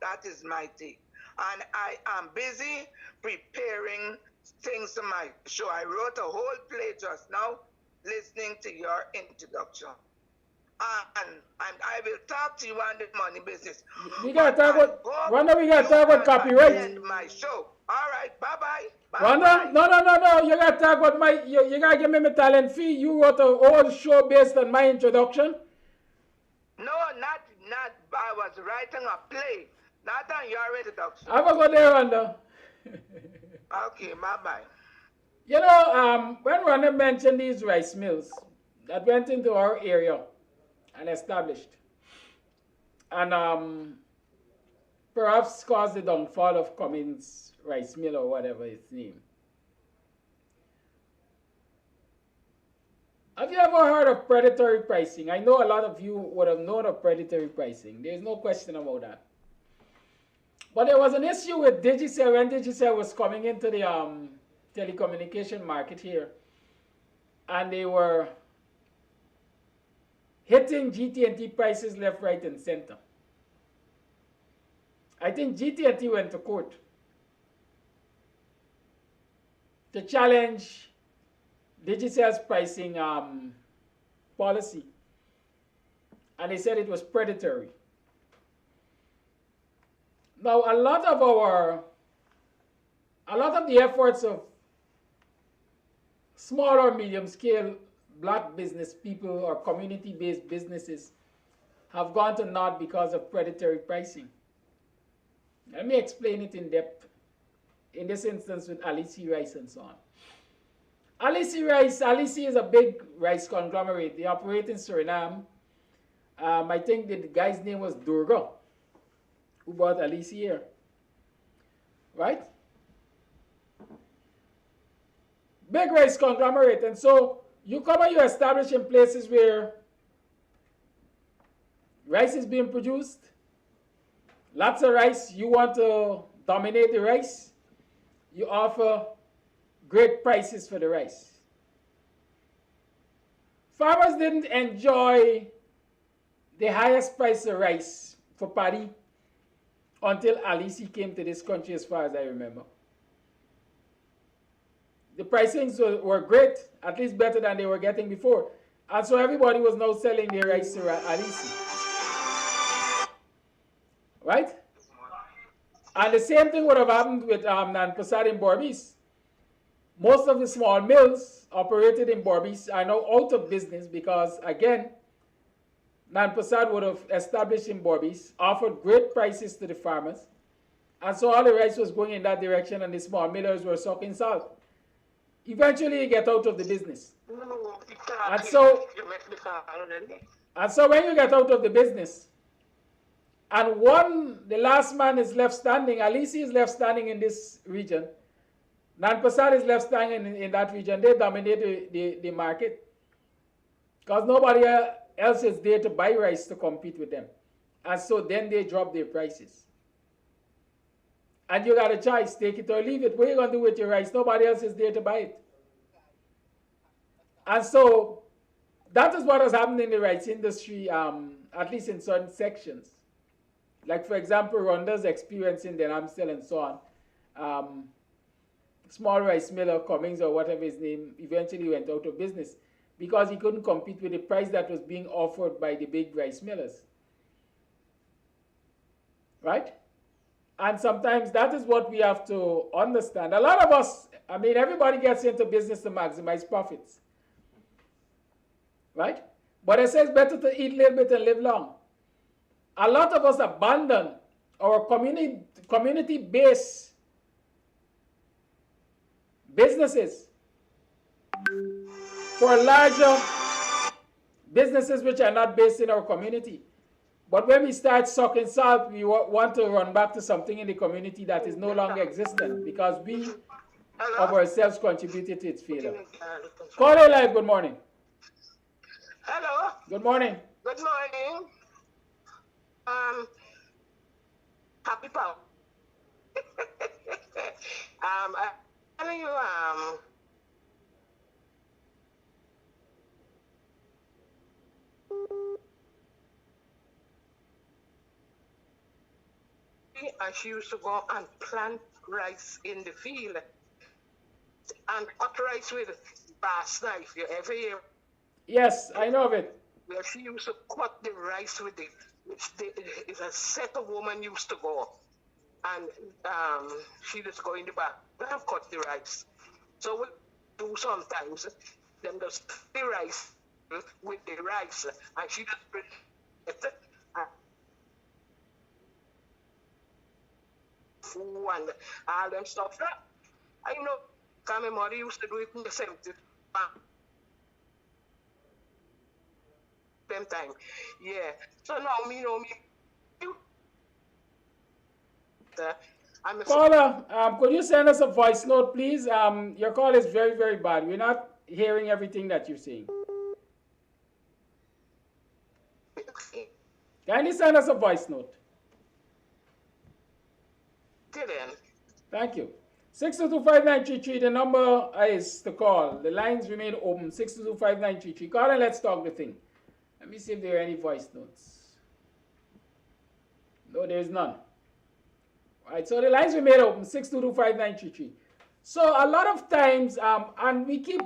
S10: That is my take. And I am busy preparing things to my show. I wrote a whole play just now listening to your introduction. And I will talk to you on the money business.
S6: We got to talk about, Rhonda, we got to talk about copyright.
S10: My show. All right, bye-bye.
S6: Rhonda, no. You got to talk about you got to give me my talent fee. You wrote a whole show based on my introduction.
S10: No, not. I was writing a play, not on your introduction.
S6: I will go there, Rhonda.
S10: Okay, bye-bye.
S6: You know, when Rhonda mentioned these rice mills that went into our area and established, and perhaps caused the downfall of Cummins Rice Mill or whatever its name. Have you ever heard of predatory pricing? I know a lot of you would have known of predatory pricing. There's no question about that. But there was an issue with Digicel when Digicel was coming into the telecommunication market here, and they were hitting GT&T prices left, right, and center. I think GT&T went to court to challenge Digicel's pricing policy, and they said it was predatory. Now, a lot of the efforts of small or medium scale black business people or community-based businesses have gone to naught because of predatory pricing. Let me explain it in depth. In this instance with Alice Rice and so on. Alice is a big rice conglomerate. They operate in Suriname. I think the guy's name was Durga, who bought Alice here. Right? Big rice conglomerate. And so you come and you establish in places where rice is being produced. Lots of rice. You want to dominate the rice. You offer great prices for the rice. Farmers didn't enjoy the highest price of rice for paddy until Alice came to this country, as far as I remember. The pricings were great, at least better than they were getting before. And so everybody was now selling their rice to Alice. Right? And the same thing would have happened with Nanpasad in Borbis. Most of the small mills operated in Borbis are now out of business because, again, Nanpasad would have established in Borbis, offered great prices to the farmers, and so all the rice was going in that direction and the small millers were sucking salt. Eventually, you get out of the business. And so when you get out of the business, and the last man is left standing, Alice is left standing in this region, Nanpasad is left standing in that region, they dominate the market. Because nobody else is there to buy rice to compete with them. And so then they drop their prices. And you got a choice, take it or leave it. What are you going to do with your rice? Nobody else is there to buy it. And so that is what has happened in the rice industry, at least in certain sections. Like, for example, Rhonda's experience in the Amstel and so on. small rice miller, Cummings or whatever his name, eventually went out of business because he couldn't compete with the price that was being offered by the big rice millers. Right? And sometimes that is what we have to understand. A lot of us, I mean, everybody gets into business to maximize profits. Right? But it says better to eat a little bit and live long. A lot of us abandon our community-based businesses for larger businesses which are not based in our community. But when we start sucking salt, we want to run back to something in the community that is no longer existent because we of ourselves contributed to its failure. Call it live, good morning.
S10: Hello.
S6: Good morning.
S10: Good morning. Happy Power. I'm telling you, and she used to go and plant rice in the field and cut rice with bass knife. You ever hear?
S6: Yes, I know of it.
S10: Where she used to cut the rice with it, which is a set of women used to go, and she just go in the back and cut the rice. So we do sometimes, them just the rice with the rice, and she just bring it and all them stuff. I know, because my mother used to do it in the 70s. Them time, yeah. So now me know me.
S6: Caller, could you send us a voice note, please? Your call is very, very bad. We're not hearing everything that you're saying. Kindly send us a voice note. Thank you. 6225933, the number is to call. The lines remain open. 6225933. Call and let's talk the thing. Let me see if there are any voice notes. No, there is none. All right, so the lines remain open. 6225933. So a lot of times, and we keep...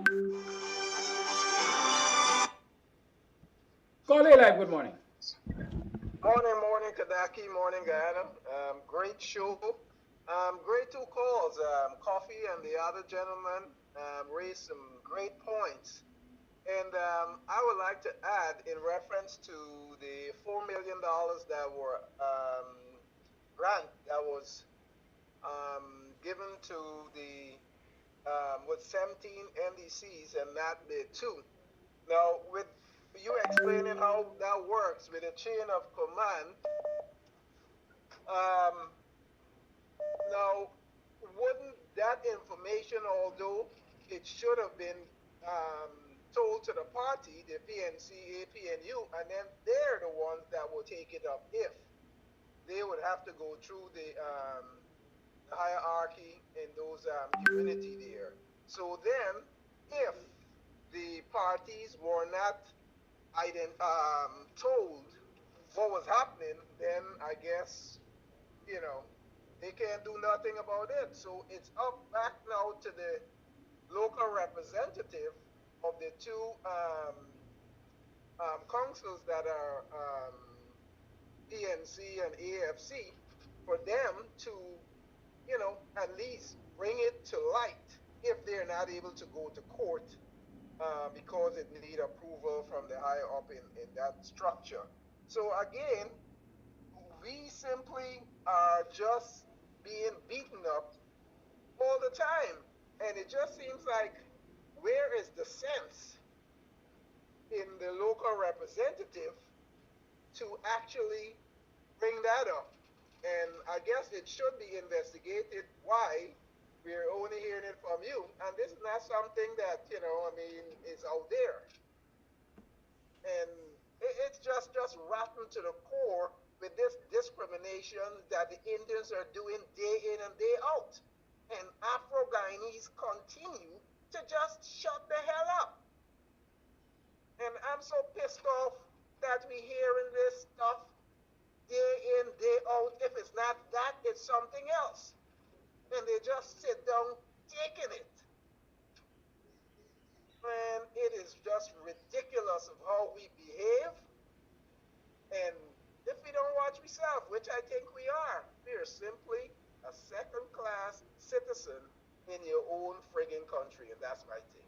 S6: Call it live. Good morning.
S13: Morning, Kadaki. Morning, Guyana. Great show. Great two calls. Coffee and the other gentleman raised some great points. And I would like to add, in reference to the $4 million that were grant that was given to the with 17 NDCs and not the two. Now, with you explaining how that works with a chain of command, now, wouldn't that information, although it should have been told to the party, the PNC, APNU, and then they're the ones that will take it up if they would have to go through the hierarchy in those community there. So then, if the parties were not told what was happening, then I guess, you know, they can't do nothing about it. So it's up back now to the local representative of the two councils that are PNC and AFC for them to, you know, at least bring it to light if they're not able to go to court because it need approval from the higher up in that structure. So again, we simply are just being beaten up all the time. And it just seems like, where is the sense in the local representative to actually bring that up? And I guess it should be investigated why we're only hearing it from you. And this is not something that, you know, I mean, is out there. And it's just rotten to the core with this discrimination that the Indians are doing day in and day out. And Afro-Guyanese continue to just shut the hell up. And I'm so pissed off that we hearing this stuff day in, day out. If it's not that, it's something else. And they just sit down taking it. Man, it is just ridiculous of how we behave. And if we don't watch ourselves, which I think we are simply a second-class citizen in your own friggin' country, and that's my thing.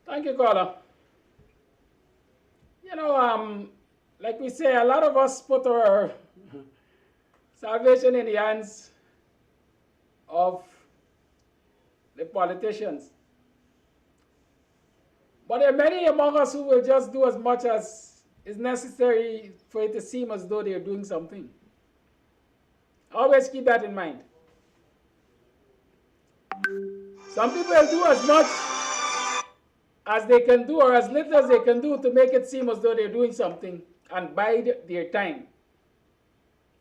S6: Thank you, caller. Like we say, a lot of us put our salvation in the hands of the politicians. But there are many among us who will just do as much as is necessary for it to seem as though they're doing something. Always keep that in mind. Some people will do as much as they can do or as little as they can do to make it seem as though they're doing something and bide their time.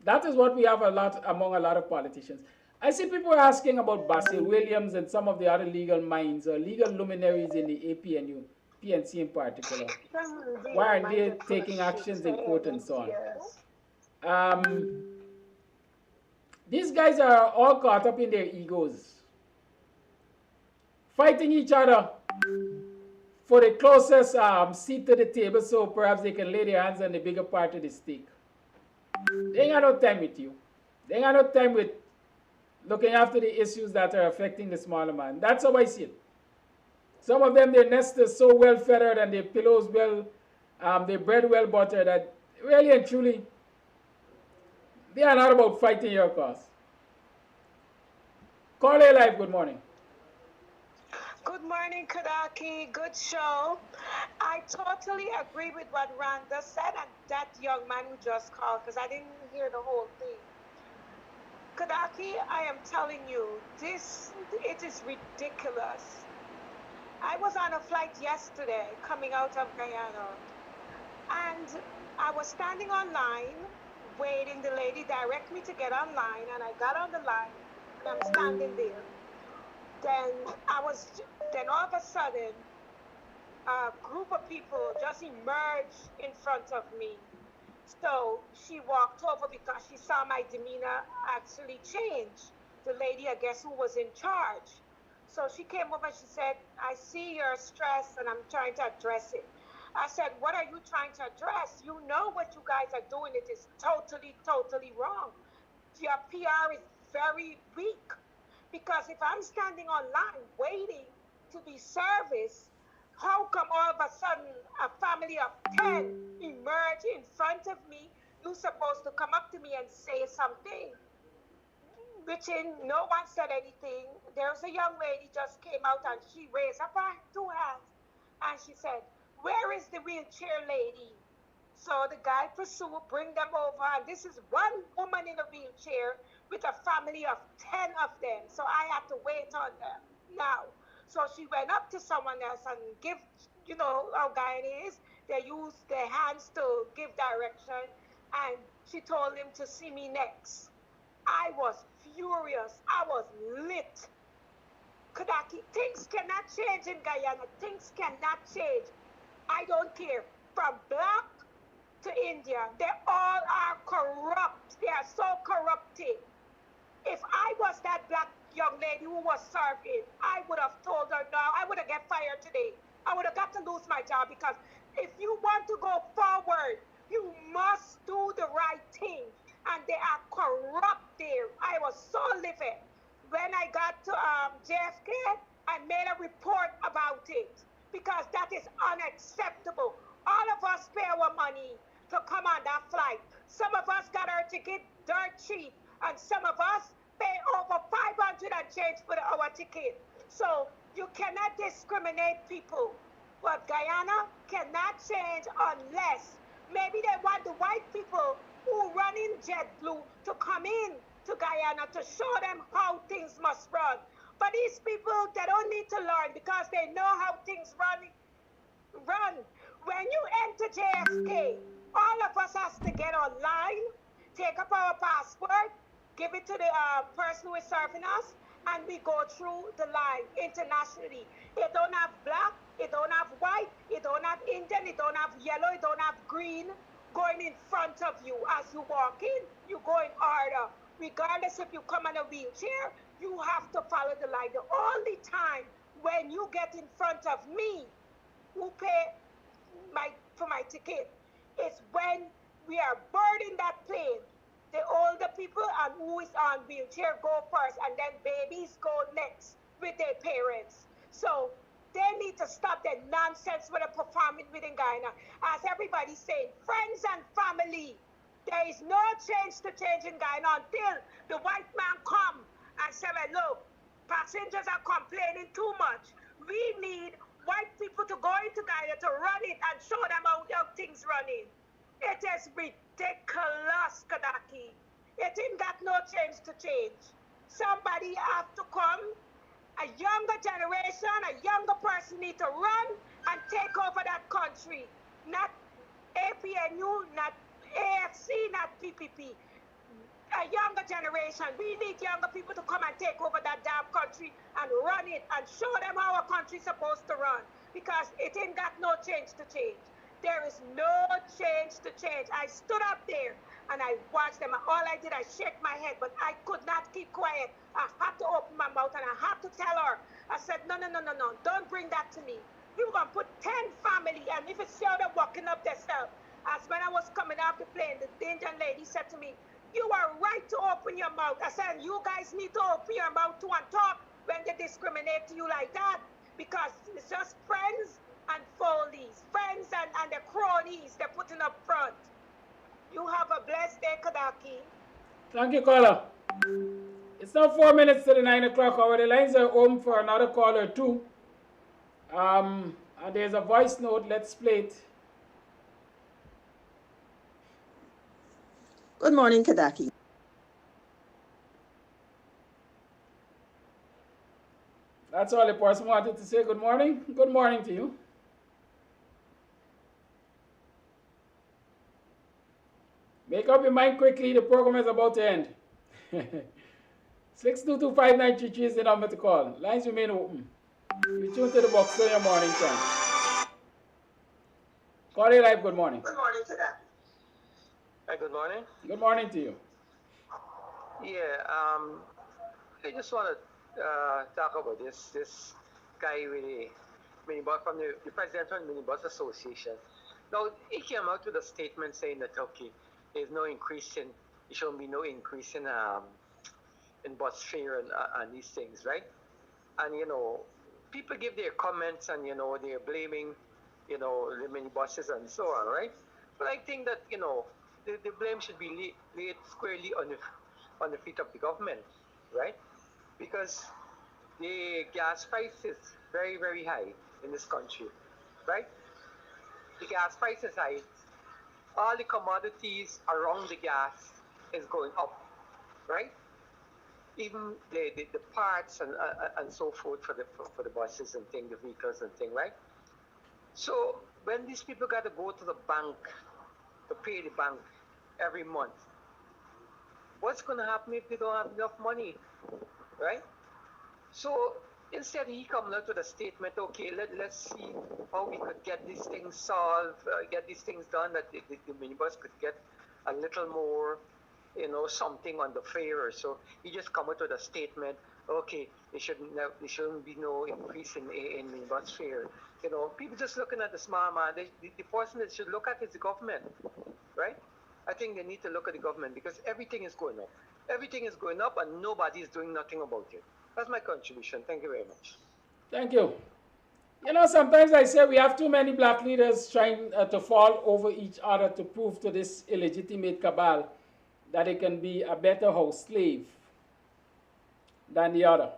S6: That is what we have among a lot of politicians. I see people asking about Basil Williams and some of the other legal minds or legal luminaries in the APNU, PNC in particular. Why aren't they taking actions in court and so on? These guys are all caught up in their egos, fighting each other for the closest seat to the table so perhaps they can lay their hands on the bigger part of the steak. They ain't got no time with you. They ain't got no time with looking after the issues that are affecting the smaller man. That's how I see it. Some of them, their nest is so well feathered and their pillows their bread well buttered that really and truly, they are not about fighting your cause. Call A Live, good morning.
S14: Good morning, Kadaki. Good show. I totally agree with what Rhonda said and that young man who just called because I didn't hear the whole thing. Kadaki, I am telling you, it is ridiculous. I was on a flight yesterday coming out of Guyana and I was standing online waiting. The lady directed me to get online and I got on the line and I'm standing there. Then all of a sudden, a group of people just emerged in front of me. So she walked over because she saw my demeanor actually change. The lady, I guess, who was in charge. So she came over and she said, I see you're stressed and I'm trying to address it. I said, what are you trying to address? You know what you guys are doing. It is totally, totally wrong. Your PR is very weak. Because if I'm standing online waiting to be serviced, how come all of a sudden a family of 10 emerge in front of me? You're supposed to come up to me and say something. No one said anything. There's a young lady just came out and she raised up her 2 hands and she said, where is the wheelchair lady? So the guy pursued, bring them over, and this is one woman in a wheelchair with a family of 10 of them. So I had to wait on them now. So she went up to someone else and give, how Guyanese is, they use their hands to give direction, and she told him to see me next. I was furious. I was lit. Kadaki, things cannot change in Guyana. Things cannot change. I don't care. From black to India, they all are corrupt. They are so corrupted. If I was that black young lady who was serving, I would have told her no. I would have get fired today. I would have got to lose my job because if you want to go forward, you must do the right thing. And they are corrupt there. I was so livid. When I got to JFK, I made a report about it because that is unacceptable. All of us pay our money to come on that flight. Some of us got our ticket dirt cheap, and some of us pay over 500 and change for our ticket. So you cannot discriminate people. But Guyana cannot change unless maybe they want the white people who run in JetBlue to come in to Guyana to show them how things must run. But these people, they don't need to learn because they know how things run. When you enter JFK, all of us has to get online, take up our passport, give it to the person who is serving us, and we go through the line internationally. It don't have black, it don't have white, it don't have Indian, it don't have yellow, it don't have green going in front of you. As you walk in, you go in order. regardless if you come on a wheelchair, you have to follow the line. The only time when you get in front of me, who pay for my ticket, is when we are boarding that plane. The older people and who is on wheelchair go first, and then babies go next with their parents. So they need to stop that nonsense with the performing within Guyana. As everybody's saying, friends and family. There is no change to change in Guyana until the white man come and say, well, look, passengers are complaining too much. We need white people to go into Guyana to run it and show them how things running. It is ridiculous, Kadaki. It ain't got no change to change. Somebody have to come, a younger generation, a younger person need to run and take over that country. Not APNU, not AFC, not PPP. A younger generation. We need younger people to come and take over that damn country and run it and show them how a country's supposed to run. Because it ain't got no change to change. There is no change to change. I stood up there and I watched them. All I did, I shake my head, but I could not keep quiet. I had to open my mouth and I had to tell her. I said, no, don't bring that to me. You're going to put 10 family, and if it's sure they're walking up themselves. As when I was coming off the plane, the Indian lady said to me, you are right to open your mouth. I said, you guys need to open your mouth too and talk when they discriminate to you like that. Because it's just friends and foldies, friends and the cronies they're putting up front. You have a blessed day, Kadaki.
S6: Thank you, caller. It's now 4 minutes to the 9 o'clock hour. The lines are open for another call or two. And there's a voice note. Let's play it.
S15: Good morning, Kadaki.
S6: That's all the person wanted to say. Good morning. Good morning to you. Make up your mind quickly. The program is about to end. 6225933 is the number to call. Lines remain open. We tune to the BUXTONIAN morning time. Call it live. Good morning.
S15: Good morning, Kadaki.
S16: Hi, good morning.
S6: Good morning to you.
S16: Yeah, I just want to talk about this guy with the minibus from the president of the Minibus Association. Now, he came out with a statement saying that, okay, there's no increase in, there shouldn't be no increase in bus fare and these things, right? And, people give their comments and, they're blaming, the minibuses and so on, right? But I think that, the blame should be laid squarely on the feet of the government, right? Because the gas price is very, very high in this country, right? The gas price is high. All the commodities around the gas is going up, right? Even the parts and so forth for the buses and things, the vehicles and things, right? So when these people got to go to the bank to pay the bank every month, what's going to happen if they don't have enough money, right? So instead, he comes out with a statement, okay, let's see how we could get these things solved, get these things done, that the minibus could get a little more, something on the fare. So he just come out with a statement, okay, there shouldn't be no increase in minibus fare. People just looking at the small man. The person that should look at is the government, right? I think they need to look at the government because everything is going up. Everything is going up and nobody is doing nothing about it. That's my contribution. Thank you very much.
S6: Thank you. Sometimes I say we have too many black leaders trying to fall over each other to prove to this illegitimate cabal that it can be a better house slave than the other.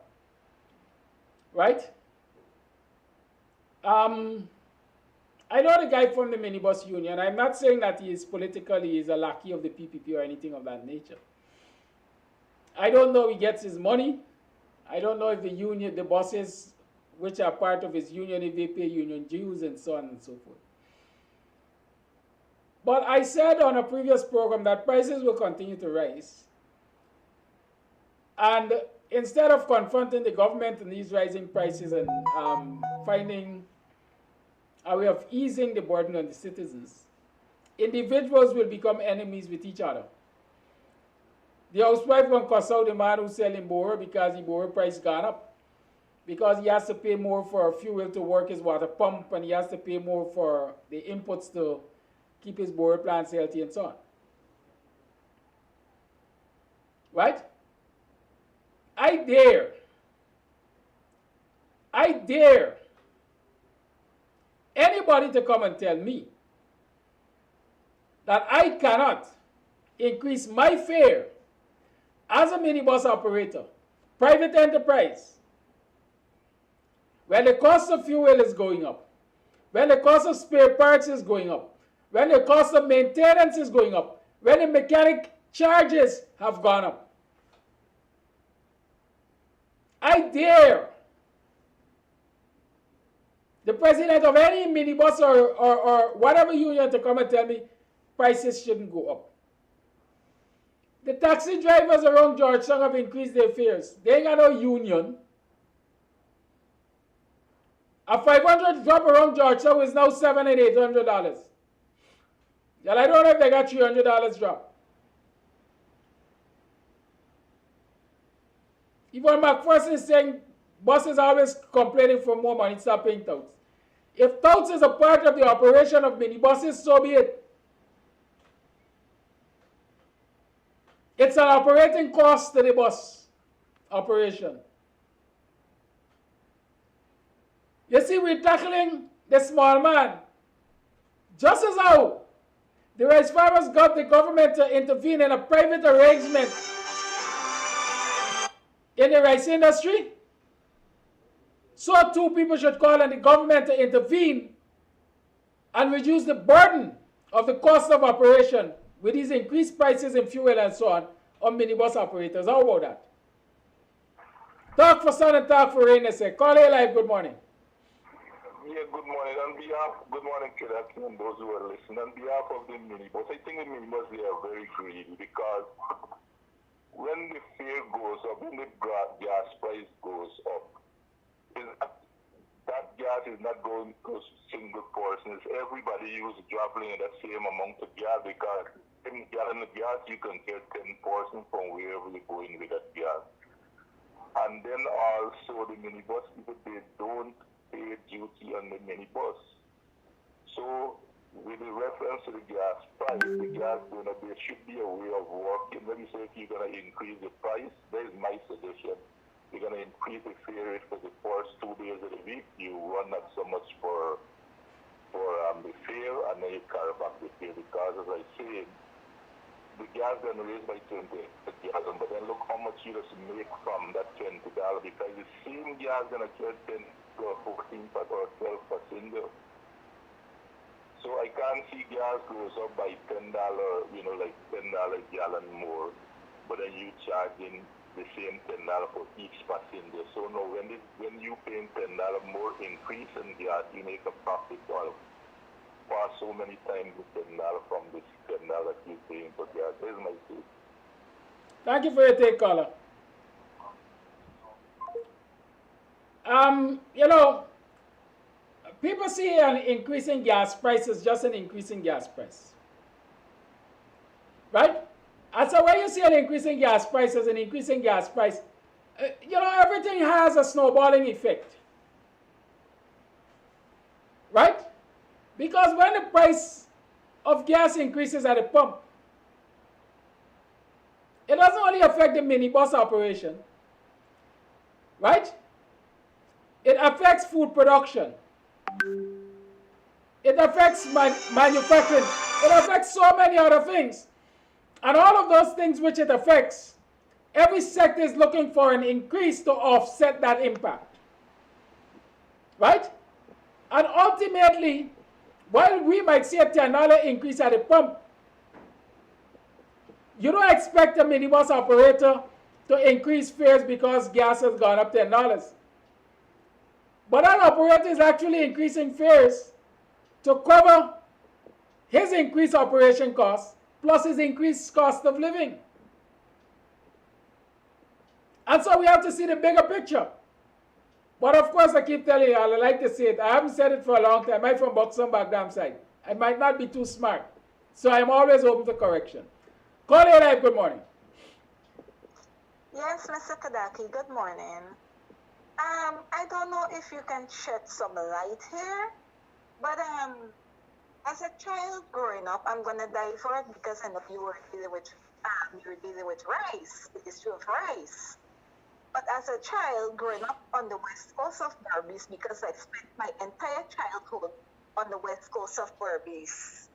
S6: Right? I know the guy from the minibus union. I'm not saying that he is politically a lackey of the PPP or anything of that nature. I don't know if he gets his money. I don't know if the union, the bosses which are part of his union, if they pay union dues and so on and so forth. But I said on a previous program that prices will continue to rise. And instead of confronting the government in these rising prices and finding a way of easing the burden on the citizens, individuals will become enemies with each other. The housewife gonna cuss out the man who's selling borer because the borer price gone up. Because he has to pay more for fuel to work his water pump, and he has to pay more for the inputs to keep his borer plants healthy and so on. Right? I dare anybody to come and tell me that I cannot increase my fare as a minibus operator, private enterprise, when the cost of fuel is going up, when the cost of spare parts is going up, when the cost of maintenance is going up, when the mechanic charges have gone up. I dare the president of any minibus or whatever union to come and tell me prices shouldn't go up. The taxi drivers around Georgetown have increased their fares. They ain't got no union. A $500 drop around Georgetown is now $700 and $800. And I don't know if they got $300 drop. Even McPherson is saying buses always complaining for more money, stop paying touts. If touts is a part of the operation of minibuses, so be it. It's an operating cost to the bus operation. You see, we're tackling the small man. Just as how the rice farmers got the government to intervene in a private arrangement in the rice industry, so too people should call on the government to intervene and reduce the burden of the cost of operation with these increased prices in fuel and so on minibus operators. How about that? Talk for sun and talk for rain, they say. Call A Live, good morning.
S11: Yeah, good morning. Good morning, Kedat, and those who are listening. On behalf of the minibus, I think the minibus, they are very greedy because when the fare goes up, when the gas price goes up, that gas is not going to single persons. Everybody is traveling at the same amount of gas because in gallon of gas, you can get 10 persons from wherever you're going with that gas. And then also the minibus people, they don't pay duty on the minibus. So with the reference to the gas price, the gas there should be a way of working. Let me say if you're going to increase the price, there's my suggestion. You're going to increase the fare rate for the first 2 days of the week. You run not so much for the fare, and then you carry back the fare because, as I said, the gas going to raise by 20, but then look how much you just make from that $20 because the same gas going to get 10 or 14 or 12% there. So I can't see gas goes up by $10, like $10 a gallon more, but then you charging the same $10 for each passenger. So no, when you paying $10 more increase in gas, you make a profit for so many times the $10 from this $10 that you're paying for gas. There's my take.
S6: Thank you for your take, caller. People see an increase in gas price as just an increase in gas price. Right? And so when you see an increase in gas price as an increase in gas price, everything has a snowballing effect. Right? Because when the price of gas increases at the pump, it doesn't only affect the minibus operation. Right? It affects food production. It affects manufacturing. It affects so many other things. And all of those things which it affects, every sector is looking for an increase to offset that impact. Right? And ultimately, while we might see a $10 increase at the pump, you don't expect a minibus operator to increase fares because gas has gone up $10. But that operator is actually increasing fares to cover his increased operation costs plus his increased cost of living. And so we have to see the bigger picture. But of course, I keep telling you, I like to say it. I haven't said it for a long time. I'm from Buxton back damn side. I might not be too smart. So I'm always open to correction. Call A Live, good morning.
S14: Yes, Mr. Kadaki, good morning. I don't know if you can shed some light here, but as a child growing up, I'm gonna divert because I know you were dealing with rice, the issue of rice. But as a child growing up on the west coast of Berbice, because I spent my entire childhood on the west coast of Berbice,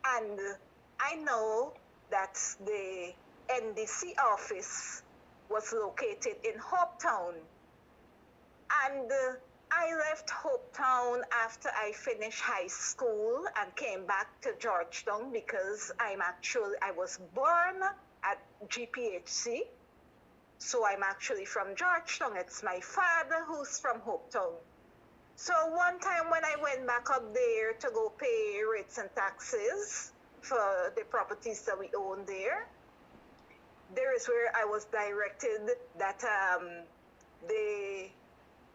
S14: and I know that the NDC office was located in Hopetown. And I left Hopetown after I finished high school and came back to Georgetown because I was born at GPHC. So I'm actually from Georgetown. It's my father who's from Hopetown. So one time when I went back up there to go pay rates and taxes for the properties that we own there is where I was directed that the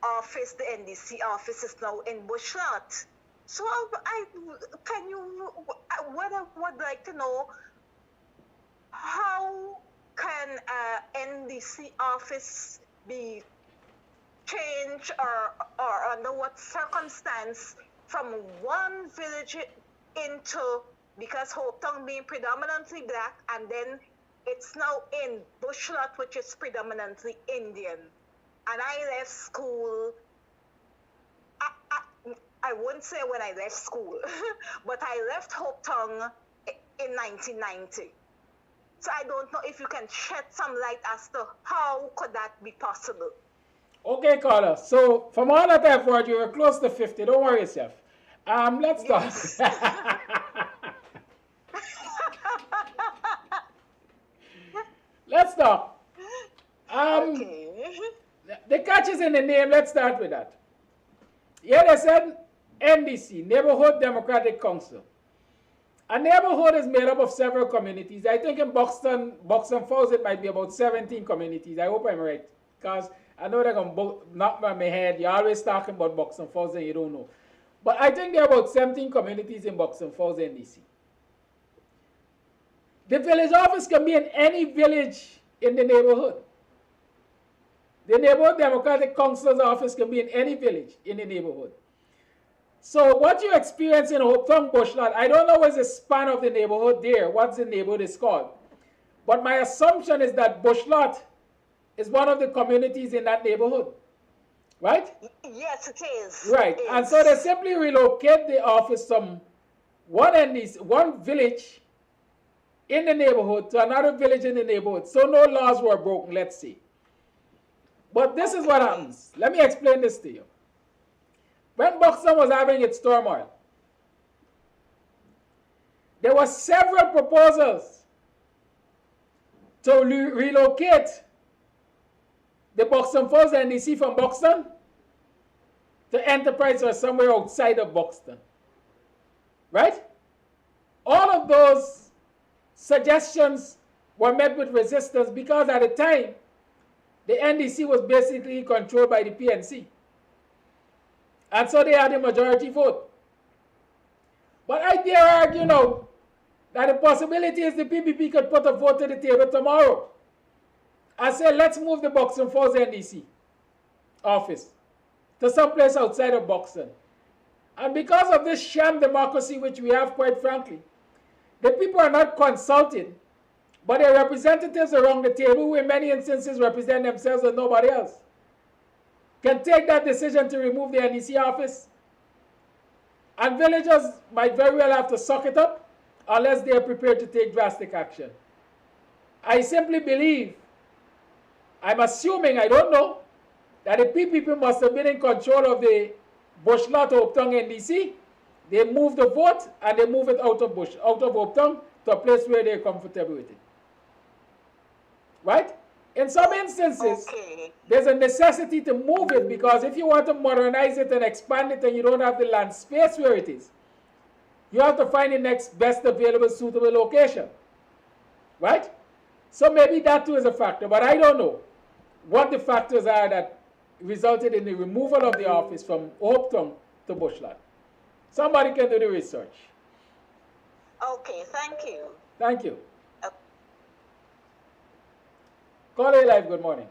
S14: NDC office is now in Bushlot. So I would like to know, how can NDC office be changed or under what circumstance from one village into, because Hopetown being predominantly black, and then it's now in Bushlot, which is predominantly Indian. And I left school, I wouldn't say when I left school, but I left Hopetown in 1990. So I don't know if you can shed some light as to how could that be possible.
S6: Okay, Carla. So from all that I've heard, you were close to 50. Don't worry yourself. Let's start. Let's start. Okay. The catch is in the name. Let's start with that. Here they said NDC, Neighborhood Democratic Council. A neighborhood is made up of several communities. I think in Buxton Falls, it might be about 17 communities. I hope I'm right, because I know they're going to knock me on my head. You're always talking about Buxton Falls and you don't know. But I think there are about 17 communities in Buxton Falls, NDC. The village office can be in any village in the neighborhood. The Neighborhood Democratic Council's office can be in any village in the neighborhood. So what you experience in Hopetown, Bushlot, I don't know what's the span of the neighborhood there, what the neighborhood is called. But my assumption is that Bushlot is one of the communities in that neighborhood. Right?
S14: Yes, it is.
S6: Right.
S14: It is.
S6: And so they simply relocate the office from one village in the neighborhood to another village in the neighborhood. So no laws were broken, let's say. But this is what happens. Let me explain this to you. When Buxton was having its turmoil, there were several proposals to relocate the Buxton Falls NDC from Buxton to Enterprise or somewhere outside of Buxton. Right? All of those suggestions were met with resistance because at the time, the NDC was basically controlled by the PNC. And so they had a majority vote. But I dare argue now that the possibility is the PPP could put a vote to the table tomorrow and say, let's move the Buxton Falls NDC office to someplace outside of Buxton. And because of this sham democracy which we have, quite frankly, the people are not consulted, but their representatives around the table, who in many instances represent themselves and nobody else, can take that decision to remove the NDC office. And villagers might very well have to suck it up unless they are prepared to take drastic action. I simply believe, I'm assuming, I don't know, that the PPP must have been in control of the Bushlot Hopetown NDC. They move the vote and they move it out of Hopetown to a place where they're comfortable with it. Right? In some instances, there's a necessity to move it because if you want to modernize it and expand it and you don't have the land space where it is, you have to find the next best available suitable location. Right? So maybe that too is a factor, but I don't know what the factors are that resulted in the removal of the office from Hopetown to Bushlot. Somebody can do the research.
S14: Okay, thank you.
S6: Thank you. Caller Live, good morning.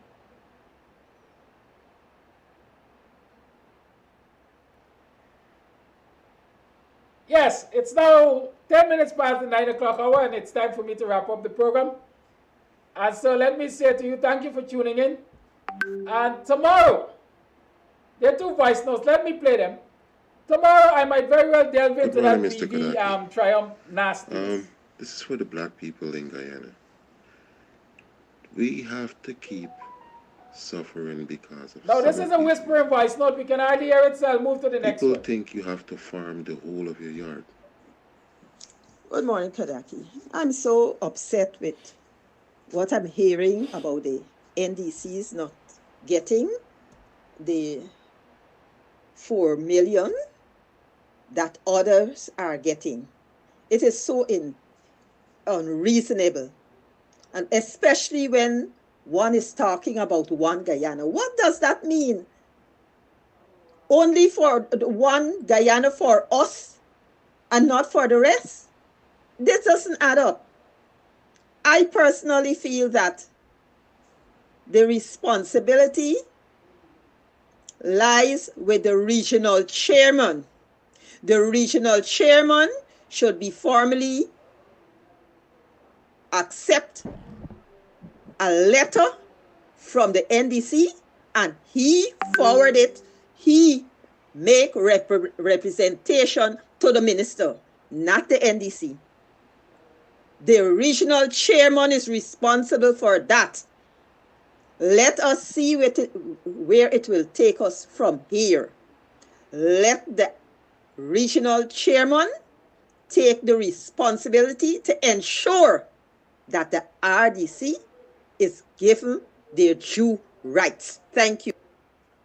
S6: Yes, it's now 10 minutes past the 9 o'clock hour, and it's time for me to wrap up the program. And so let me say to you, thank you for tuning in. And tomorrow, there are 2 voice notes. Let me play them. Tomorrow, I might very well delve into that BV Triumph nasty.
S15: This is for the black people in Guyana. We have to keep suffering because of
S6: Now, this is a whispering voice note. We can hardly hear it, so I'll move to the next one.
S15: People think you have to farm the whole of your yard.
S17: Good morning, Kadaki. I'm so upset with what I'm hearing about the NDCs not getting the 4 million that others are getting. It is so unreasonable, and especially when one is talking about one Guyana. What does that mean? Only for one Guyana for us and not for the rest? This doesn't add up. I personally feel that the responsibility lies with the regional chairman. The regional chairman should be formally accept a letter from the NDC and he forward it. He make representation to the minister, not the NDC. The regional chairman is responsible for that. Let us see where it will take us from here. Let the regional chairman take the responsibility to ensure that the RDC is given their due rights. Thank you.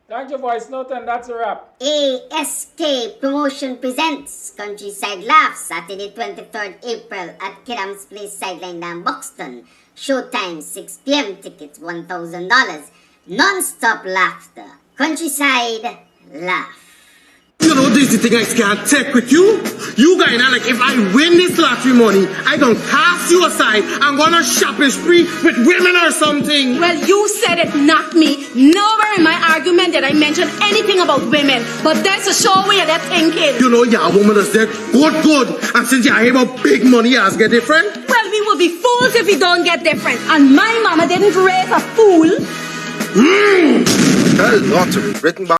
S6: Thank you, voice note, and that's a wrap.
S2: ASK Promotion presents Countryside Laughs, Saturday 23rd April at KAMS Place Sideline Dam, Buxton. Showtime 6 p.m. Tickets $1,000. Non-stop laughter. Countryside Laugh.
S3: You know, this is the thing I can't take with you. You guys are like, if I win this lottery money, I gonna cast you aside and gonna shopping spree with women or something.
S4: Well, you said it, not me. Nowhere in my argument did I mention anything about women. But there's a show where you're thinking.
S3: You know, yeah, a woman is there. Good. And since you're here about big money, you get different.
S4: Well, we will be fools if we don't get different. And my mama didn't raise a fool.
S5: The Lottery, written by